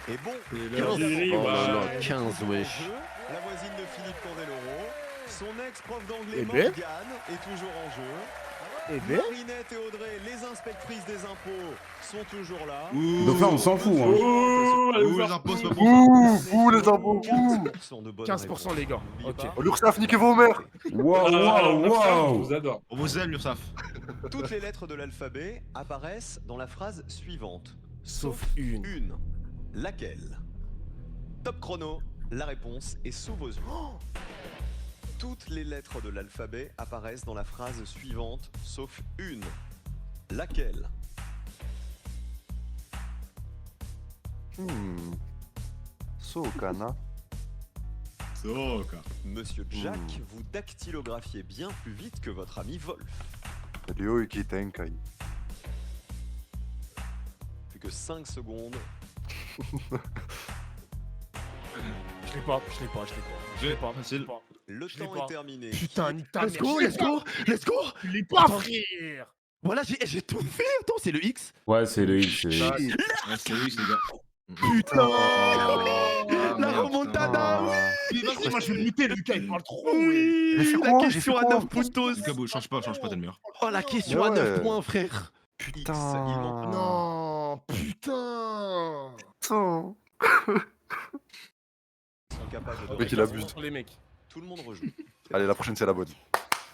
et bon, l'Algérie, Oh là là, bah... 15, en wesh. jeu, la voisine de Philippe Candeloro, son ex-prof d'anglais Eh ben. Morgane est toujours en jeu. Eh ben. Marinette et Audrey, les inspectrices des impôts, sont toujours là. Donc là, on s'en fout. Hein. Ouh, les impôts, c'est pas pour ça. Ouh, les impôts. 15% de bonnes 15% les gars. N'oubliez Ok. pas. Oh, l'URSSAF, niquez vos mères. Waouh, waouh, Je waouh. vous adore. On vous aime, l'URSSAF. Toutes les lettres de l'alphabet apparaissent dans la phrase suivante. Sauf une. Une. Laquelle? Top chrono, la réponse est sous vos yeux. Toutes les lettres de l'alphabet apparaissent dans la phrase suivante, sauf une. Laquelle? Sokana. Soka. Monsieur Jack, vous dactylographiez bien plus vite que votre ami Wolf. Ryoiki Tenkai. Plus que 5 secondes. Je l'ai pas. Je l'ai pas. Facile. Le Je l'ai temps pas. est terminé. Putain, nique ta Let's mère. go, let's go, let's go. Je l'ai pas, Attends. frère. Voilà, j'ai tout fait. Attends, c'est le X. Ouais, c'est le X. c'est- Ouais, c'est lui, les gars. Putain. La remontada, oui. Mais vas-y, moi je vais le muter, Lucas, il parle trop. Oui, J'ai fait la quoi question à 9 poutos. Lucas, change pas, t'es le meilleur. Oh, la question à Ouais. 9 points, frère. X, il manque Non, putain. Putain. incapable de Le mec, il répondre. abuse. Sur les mecs. Tout le monde rejoue. Allez, la prochaine, c'est la bonne.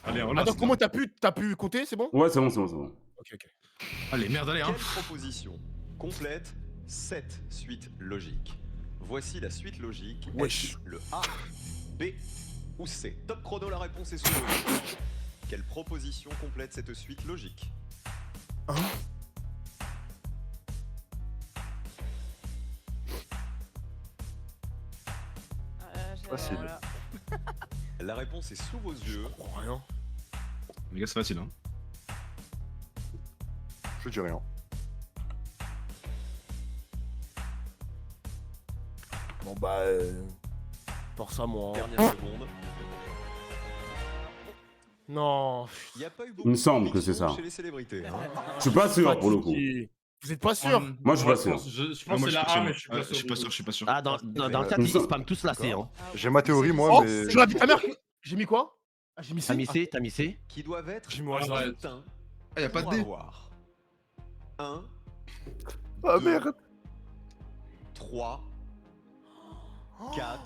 Allez, on Attends, comment t'as pu compter, c'est bon? Ouais, c'est bon, c'est bon, c'est bon. Ok. Allez, merde, allez, hein. Quelle proposition complète 7 suites logiques? Voici la suite logique. Wesh. Est-ce le A, B ou C? Top chrono, la réponse est sous vos yeux. Quelle proposition complète cette suite logique? Facile. La réponse est sous vos yeux. Je comprends rien. Les gars, c'est facile, hein. Je dis rien. Bon bah. Force à moi. hein. Dernière seconde. Non. Il n'y a pas eu Il beaucoup me de semble que c'est conviction ça. chez les célébrités. hein. Je suis pas sûr pour le coup. Fatigué. Vous êtes pas sûr? Moi, je suis pas sûr. Je pense Moi, que c'est je la suis A, mais pas je suis sûr. pas Je sûr. suis pas sûr, je suis pas sûr. Ah, dans le chat, Nous ils sommes- spamment tous la C. Hein. J'ai ma théorie, moi, Oh, mais. tu l'as dit ta mère. J'ai mis quoi? Ah, j'ai mis T'as C. mis C, t'as mis C. Qui doivent être J'ai mis au hasard. distincts Ah, y'a pas de pour D. avoir 1, Ah, 2, merde. 3, 4.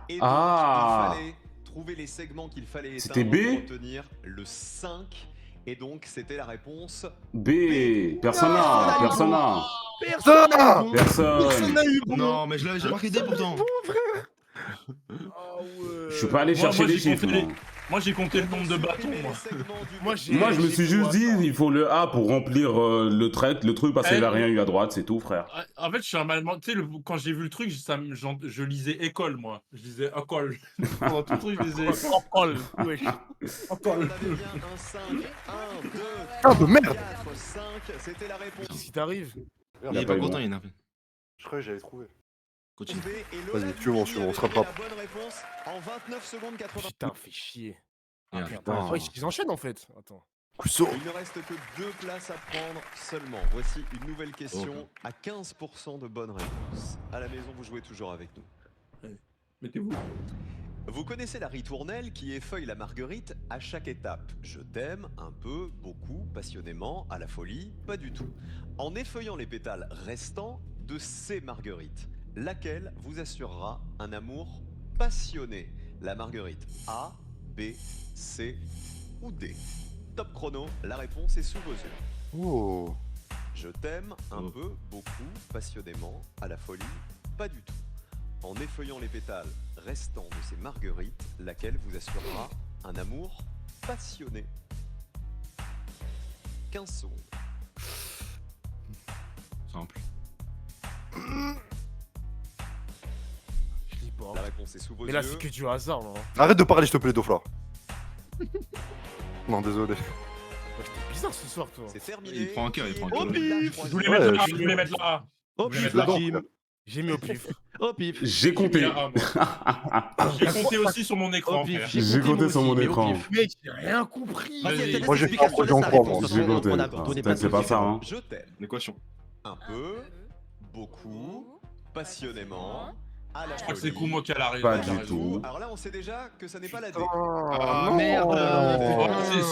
Et donc, Ah. il fallait trouver les segments qu'il fallait C'était éteindre B? pour obtenir le 5. Et donc, c'était la réponse. B. Persona. Persona. Putain. Personne. n'a eu bon. Non, mais je l'avais, j'ai marqué D pourtant. Ah ouais. Je suis pas allé chercher moi, les j'ai chiffres. compté moi. Moi, j'ai compté le nombre de bâtons, moi. Moi, Moi, je me suis juste dit, il faut le A pour remplir le truc parce qu'il n'y a rien eu à droite, c'est tout, frère. En fait, je suis un mal. Tu sais, quand j'ai vu le truc, je lisais école, moi. Je lisais école. Pendant tout le truc, je lisais École. Wesh. école. On avait bien un 5, 1, 2, Ah, de merde. 4, 5. C'était la réponse. Qu'est-ce qui t'arrive? Il est pas content, il est énervé. Je croyais que j'avais trouvé. Continue. Vas-y, tu vois, on se rattrape. La bonne réponse en 29 secondes 80. Putain, fais chier. Ah, Putain. Ouais, ils enchaînent en fait. Attends. Kuso. Il ne reste que 2 places à prendre seulement. Voici une nouvelle question à 15% de bonnes réponses. À la maison, vous jouez toujours avec nous. Mettez-vous. Vous connaissez la ritournelle qui effeuille la marguerite à chaque étape. Je t'aime, un peu, beaucoup, passionnément, à la folie, pas du tout. En effeuillant les pétales restants de ces marguerites, laquelle vous assurera un amour passionné? La marguerite A, B, C ou D? Top chrono, la réponse est sous vos yeux. Oh. Je t'aime un peu, beaucoup, passionnément, à la folie, pas du tout. En effeuillant les pétales restants de ces marguerites, laquelle vous assurera un amour passionné. 15 secondes. Simple. Je lis pas. La réponse est sous vos Mais là, yeux. c'est que du hasard, là. Arrête de parler, s'il te plaît, Doflor. Non, désolé. Ouais, t'es bizarre ce soir, toi. C'est terminé. Il prend un cœur, il prend un Qui est cœur. la Je troisième voulais Ouais, mettre là, je je voulais mettre là. Au Je vais pif, mettre la là. team. J'ai mis au pif. Au pif. J'ai compté. J'ai mis un A, moi. J'ai compté aussi sur mon écran, Au pif. frère. J'ai compté sur moi mon aussi, mais au écran. pif. Mec, j'ai rien compris. Vas-y. Vas-y, Moi, j'ai explication pas de en sa croire, réponse. moi. J'ai compté. On a Ah, donné peut-être c'est pas ça, hein. Je t'aime. L'équation. Un peu, beaucoup, passionnément, à la Je crois que c'est folie. Kumo qui a la Pas raison. du tout. Alors là, on sait déjà que ça n'est pas la D. Ah, merde.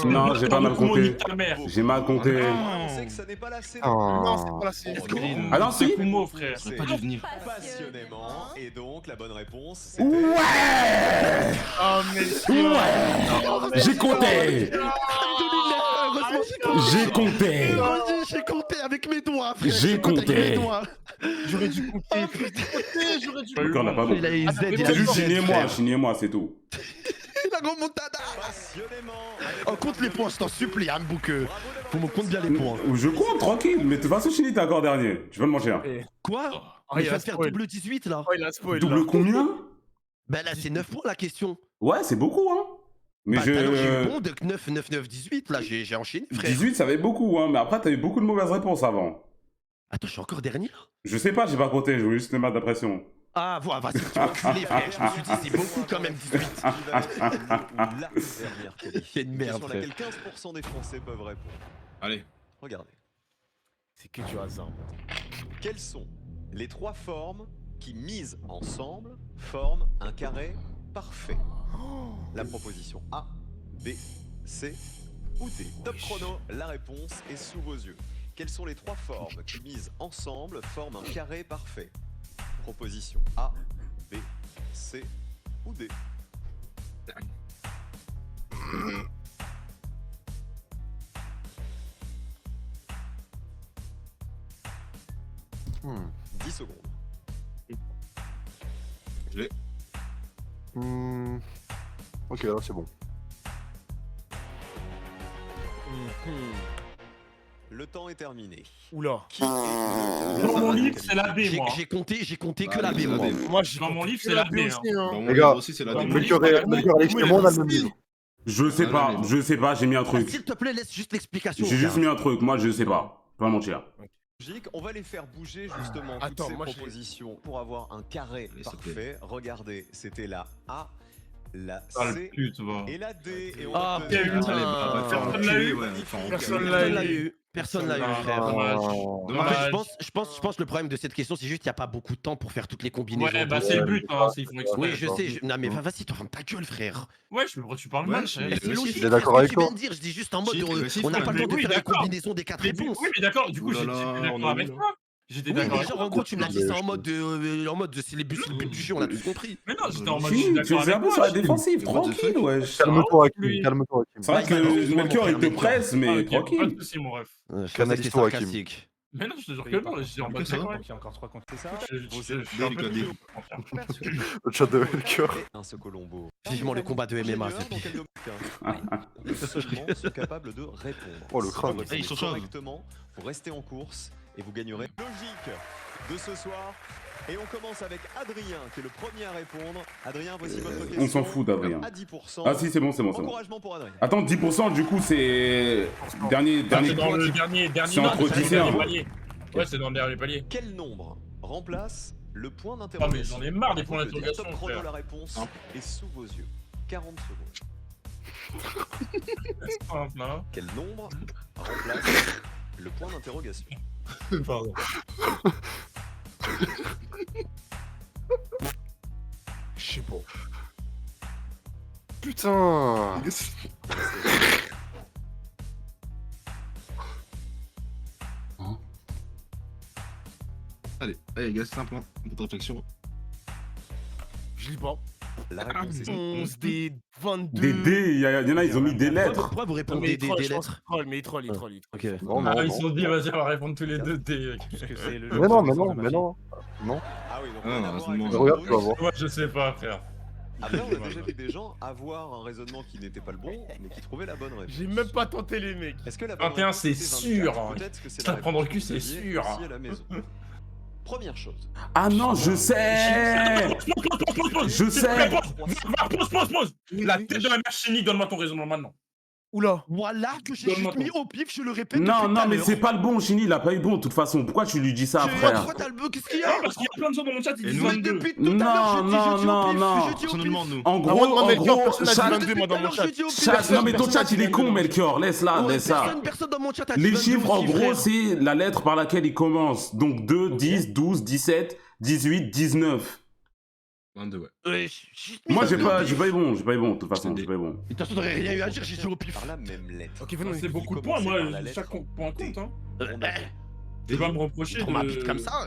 Non, j'ai pas mal Kumo, compté. nique ta mère. J'ai mal compté. On sait que ça n'est pas la C. Non, c'est pas la C. Ah non, C'est si. Kumo, frère. C'est Pas dû venir. passionnément. Et donc, la bonne réponse, c'était... Ouais. Oh, mais Ouais. J'ai compté. J'ai compté. J'ai compté avec mes doigts, frère. J'ai compté avec mes compté. doigts. j'aurais dû compter. J'aurais dû Encore, on a pas bon. Il a eu Z, il a C'est eu juste Z, Chini et moi, frère. Chini et moi, c'est tout. La remontada. Passionnément. Oh, compte les points, je t'en supplie, Hambouk. Faut me compte bien les points. Je compte, tranquille. Mais de toute façon, Chini, t'es encore dernier. Tu vas me mentir. Quoi? Oh, Mais il je a vais te faire spoil. double 18 là. Oh, il a spoil. Double là. combien? Bah là, c'est 9 points la question. Ouais, c'est beaucoup, hein. Mais Bah, tout à l'heure, j'ai eu bon, je. de 9, 9, 9, 18. Là, j'ai enchaîné, frère. 18, ça fait beaucoup, hein. Mais après, t'as eu beaucoup de mauvaises réponses avant. Attends, je suis encore dernier là? Je sais pas, j'ai pas compté. Je voulais juste te mettre la pression. Ah, voilà, vas-y, tu m'as enculé, frère. Je me suis dit, c'est beaucoup quand même, 18. La dernière qualif. C'est une merde, Sur frère. laquelle 15% des Français peuvent répondre. Allez. Regardez. C'est que du hasard. Quelles sont les trois formes qui, mises ensemble, forment un carré parfait? La proposition A, B, C ou D. Top chrono, la réponse est sous vos yeux. Quelles sont les trois formes qui, mises ensemble, forment un carré parfait? Proposition A, B, C ou D. Hmm. 10 secondes. Je l'ai. Hmm. Ok, là c'est bon. Le temps est terminé. Oula. Qui est Dans mon livre, c'est la B, moi. J'ai compté que Bah, la B, c'est la moi. B. Moi, j'ai Dans mon compté livre, que c'est la B B, hein. aussi, hein. Dans mon Les livre gars, aussi, c'est la dans D. mon Melchior livre, et moi, on a le même livre. Je sais pas, j'ai mis un truc. S'il te plaît, laisse juste l'explication. J'ai juste frère. mis un truc, moi je sais pas. Pas mentir. logique. On va les faire bouger justement toutes Attends, ces moi, propositions pour avoir un carré Allez, s'il te parfait. Regardez, c'était la A, la Ah, le C pute, va. et la D. Et on Ah, va putain. obtenir- Allez, bah, faire Personne enculer, l'a eu. ouais. Enfin, Personne enculer. l'a Personne l'a eu. Personne l'a eu, frère. Dommage. Oh. En fait, Dommage. je pense que le problème de cette question, c'est juste qu'il n'y a pas beaucoup de temps pour faire toutes les combinaisons. Ouais, bah Donc, c'est le but, hein, s'ils font exprès. Oui, je sais. Non, mais vas-y, toi, ferme ta gueule, frère. Ouais, tu parles mal, Ouais, frère. Mais c'est logique. Il est d'accord ce que avec tu toi. viens de dire. Je dis juste en mode, Si, agressif, on n'a pas le mais temps de oui, faire les d'accord. combinaisons des 4 Mais réponses. oui, mais d'accord, du coup, Ouh là j'étais là, d'accord on est avec où, là toi. J'étais Oui, d'accord mais avec genre, toi. en gros, tu me l'as dit Mais ça je en mode, c'est les bus, c'est le but du jeu, on a tous compris. Mais non, j'étais en mode, Si, je suis tu d'accord faisais un avec peu sur la toi. défensive, What the tranquille, fuck wesh. Calme-toi, Hakim. lui. Calme-toi, Hakim. C'est vrai Vas-y, attends, que excuse-moi, Melchior mon il te frère, presse, Ah, mais ok, pas tranquille. de soucis, mon ref. Canalise-toi, Hakim. sarcastique. Mais non, je te jure que non, j'étais en mode Que ça. d'accord avec Donc il y a encore 3 contre ça. Je suis un peu Délicat, plus- Le chat de Melchior. Un ce Colombo. Vivement le combat de MMA, Ingénieurs s'il te dans plaît. quel domaine seulement sont capables de répondre. Oh, le crâne. Si vous Eh, ils sont chauds. correctement, vous restez en course et vous gagnerez. Logique de ce soir. Et on commence avec Adrien, qui est le premier à répondre. Adrien, voici votre question. On s'en fout d'Adrien. À 10%. Ah si, c'est bon, c'est bon, c'est bon. Encouragement pour Adrien. Attends, 10% du coup c'est... Dernier C'est dans point. le dernier C'est non, entre c'est dans 10 le et dernier 1. palier. Ouais, c'est dans le dernier palier. Quel nombre remplace le point Ah, d'interrogation? mais j'en ai marre des points À vous de dire. d'interrogation, Top chrono, frère. la réponse est sous vos yeux. 40 secondes. C'est simple, hein. Quel nombre remplace le point d'interrogation? Pardon. Je sais pas. Putain. Allez, les gars, c'est simple. Votre réflexion. Je lis pas. La réponse est 11, des 22. Des D, il y en a, ils ont mis des lettres. Pourquoi vous Non, répondez mais il des troll, je pense lettres? qu'il troll, mais il troll, il troll. Ok. Non, non, Ah, ils non. se sont dit, vas-y, on va répondre tous les deux D. Parce que c'est le Mais non, mais non, mais non. Ah oui, donc Ah, rien non, à voir c'est avec bon. le Regarde, jeu. tu vas voir. Moi, je sais pas, frère. Après, on a déjà vu des gens avoir un raisonnement qui n'était pas le bon, mais qui trouvait la bonne réponse. J'ai même pas tenté les mecs. Est-ce que la bonne 21, réponse c'est était 24? sûr, hein. Peut-être que c'est Ça la prendre le réponse cul, que vous c'est aviez sûr. ici à la maison. Première chose. Ah non, je sais. Je sais. Pause. La tête de la mère chimique, donne-moi ton raisonnement maintenant. Oula. Voilà que j'ai Donne-moi juste mis ton- au pif, je le répète. Non, depuis tout non, à mais l'heure. c'est pas le bon, Chini, il a pas eu bon de toute façon. Pourquoi tu lui dis ça, frère? Pourquoi t'as le bug? Qu'est-ce qu'il y a? Parce qu'il y a plein de gens dans mon chat, ils Et disent nous, 22. Depuis tout à l'heure, je dis Non, au pif, non, je dis non. au Personne ne pif. demande, nous. En Ah, gros, moi, en Melchior, gros, personne n'a dit chaque, 22 moi dans mon chat. non mais ton chat il est con, Melchior, laisse là, Ouais, laisse ça. personne dans mon chat a dit Les 22 chiffres, en aussi, gros, frère. c'est la lettre par laquelle il commence. Donc 2, 10, 12, 17, 18, 19. 22, ouais. Moi, j'ai pas eu bon, de toute façon, j'ai pas eu bon. De toute façon, t'aurais rien eu à dire, j'ai joué au pif. Par la même lettre. Ok, C'est beaucoup de points, moi, chaque point compte, hein. Je vais pas me reprocher Trop ma bite comme ça.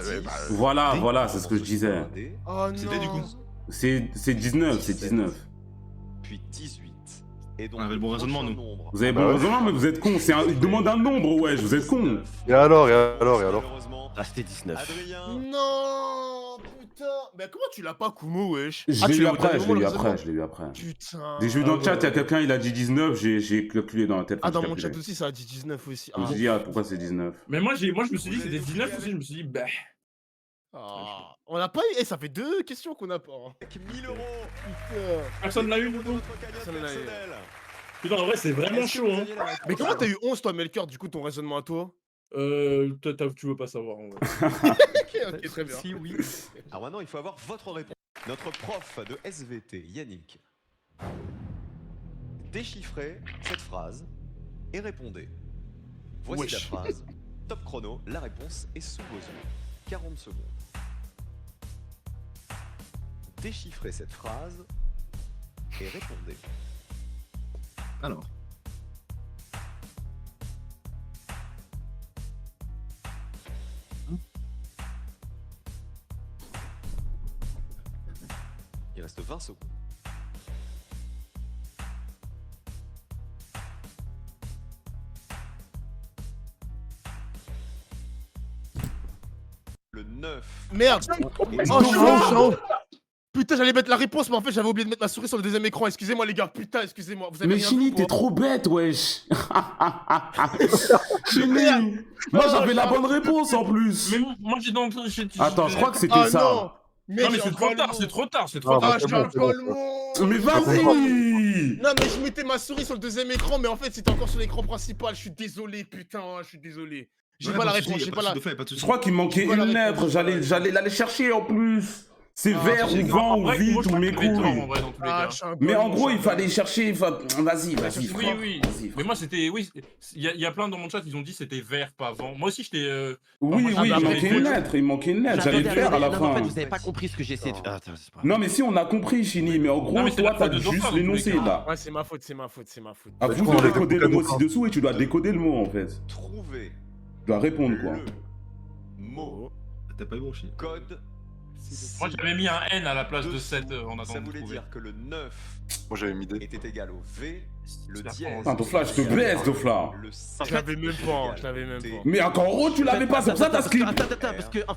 Voilà, c'est ce que je disais. Oh C'était du coup. non. C'est 19, c'est 19. Puis 18. Et donc, On avait le bon raisonnement, nous. nombre. Vous avez bon raisonnement, mais vous êtes con. Il demande un nombre, ouais, vous êtes con. Et alors Ah, c'était 19. Adrien, Non, putain. Mais comment tu l'as pas, Kumo, wesh? Je l'ai eu après, je l'ai eu après. Putain. Dès que j'ai vu dans le chat, il y a quelqu'un, il a dit 19, j'ai calculé dans la tête. Ah, dans mon chat aussi, ça a dit 19 aussi. Je me suis dit, ah, pourquoi c'est 19? Mais moi, je me suis dit que c'était 19 aussi, je me suis dit, bah. Ah, on a pas eu. Eh, ça fait 2 questions qu'on a pas. Hein. 1000 €. Putain. Personne l'a eu, du coup. Personne l'a eu. Putain, en vrai, c'est vraiment chaud, hein. Mais comment t'as eu 11, toi, Melchior, du coup, ton raisonnement à toi? Tu veux pas savoir, en vrai. Ok, très bien. Si oui. Alors maintenant, il faut avoir votre réponse. Notre prof de SVT, Yannick, déchiffrez cette phrase et répondez. Voici Wesh. la phrase. Top chrono, la réponse est sous vos yeux. 40 secondes. Déchiffrez cette phrase et répondez. Alors. Il reste 20 secondes. Le 9. Merde. Oh, je suis en haut. Putain, j'allais mettre la réponse, mais en fait, j'avais oublié de mettre ma souris sur le deuxième écran. Excusez-moi, les gars. Putain, excusez-moi. Vous avez Mais rien Chini, vu, t'es moi. trop bête, wesh. Chini. Moi, j'avais la bonne réponse en plus. Mais moi, j'ai dans. Attends, je crois que c'était Ah ça. non. Non, mais c'est trop tard, c'est trop tard, c'est trop tard. Ah, je suis un colmon. Mais vas-y. Non, mais je mettais ma souris sur le deuxième écran, mais en fait, c'était encore sur l'écran principal. Je suis désolé, putain, je suis désolé. J'ai pas la réponse, j'ai pas la. Je crois qu'il manquait une lettre, j'allais l'aller chercher en plus. C'est vert ou vent ou vite ou mes couilles. Mais en gros, il fallait chercher. Vas-y. Oui. Mais moi, c'était. Oui, il y a plein dans mon chat, ils ont dit c'était vert, pas vent. Moi aussi, j'étais. Oui, il manquait une lettre. J'allais le faire à la fin. En fait, vous avez pas compris ce que j'ai essayé de faire. Non, mais si, on a compris, Chini. Mais en gros, toi, t'as juste l'énoncé là. Ouais, c'est ma faute. Ah, vous devez décoder le mot ci-dessous et tu dois décoder le mot en fait. Trouver. Tu dois répondre quoi. Mot. T'as pas eu bon chien. Code. Moi, j'avais mis un N à la place de 7 en attendant. Ça voulait dire que le 9 moi j'avais mis D. était égal au V, le dièse. Putain, Dofla, je te blesse, Dofla. Je l'avais même pas, Mais encore gros, tu l'avais pas, c'est pour ça t'as skip. Attends, parce que en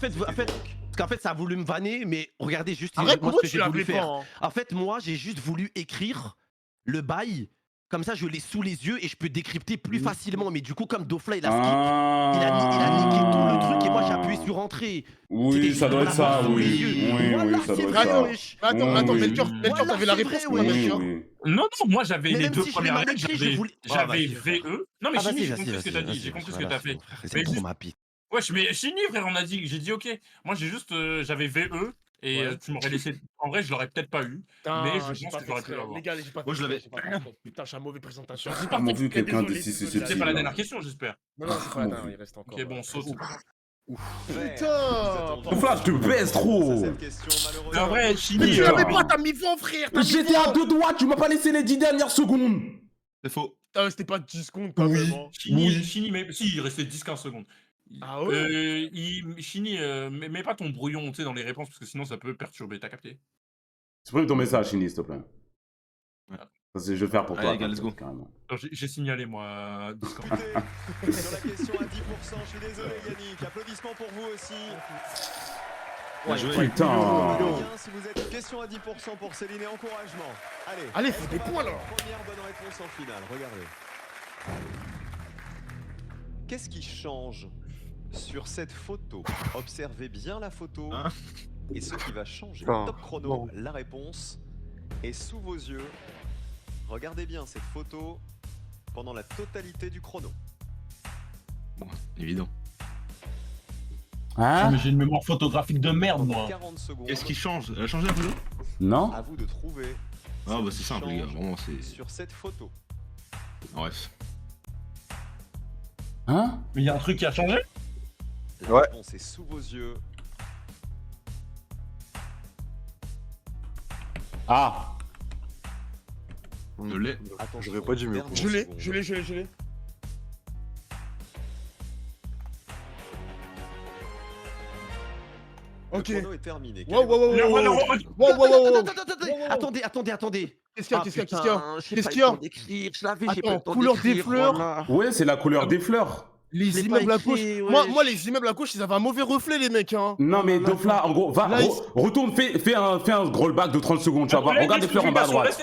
fait, ça a voulu me vanner, mais regardez juste Arrête, moi comment ce que tu j'ai voulu l'avais faire. pas, hein. En fait, moi, j'ai juste voulu écrire le bail. Comme ça, je l'ai sous les yeux et je peux décrypter plus facilement. Mais du coup, comme Dofla, il a skip, il a niqué tout le truc et moi, j'ai appuyé sur entrée. Oui, ça doit être ça, oui. Oui, ça doit être ça. Attends, Melchior, t'avais la réponse ou pas, Melchior? Non, moi j'avais les deux si je premières l'ai mal lettres, écrit, j'avais VE. Non, mais Chini, j'ai compris vas-y, ce que t'as dit, j'ai compris ce que t'as fait. C'est trop ma pite. Wesh, mais Chini, frère, on a dit, j'ai dit ok. Moi j'ai juste, j'avais VE. Et tu m'aurais laissé. En vrai, je l'aurais peut-être pas eu. Mais je pense que j'aurais pu l'avoir. Les gars, j'ai pas fait. Moi, je l'avais. Putain, je suis un mauvais présentateur. J'ai pas vu quelqu'un de si C'est pas la dernière question, j'espère. Non, c'est pas la dernière, il reste encore. Ok, bon, saute. Putain! Dofla, je te baisse trop! En vrai, Chini. Mais tu l'avais pas, t'as mis vent, frère! J'étais à 2 doigts, tu m'as pas laissé les 10 dernières secondes! C'est faux. C'était pas 10 secondes quand même. Chini, mais si, il restait 10-15 secondes. Ah ouais? Chini, mets pas ton brouillon dans les réponses parce que sinon ça peut perturber. T'as capté? Supprime ton message, Chini, s'il te plaît. Je vais le faire pour toi. Allez, gars, let's go. Carrément. J'ai signalé moi. Sur la question à 10%, je suis désolé Yannick. Applaudissements pour vous aussi. Putain! Si vous êtes question à 10% pour Céline et encouragement. Allez, faut des points là! Première bonne réponse en finale, regardez. Qu'est-ce qui change sur cette photo? Observez bien la photo et ce qui va changer. Top chrono, la réponse est sous vos yeux. Regardez bien cette photo pendant la totalité du chrono. Bon, évident. Hein? Mais j'ai une mémoire photographique de merde, moi. 40 secondes. Qu'est-ce qui change? Elle a changé un peu? Non? À vous de trouver. Ah bah c'est simple les gars, vraiment c'est... Sur cette photo. Bref. Hein? Mais il y a un truc qui a changé? La réponse est sous vos yeux. Ah. Je l'ai. J'aurais pas dit mieux. Je l'ai. Ok. Le chrono est terminé. Attendez. Qu'est-ce qu'il y a? Qu'est-ce qu'il y a? Je l'avais, j'ai pas eu le temps Couleur des d'écrire, fleurs. voilà. Ouais, c'est la couleur des fleurs. Les l'ai immeubles pas à gauche. écrit, Moi, les immeubles à gauche, ils avaient un mauvais reflet, les mecs. Hein. Non, mais Dofla, en gros, va, Là, retourne, fais un scroll back de 30 secondes, tu vas voir. Regarde les fleurs en bas à droite. Laisse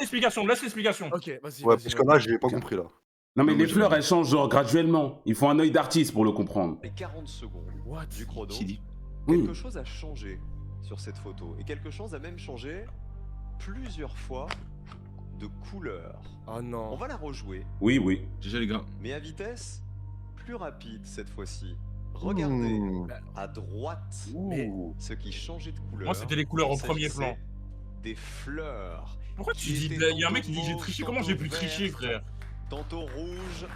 l'explication. Ok, vas-y. Ouais, parce que là, j'ai pas compris là. Non, mais les fleurs, elles changent genre graduellement. Il faut un œil d'artiste pour le comprendre. Les 40 secondes du chrono. Oui. Quelque chose a changé sur cette photo. Et quelque chose a même changé plusieurs fois de couleur. Oh non. On va la rejouer. Oui. GG les gars. Mais à vitesse plus rapide cette fois-ci. Regardez à droite ce qui changeait de couleur. Moi, c'était les couleurs au Il premier s'agissait plan. Des fleurs. Pourquoi tu dis. Il y a un mec qui dit j'ai triché. Comment j'ai pu tricher, frère? Tantôt rouge.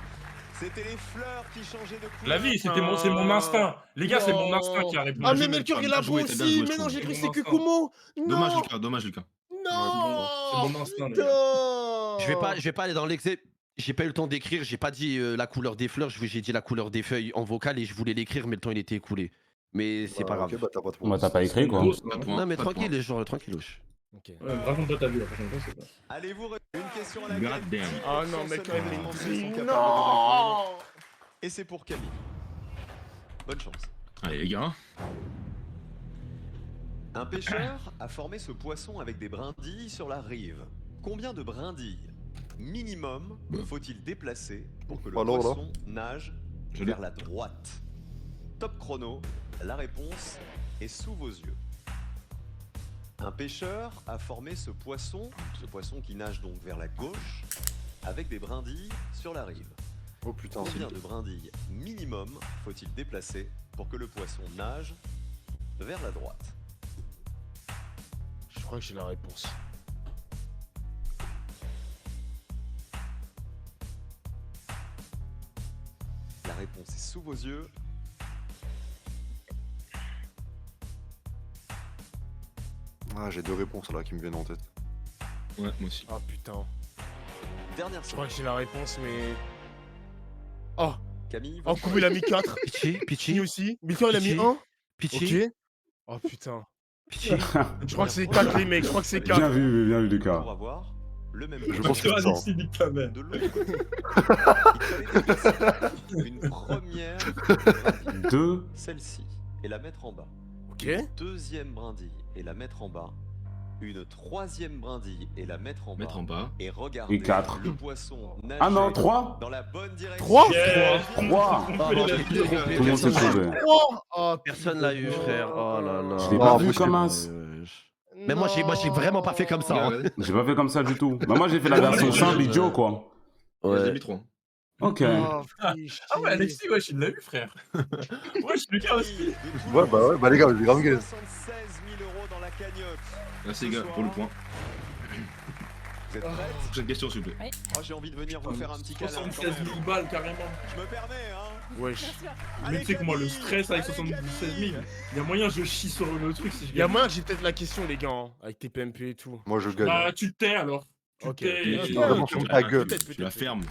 C'était les fleurs qui changeaient de couleur. La vie, c'est mon instinct. Les gars, c'est mon instinct qui a répondu. Ah, mais Melchior, il a bon aussi. Mais non, j'ai cru que c'était Kukumo. Dommage, Lucas. Non. C'est mon instinct, les gars. Je vais pas aller dans l'excès. J'ai pas eu le temps d'écrire, j'ai pas dit la couleur des fleurs, j'ai dit la couleur des feuilles en vocal et je voulais l'écrire, mais le temps il était écoulé. Mais c'est pas grave. Ok, bah t'as pas de Moi, t'as pas écrit quoi. Non, mais tranquille, genre tranquillouche. Ok. Raconte-toi ta vie la prochaine fois, c'est pas. Allez-vous une question à laquelle God damn. Ah non, mec, seulement les Français sont capables de non. répondre. Et c'est pour Camille. Bonne chance. Allez les gars. Un pêcheur a formé ce poisson avec des brindilles sur la rive. Combien de brindilles minimum faut-il déplacer pour que le poisson nage vers la droite? Top chrono, la réponse est sous vos yeux. Un pêcheur a formé ce poisson qui nage donc vers la gauche, avec des brindilles sur la rive. Oh putain. Combien de brindilles minimum faut-il déplacer pour que le poisson nage vers la droite? Je crois que j'ai la réponse. La réponse est sous vos yeux. Ah, j'ai deux réponses là qui me viennent en tête. Ouais, moi aussi. Ah putain. Dernière Je crois seconde. que j'ai la réponse, mais. Oh. Camille, Oh, Kourou, il a mis 4. Chini aussi. Melchior, il a mis 1. Pitié. Ok. Oh putain. Je crois que c'est 4 les mecs, je crois que c'est 4. Bien vu Lucas. pour avoir le même Je pense que c'est ça. Alexis, nique ta mère. de l'autre côté. Il fallait déplacer une première brindille, Deux. celle-ci, et la mettre en bas. Ok. Une deuxième brindille et la mettre en bas. Une troisième brindille et la mettre en bas. Et regardez Et 4. le poisson nager Ah non, 3. dans la bonne direction. 3 3. Oh non, je l'ai trompé, Tout le monde s'est personne- trouvé. 3 Oh, Personne l'a eu, frère. Oh là là. Je l'ai Ah, pas vu impossible. comme as. Mais moi, j'ai vraiment pas fait comme ça. hein. J'ai pas fait comme ça du tout. Bah, moi, j'ai fait la version simple, idiot quoi. J'ai Ouais. mis 3. Ok. Oh, Ah ouais, Alexis, ouais, il l'a eu, frère. Ouais, je Lucas aussi. Ouais, les gars, j'ai grave gaze. 76 000 € dans la cagnotte. Merci les gars pour le point. Vous êtes prêts? Prochaine question s'il vous plaît. Oh, j'ai envie de venir vous faire un petit câlin. quand 76 même. 000 balles, carrément. Je me permets, hein. Wesh. Mais tu sais que moi, le stress avec 76 000, il y a moyen je chie sur le truc si je Il y a gagne. moyen que j'ai peut-être la question, les gars, hein, avec tes PMP et tout. Moi je gagne. Bah, tu te tais alors. Tu Ok. te tais. Ok. tu- Vraiment, tu- ferme ta gueule. Tu la fermes.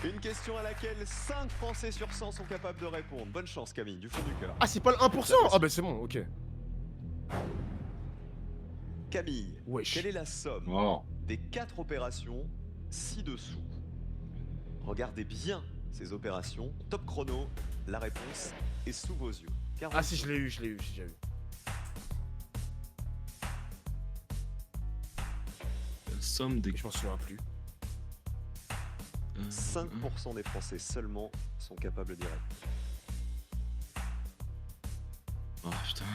Une question à laquelle 5 Français sur 100 sont capables de répondre. Bonne chance, Camille, du fond du cœur. Ah, c'est pas le 1%? Ah, bah c'est bon, ok. Camille, Wesh. quelle est la somme Oh. des 4 opérations ci-dessous? Regardez bien ces opérations. Top chrono, la réponse est sous vos yeux. Ah, si, je l'ai eu, j'ai déjà eu. La somme des. Je m'en souviens plus. 5% des Français seulement sont capables d'y répondre. Oh putain.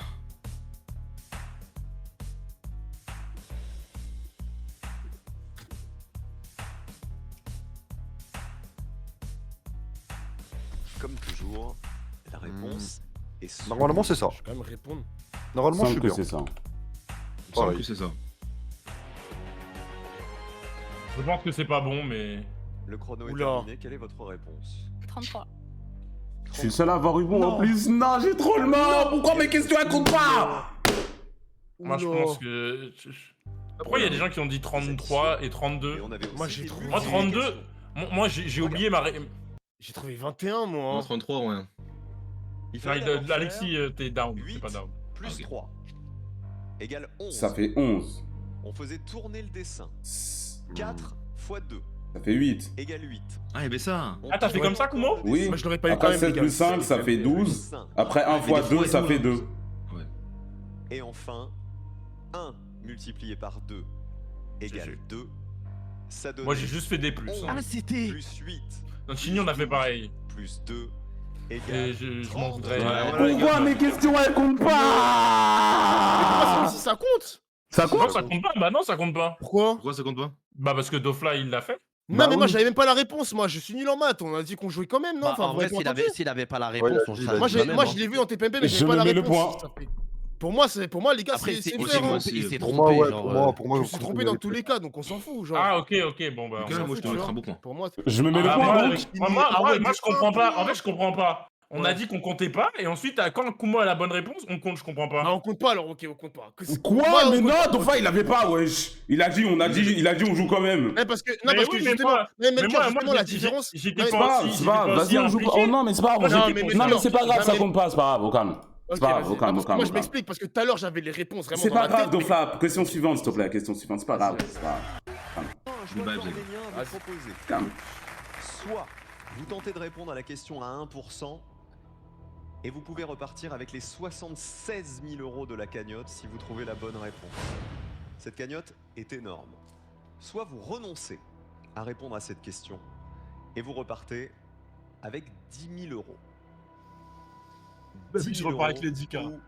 Comme toujours, la réponse est sous Normalement, c'est ça. Je vais quand même répondre. Normalement, je suis Semble que bien. c'est ça. Il me semble Pareil. que c'est ça. Je pense que c'est pas bon, mais. Le chrono est Oula. terminé. Quelle est votre réponse? 33. Je suis le seul à avoir eu bon en Non. plus. Non, j'ai trop le mort. Pourquoi mes questions elles comptent pas? Moi, je pense que... Pourquoi il y a des gens qui ont dit 33 et 32? Moi, j'ai trouvé... Moi, 32... Moi, j'ai oublié ma... J'ai trouvé 21, moi. Moi, 33, ouais. Alexis, t'es down. T'es pas down. Plus 3 égale 11. Ça fait 11. On faisait tourner le dessin. 4 fois 2 Ça fait 8. égale 8. Ah, il y avait ça. Ah, t'as fait comme ça, Kumo? Oui. Moi, je l'aurais pas eu quand Après même, 7 les gars. plus 5, ça fait 12. Après 1 fois 2, ça fait 2. Et enfin, 1 multiplié par 2 égale 2. Ça donne. Moi, j'ai juste fait des plus. Ah, c'était. Plus 8. Dans Chigny, on a fait pareil. Plus 2 égale. Et je m'en voudrais. Pourquoi mes questions elles comptent pas? Si ça compte. Ça compte? Non, ça compte pas. Bah non, ça compte pas. Pourquoi ça compte pas? Bah parce que Dofla, il l'a fait. Non, mais moi, j'avais même pas la réponse. Moi, je suis nul en maths. On a dit qu'on jouait quand même, non? En vrai, s'il avait pas la réponse, on le savait. Moi, je l'ai vu en TPMP, mais Je j'avais pas la me mets le réponse. point. Pour moi, les gars, Après, c'est il faire. hein. s'est Pour trompé. moi, genre, pour moi, Je me suis trompé dans tous les cas, donc on s'en fout. Genre. Ah, ok, bon, bah. Ok, moi, je te mettrai un beau point. Pour moi, Je me mets le Ah, point. moi, donc. moi, je comprends pas. En fait, je comprends pas. On a dit qu'on comptait pas, et ensuite, quand Kumo a la bonne réponse, on compte, je comprends pas. Ah, on compte pas alors, ok, on compte pas. Quoi? Moi, on Mais compte non, pas. Dofa, il avait pas, wesh. Il a dit on joue quand même. Parce que, Mais oui, mais justement, moi- mais mais moi, justement, la différence. J'étais Ouais, C'est pas pas aussi- grave, c'est j'étais pas pas grave. aussi Vas-y, on joue. impliqué. Oh non, mais c'est pas grave. Non, Non, mais mais c'est pas grave, ça mais- compte pas, c'est pas grave, au calme. C'est Ok, pas grave, vas-y. au calme, Non, au parce que calme. moi, au je calme. m'explique parce que tout à l'heure, j'avais les réponses vraiment C'est dans pas la grave, tête, mais- Dofla. Question suivante, s'il te plaît. Question suivante, c'est pas grave. C'est pas grave. Un choix Bye, cordélien à vous proposer. Calme. Soit vous tentez de répondre à la question à 1% et vous pouvez repartir avec les 76 000 € de la cagnotte si vous trouvez la bonne réponse. Cette cagnotte est énorme. Soit vous renoncez à répondre à cette question et vous repartez avec 10 000 €. Bah oui, je repars avec les 10 10K. ou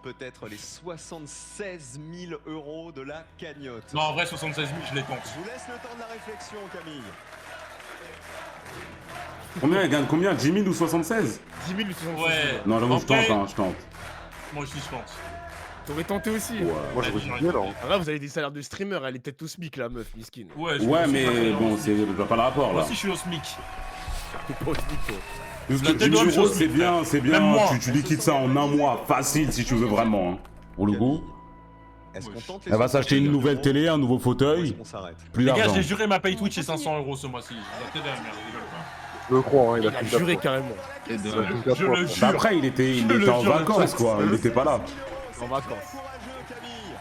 peut-être les 76 000 € de la cagnotte. Non, en vrai, 76 000, je les tente. Je vous laisse le temps de la réflexion, Camille. Combien elle gagne? Combien? 10 000 ou 76? 10 000 ou 76 Ouais. 000. Non, j'avoue, je Après- tente, hein, je tente. Moi aussi, je pense. T'aurais tenté aussi. Moi, j'aurais dit bien, alors. Ah là, vous avez des salaires de streamer, elle est peut-être au SMIC, la meuf, miskin. Ouais, Ouais, mais bon, je vois pas le rapport, Moi là. aussi, je suis au SMIC. T'es pas au SMIC, toi. Parce La que tête 10 000 de euros, chose, c'est bien, Même moi. tu liquides ça en un mois, facile, si tu veux vraiment, hein. Pour le coup. Est-ce qu'on tente les Elle va s'acheter une 76 nouvelle 000 télé, un nouveau ou est-ce fauteuil, qu'on s'arrête? plus Les gars, d'argent. j'ai juré ma paye Twitch est 500 € ce mois-ci. La tête de la merde, ils veulent pas. Je le crois, hein, il a Il a fait juré 4 carrément. Et de... Il a fait 4 Je fois. le Bah jure. après, il était le en jure, vacances, quoi. Il était pas là. En vacances. Courageux, Camille.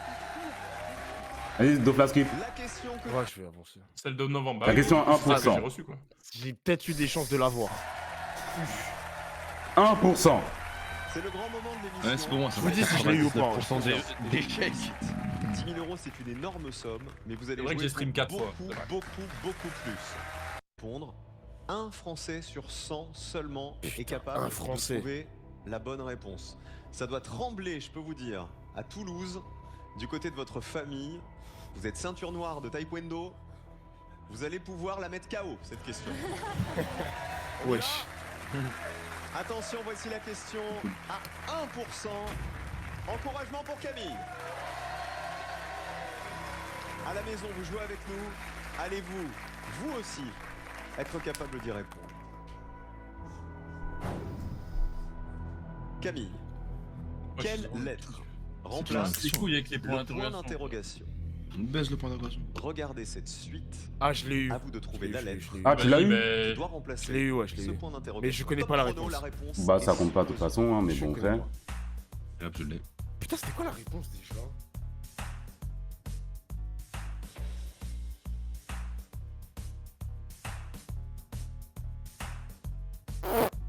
Allez, Dofla skip. La question que Ouais, je vais avancer. Celle de novembre. La question à 1%. J'ai reçu, quoi. J'ai peut-être eu des chances de l'avoir. 1%. c'est le grand moment de Ouais, l'émission. c'est pour moi, ça Je vous dis si je l'ai eu ou pas. 99% d'échecs. 10 000 € c'est une énorme somme, mais vous allez C'est vrai que jouer j'ai stream pour 4 fois, beaucoup, c'est vrai. beaucoup plus. Répondre, un Français sur 100 seulement est capable un Français. de trouver la bonne réponse. Ça doit trembler, je peux vous dire, à Toulouse, du côté de votre famille. Vous êtes ceinture noire de taekwondo. Vous allez pouvoir la mettre KO, cette question. Wesh. Attention, voici la question à 1%. Encouragement pour Camille. À la maison, vous jouez avec nous. Allez-vous, vous aussi, être capable d'y répondre? Camille, Moi, quelle je- lettre remplace C'est couilles avec les points le point d'interrogation. d'interrogation? On baisse le point d'interrogation. Regardez cette suite. Ah, je l'ai eu. À vous de trouver la lettre. Ah, tu l'as eu? Qui doit remplacer Je l'ai eu, ouais, je l'ai ce eu. point d'interrogation. Mais je connais Top pas la chrono, réponse. Bah, est ça compte pas de toute sur le façon, hein, mais Je bon, connais fait. pas. Et hop, je l'ai. Putain, c'était quoi la réponse déjà?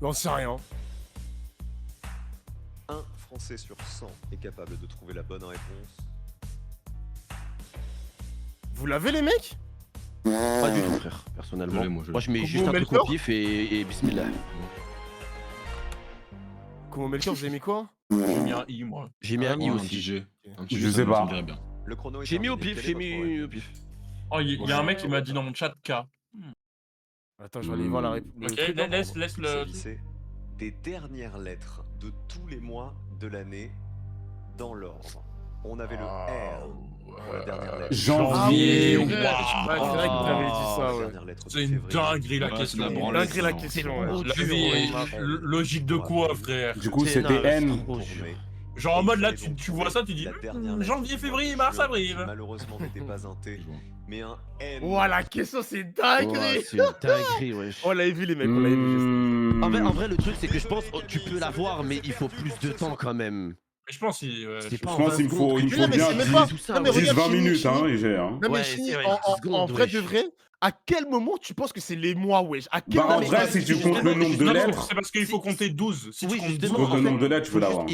J'en sais rien. Un Français sur 100 est capable de trouver la bonne réponse. Vous l'avez, les mecs? Pas du tout, frère, personnellement. Je l'ai, moi, je l'ai. Moi, je mets Comment juste on un met le truc au corps pif et bismillah. Comment Melchior, vous avez mis quoi? J'ai mis un I, moi. J'ai mis un Ouais, I un aussi. petit G. Un petit Je G, sais ça pas. me dirait bien. Le chrono est J'ai mis au terminé. pif, Quel j'ai est votre mis au pif. Oh, il y a un mec qui m'a dit dans mon chat K. Attends, je vais aller voir la réponse. Ok, laisse Il le. s'agissait des dernières lettres de tous les mois de l'année dans l'ordre. On avait le R pour la dernière lettre. Janvier. Ah oui, ouais, c'est vrai que vous avez dit ça, La ouais. dernière lettre de C'est une février. dinguerie la Ouais, question. c'est de la branlette, Dinguerie la non. question, ouais. La vie est logique de quoi, frère? Du coup, c'était N. Trop dur. Genre en Et il mode là, fallait donc tu vois ça, tu dis la dernière lettre janvier, du mois février, de mars, juin, avril. qui malheureusement n'était pas un T, mais un M. Oh, la question, c'est Ouais, dinguerie. c'est une dinguerie, wesh. On l'avait vu, les mecs, on l'avait vu. je sais. En vrai, le truc, c'est que je pense tu peux l'avoir, mais il faut plus de temps quand même. Mais je pense qu'il. C'est pas Je en pense 20 qu'il me secondes faut, que il me tu faut Non, mais bien c'est même 10, pas. tout ça, Non, mais ouais. 10 regarde, 20 Chini, minutes, hein, Chini. et j'ai. Hein. Non, mais Ouais, Chini, c'est vrai, 10 en secondes, vrai de wesh. vrai, à quel moment tu penses que c'est les mois, wesh? À quel Bah, en moment vrai, si tu comptes le nombre de Non, lettres, c'est parce qu'il faut compter 12. Si tu Oui, comptes 12, justement, comptes le en fait, nombre de lettres, tu peux l'avoir.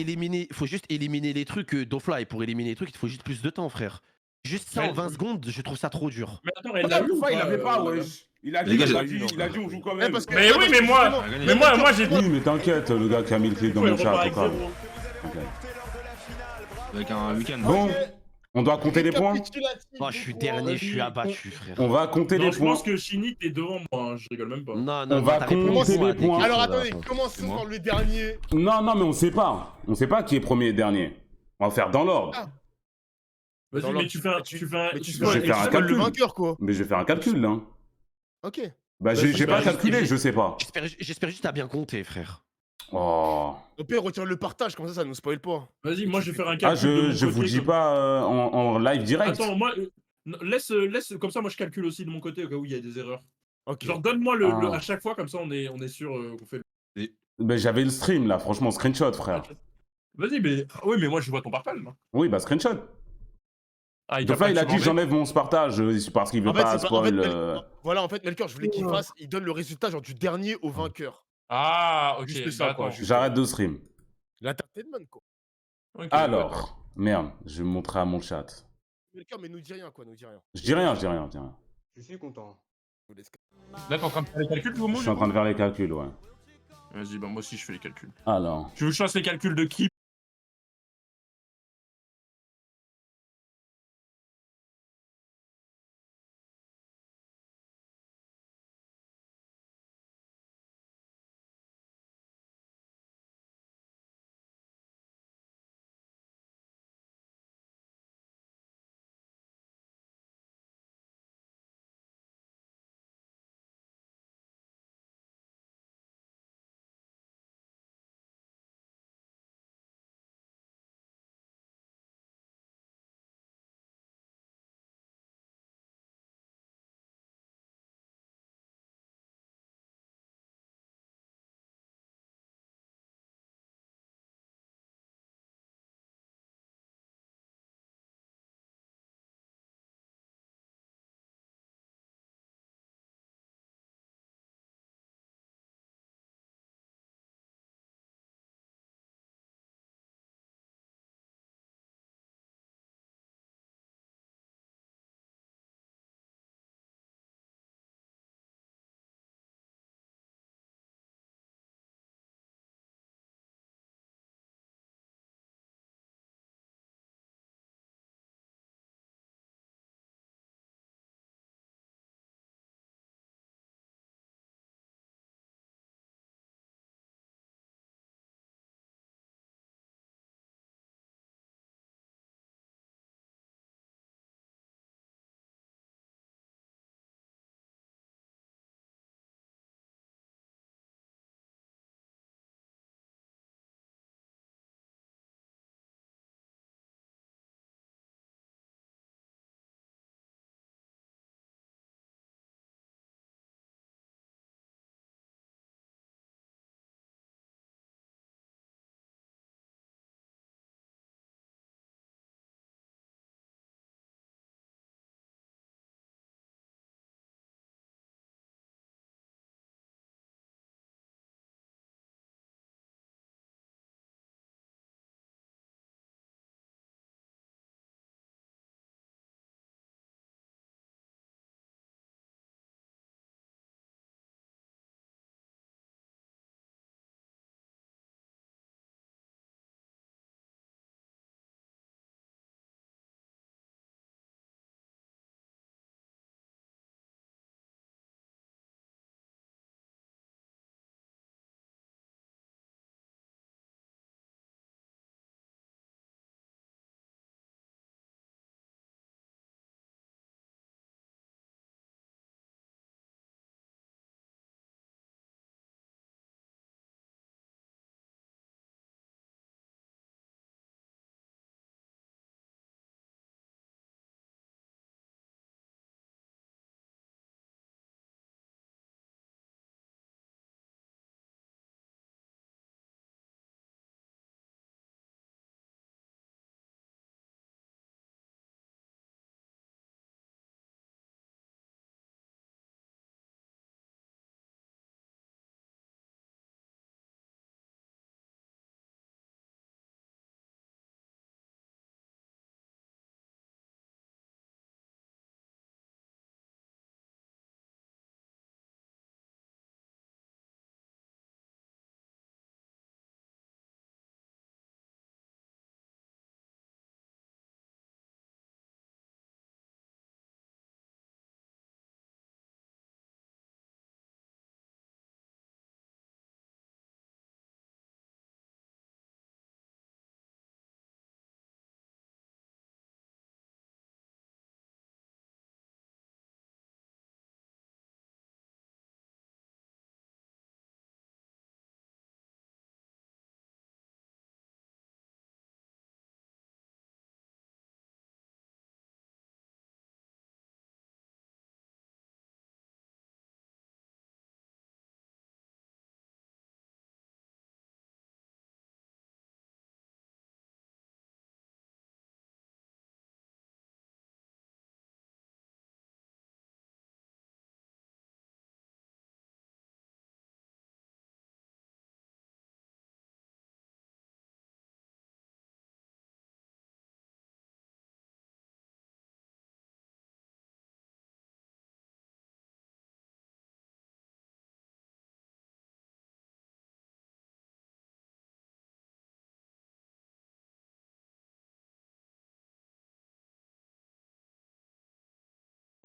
faut juste éliminer les trucs Dofly. Pour éliminer les trucs, il faut juste plus de temps, frère. Juste ça en 20 secondes, je trouve ça trop dur. Mais attends, elle l'a eu ou Fois, il pas avait pas, la wesh. Il a Les gars, dit, on joue quand même. parce que, Mais oui, mais moi, moi j'ai. Oui, mais t'inquiète, le gars qui a mis le clip dans Ouais, mon on chat, repart au avec calme. zéro. T'inquiète. Avec un week-end. Bon, on doit compter les points. Oh, je suis dernier, je suis abattu, frère. On va compter Non, les je points. pense que Chini, t'es devant moi, hein, je rigole même pas. Non, On non, va t'as répondu compter bon à les tes points. questions, Alors là, attendez, attends. commençons par le dernier. Non, non, mais on sait pas. On sait pas qui est premier et dernier. On va faire dans l'ordre. Ah. Vas-y, Dans mais l'ordre, tu fais un. mais tu- Tu fais un. mais tu tu Je fais vais spoil- faire un spoil le calcul. vainqueur, quoi. Mais je vais faire un calcul, là. Ok. Bah, Vas-y, j'ai bah, pas calculé, je sais pas. J'espère juste que t'as bien compté, frère. Oh. Au pire, retire le partage, comme ça nous spoil pas. Vas-y, moi je vais faire un Ah, calcul de mon je vous côté, dis comme- pas en live direct. Attends, moi. Laisse, comme ça, moi je calcule aussi de mon côté au cas où il y a des erreurs. Ok. Genre, donne-moi Ah. à chaque fois, comme ça on est sûr qu'on fait le. Ben, j'avais le stream, là, franchement, screenshot, frère. Vas-y, mais. Ah oui, mais moi je vois ton partage, là. Oui, bah, screenshot. Ah, Donc là, il a dit j'enlève. j'enlève mon partage parce qu'il veut En fait, pas c'est pas. En fait, spoil. voilà, en fait, Melchior, je voulais qu'il fasse. Il donne le résultat, genre, du dernier au vainqueur. Ah, ok. Juste bah, ça, quoi. attends. Juste J'arrête de stream. l'entertainment, quoi. Ok, bah, attends. Alors, merde, je vais montrer à mon chat. Melchior, mais nous dis rien, quoi, nous dis rien. Je dis rien, je dis rien, je dis rien. Je suis content. Là, t'es en train de faire les calculs, vous, Je suis en train de faire les calculs, ouais. Vas-y, bah moi aussi je fais les calculs. Alors. Tu veux que je fasse les calculs de qui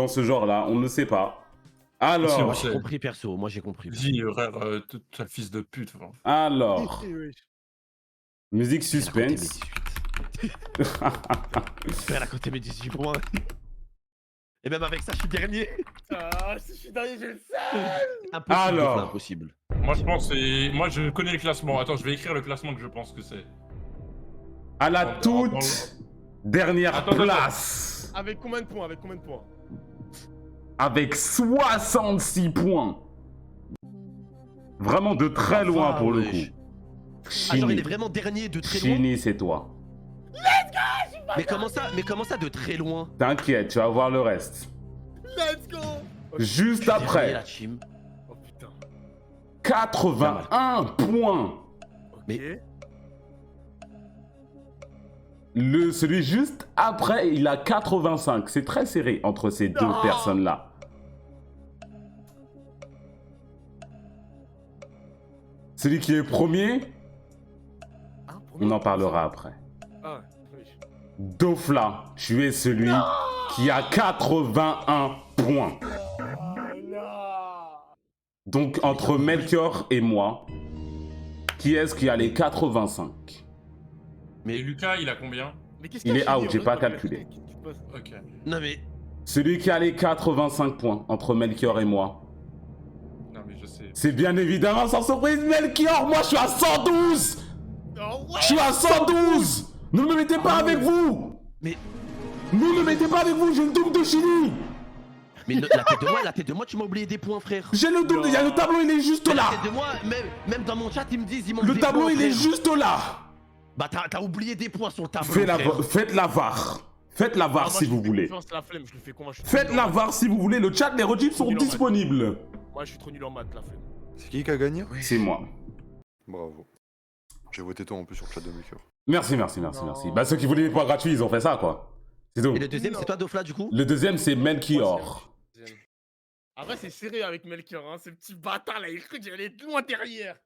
dans ce genre-là, on ne le sait pas. Moi Alors, j'ai compris perso, moi j'ai compris. Dis, frère, t'as le fils de pute. Enfin. alors, musique Je vais la suspense. Je vais la côté mes 18 points. Et même avec ça, je suis dernier. Ah, si je suis dernier, j'ai le seul. Impossible. Alors. C'est impossible. Moi, je pense c'est. Moi, je connais le classement. Attends, je vais écrire le classement que je pense que c'est. À la toute dernière Attends, place, Avec combien de points? Avec combien de points? avec 66 points. Vraiment de très loin pour le coup. Ah, genre il est Chini, vraiment dernier de très loin. Chini, c'est toi. Mais comment ça de très loin? T'inquiète, tu vas voir le reste. Let's go. Juste Dernier, après, la team. Oh putain. 81 points. Mais... Celui juste après, il a 85. C'est très serré entre ces deux personnes-là. Celui qui est premier, on en parlera après. Ah, oui. Dofla, tu es celui qui a 81 points. Donc entre Melchior et moi, qui est-ce qui a les 85? Et Lucas, il a combien? Il est out, j'ai pas calculé. Ok. Non mais... Celui qui a les 85 points entre Melchior et moi, Non, mais je sais. c'est bien évidemment sans surprise Melchior. Moi je suis à 112. Je suis à 112. Ne me mettez pas avec vous. Mais... Ne me mettez pas avec vous, j'ai le double de Chini. Mais la tête de moi, tu m'as oublié des points, frère. J'ai le double, il y a le tableau, il est juste Mais là. La tête de moi, même dans mon chat, ils me disent, ils m'ont Le tableau, il est juste là. Bah t'as oublié des points sur le tableau. Faites la VAR. Faites la VAR si vous voulez. Faites la VAR si vous voulez. Le chat, les rediffs sont disponibles. Moi, je suis trop nul en maths, la flemme. C'est qui a gagné? C'est moi. Bravo. J'ai voté toi en plus sur le chat de Melchior. Merci. Bah ceux qui voulaient les points gratuits, ils ont fait ça quoi. C'est tout. Et le deuxième, c'est toi Dofla du coup? Le deuxième, c'est Melchior. Après, c'est serré avec Melchior, hein. Ce petit bâtard là, il cru que j'allais être loin derrière.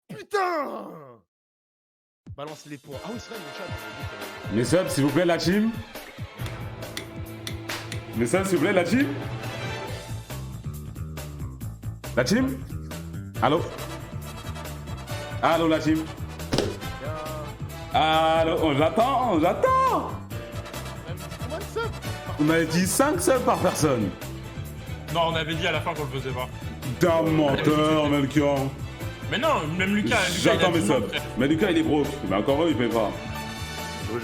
Putain! Balance les points. Ah oui, c'est vrai, mon chat. Les subs, s'il vous plaît, la team. Les subs, s'il vous plaît, la team. La team? Allô? Allô, la team? Allô? On l'attend. Combien de subs? On avait dit 5 subs par personne. Non, on avait dit à la fin qu'on le faisait pas. D'un menteur, Melchior. Mais non, même Lucas. J'attends mes subs. Mais Lucas, il est broke. Mais encore eux, il paye pas.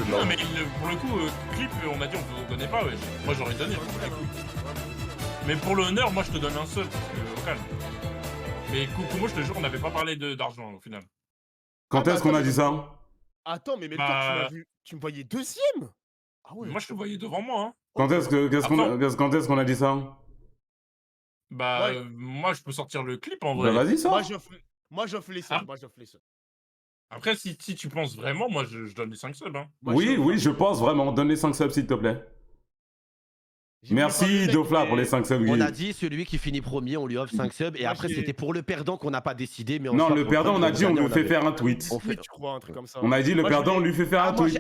Non, mais pour le coup, clip, on a dit on donnait pas, ouais. Moi, j'aurais donné. Mais pour l'honneur, moi, je te donne un seul. Parce que, au calme. Mais Kumo, je te jure, on n'avait pas parlé d'argent au final. Quand est-ce qu'on a dit ça? Attends, mais Melchior, tu m'as vu. Tu me voyais deuxième? Ah ouais. Moi, je te voyais devant moi. Hein. Quand est-ce qu'on a dit ça? Bah, moi, je peux sortir le clip en vrai. Bah, vas-y, sors. Moi, j'offre les subs. Après, si tu penses vraiment, moi, je donne les 5 subs. Hein. Oui, je pense vraiment. Donne les 5 subs, s'il te plaît. Merci, Dofla, pour les 5 subs. On a dit celui qui finit premier, on lui offre 5 subs. Et après, c'était pour le perdant qu'on n'a pas décidé. Mais non, le perdant, on a dit on lui fait faire un tweet. On a dit le perdant, on lui fait faire un tweet.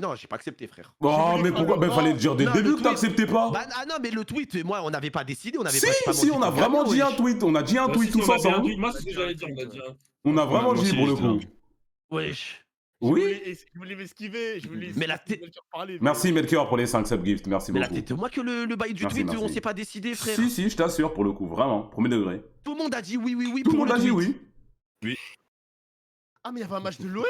Non, j'ai pas accepté, frère. Oh, mais pourquoi? Bah, fallait te dire dès le début que t'acceptais pas. Ah non, mais le tweet, moi, on n'avait pas décidé. Si, on a vraiment dit un tweet. On a dit un tweet tous ensemble. Moi, c'est ce que j'allais dire, on a dit un. On a vraiment dit pour le coup. Wesh. Oui. Je voulais m'esquiver. Mais la tête. Merci Melchior pour les 5 subgifts. Merci beaucoup. Mais la tête de moi que le bail du tweet, on s'est pas décidé, frère. Si, je t'assure pour le coup, vraiment. Premier degré. Tout le monde a dit oui. Tout le monde a dit oui. Oui. Ah, mais il y avait un match de l'OL.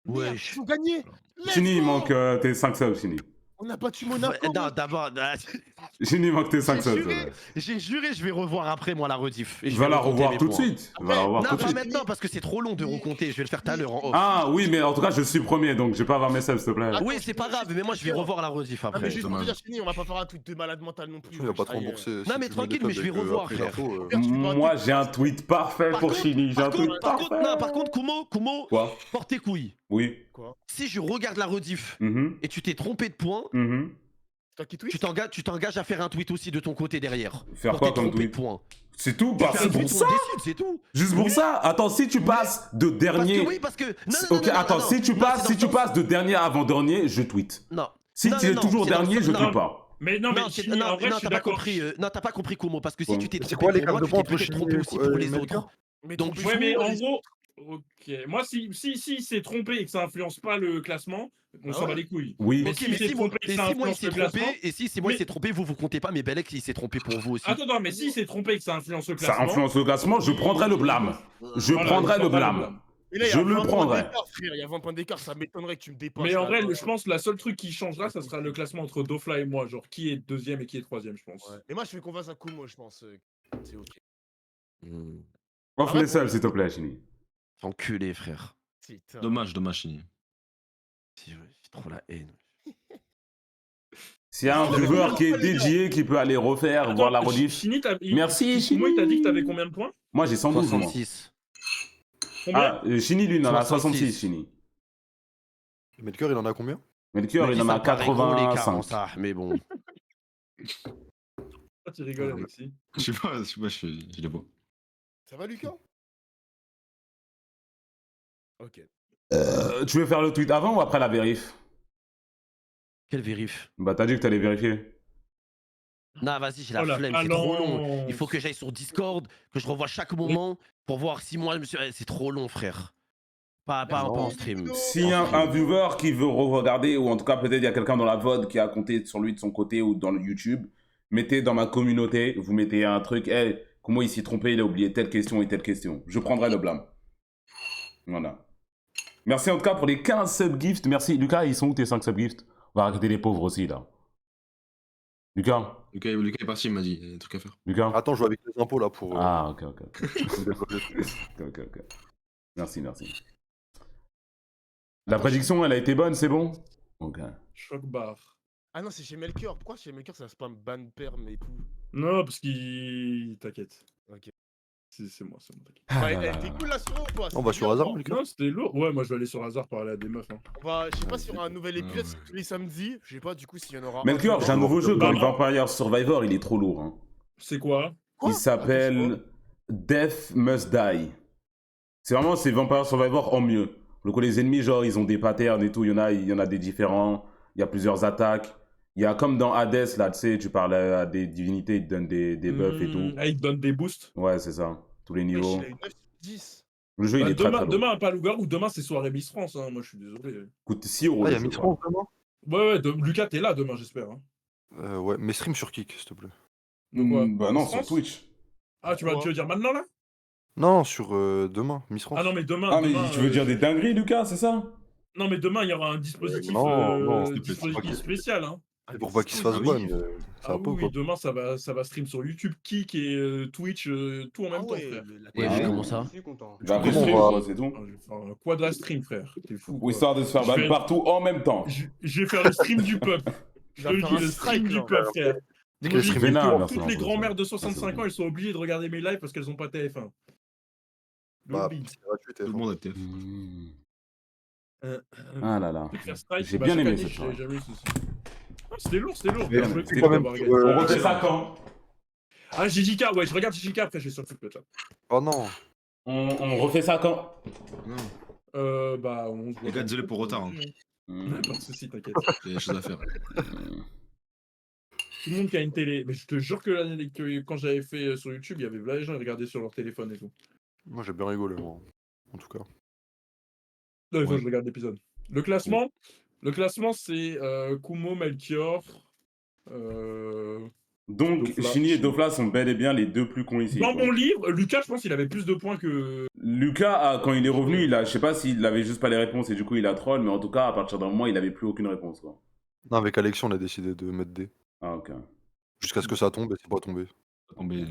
Wesh. Ils ont gagné. Chini, il manque tes 5 subs, Chini. On n'a battu Monaco. Non, d'abord. Chini, il manque tes 5 subs. J'ai juré, je vais revoir après, moi, la rediff. Je vais la revoir tout de suite. Non, pas maintenant, parce que c'est trop long de recompter. Je vais le faire tout à l'heure en off. Ah oui, mais en tout cas, je suis premier, donc je vais pas avoir mes subs, s'il te plaît. Oui, c'est pas grave, mais moi, je vais revoir la rediff après. Mais juste pour te dire, Chini, on va pas faire un tweet de malade mental non plus. Il va pas te rembourser. Non, mais tranquille, mais je vais revoir, frère. Moi, j'ai un tweet parfait pour Chini. J'ai un tweet parfait. Par contre, Kumo, Quoi? porte tes couilles. Oui. Si je regarde la rediff et tu t'es trompé de point, tu t'engages à faire un tweet aussi de ton côté derrière. Faire quoi comme tweet? C'est tout, bah c'est pour ça. C'est tout. Juste pour ça. Attends, si tu passes de dernier. Parce que Ok, attends, si tu passes de dernier à avant-dernier, je tweet. Non. Si tu es toujours dernier, je tweet pas. Mais non, mais Chini, non, en vrai, je suis t'as pas d'accord. compris. Non, t'as pas compris Kumo, parce que si tu t'es C'est trompé quoi les pour moi, cartes de tu points t'es entre peut-être trompé Chini aussi pour les Melchior autres. Mais Donc, trompé Ouais, mais sur en moi, gros, ok. Moi, si s'est trompé et que ça influence pas le classement, on Ah s'en ouais. bat les couilles. Oui. Mais ok, s'il mais s'est si moi, trompé et que et ça si moi il influence s'est le trompé, classement. et si moi il Mais s'est trompé, vous comptez pas, mais Belek il s'est trompé pour vous aussi. attends, mais s'il s'est trompé et que ça influence le Ça classement. influence le classement, je prendrai le blâme. Je Voilà, prendrai il le prendra le blâme. Et là, il y Je a le 20 points prendrai. d'écart, frère. Il y a 20 points d'écart, ça m'étonnerait que tu me dépasses. Mais en là, vrai, dans- je pense que la seule truc qui changera, ça sera le classement entre Dofla et moi. Genre, qui est deuxième et qui est troisième, je pense. Ouais. Et moi, je fais confiance à Kumo, je pense. C'est ok. Offre Arrête les pour seuls, le- s'il te plaît, Chini. Enculé, frère. Putain. Dommage, Chini. J'ai trop la haine. S'il y a un Non, mais viewer non, qui est les gars. dédié, qui peut aller refaire, voir la rediff. Chini, Merci, Kumo, il t'a dit que Chini. t'avais combien de points? Moi, j'ai 112, moi. 66. Combien? Chini, lui, il en a 66. 66, Chini. Melchior, il en a combien? Melchior, il en a 85. Mais bon. Pourquoi tu rigoles, Alexis? Je sais pas, je les vois. Ça va, Lucas? Ok. Tu veux faire le tweet avant ou après la vérif? Quel vérif? Bah, t'as dit que t'allais vérifier. Non, vas-y, j'ai la Oh la flemme, c'est trop long. balance. Il faut que j'aille sur Discord, que je revoie chaque moment pour voir si moi je me suis. C'est trop long, frère. Pas en stream. S'il y a un viewer qui veut regarder, ou en tout cas peut-être il y a quelqu'un dans la VOD qui a compté sur lui de son côté ou dans le YouTube, mettez dans ma communauté, vous mettez un truc, hey, comment il s'est trompé, il a oublié telle question et telle question. Je prendrai le blâme. Voilà. Merci en tout cas pour les 15 subgifts. Merci. Lucas, ils sont où tes 5 subgifts? On va arrêter les pauvres aussi là. Lucas Lucas est parti, il m'a dit, il y a des trucs à faire. Lucas Attends, je joue avec les impôts là pour. Ah, ok. Ok. Merci. La prédiction, elle a été bonne, c'est bon? Ok. Choc bar. Ah non, c'est chez Melchior. Pourquoi chez Melchior ça spam ban perm et tout? Non, parce qu'il. T'inquiète. Ok. C'est moi, t'inquiète. Ouais, elle était cool la soirée ou pas? On va C'était sur bien, hasard, ou pas Melchior. Non, c'était lourd. Ouais, moi je vais aller sur hasard parler à des meufs. Hein. On va, je sais pas s'il y aura un nouvel épisode tous les samedis. Je sais pas du coup s'il y en aura. Melchior, j'ai un nouveau jeu dans le Vampire Survivor, il est trop lourd. Hein. C'est quoi? Il s'appelle Death Must Die. C'est Vampire Survivor en mieux. Donc les ennemis, genre, ils ont des patterns et tout, il y en a des différents, il y a plusieurs attaques. Il y a comme dans Hades, là, tu sais, tu parles à des divinités, ils te donnent des buffs et tout. Ah, ils te donnent des boosts? Ouais, c'est ça, tous les niveaux. Il a eu 9 sur 10. Le jeu, il est très très lourd. Demain, pas Lougar, ou demain, c'est soirée Miss France, hein. Moi je suis désolé. Coûte 6 euros. Ah, il y a Miss France demain? Ouais, Lucas, t'es là demain, j'espère. Hein. Ouais, mais stream sur Kik, s'il te plaît. Bah non, Miss sur France Twitch. Ah, tu veux dire maintenant là? Non, sur demain, Miss France. Ah non, mais demain. Ah, mais demain, tu veux dire des dingueries, Lucas, c'est ça? Non, mais demain, il y aura un dispositif, non, dispositif spécial. Hein. Pour pas qu'il se fasse Ah ban, oui. ça Ah va pas ou oui, quoi? demain, ça va stream sur YouTube, Kik et Twitch, tout en même temps, frère. Ouais, comment ça? Bah, après, Comment stream, on va- quoi, c'est tout. Je vais faire un quadra stream, frère. T'es fou. quoi. Histoire de se faire Je ban vais- partout en même temps. Je vais faire le stream du peuple. Je te le dis, le stream du peuple, frère. C'est quel stream Vénard, Pour merci, toutes les merci. grand-mères de 65 ans, elles sont obligées de regarder mes lives parce qu'elles ont pas TF1. Bah, Lobby. c'est gratuit, Tout le monde a TF. Ah là là. Faire strike, J'ai bah, bien chaque aimé année, cette soirée. j'ai jamais eu ceci. Ah, c'était lourd, c'était lourd. Mais Je me c'est fais quand même d'avoir pour, gagné. On refait ça quand? Ah, JJK, ouais, je regarde JJK, après je vais sur le foot, là. Oh non. On refait ça quand? Non, Bah, on se voit. les gars, désolé pour retard. Hein. Pas de soucis, t'inquiète. Il y a des choses à faire. Tout le monde qui a une télé. Mais je te jure que quand j'avais fait sur YouTube, il y avait là les gens qui regardaient sur leur téléphone et tout. Moi j'ai bien rigolé, moi. En tout cas. Non, il faut Ouais. que je regarde l'épisode. Le classement, c'est Kumo, Melchior. Donc, Dofla. Chini et Dofla sont bel et bien les deux plus cons ici. Dans quoi. mon livre, Lucas, je pense qu'il avait plus de points que. Lucas, quand il est revenu, je sais pas s'il avait juste pas les réponses et du coup il a troll, mais en tout cas, à partir d'un moment, il avait plus aucune réponse. Quoi. Non, avec Alexis, on a décidé de mettre D. Ah, ok. Jusqu'à ce que ça tombe et c'est pas tombé. Tombé.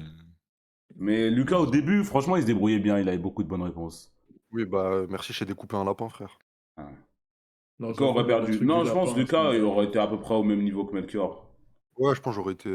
Mais Lucas, au début, franchement, il se débrouillait bien, il avait beaucoup de bonnes réponses. Oui, bah merci, j'ai découpé un lapin, frère. Non, Lucas aurait perdu. Non, je pense que Lucas, il il aurait été à peu près au même niveau que Melchior. Ouais, je pense que j'aurais été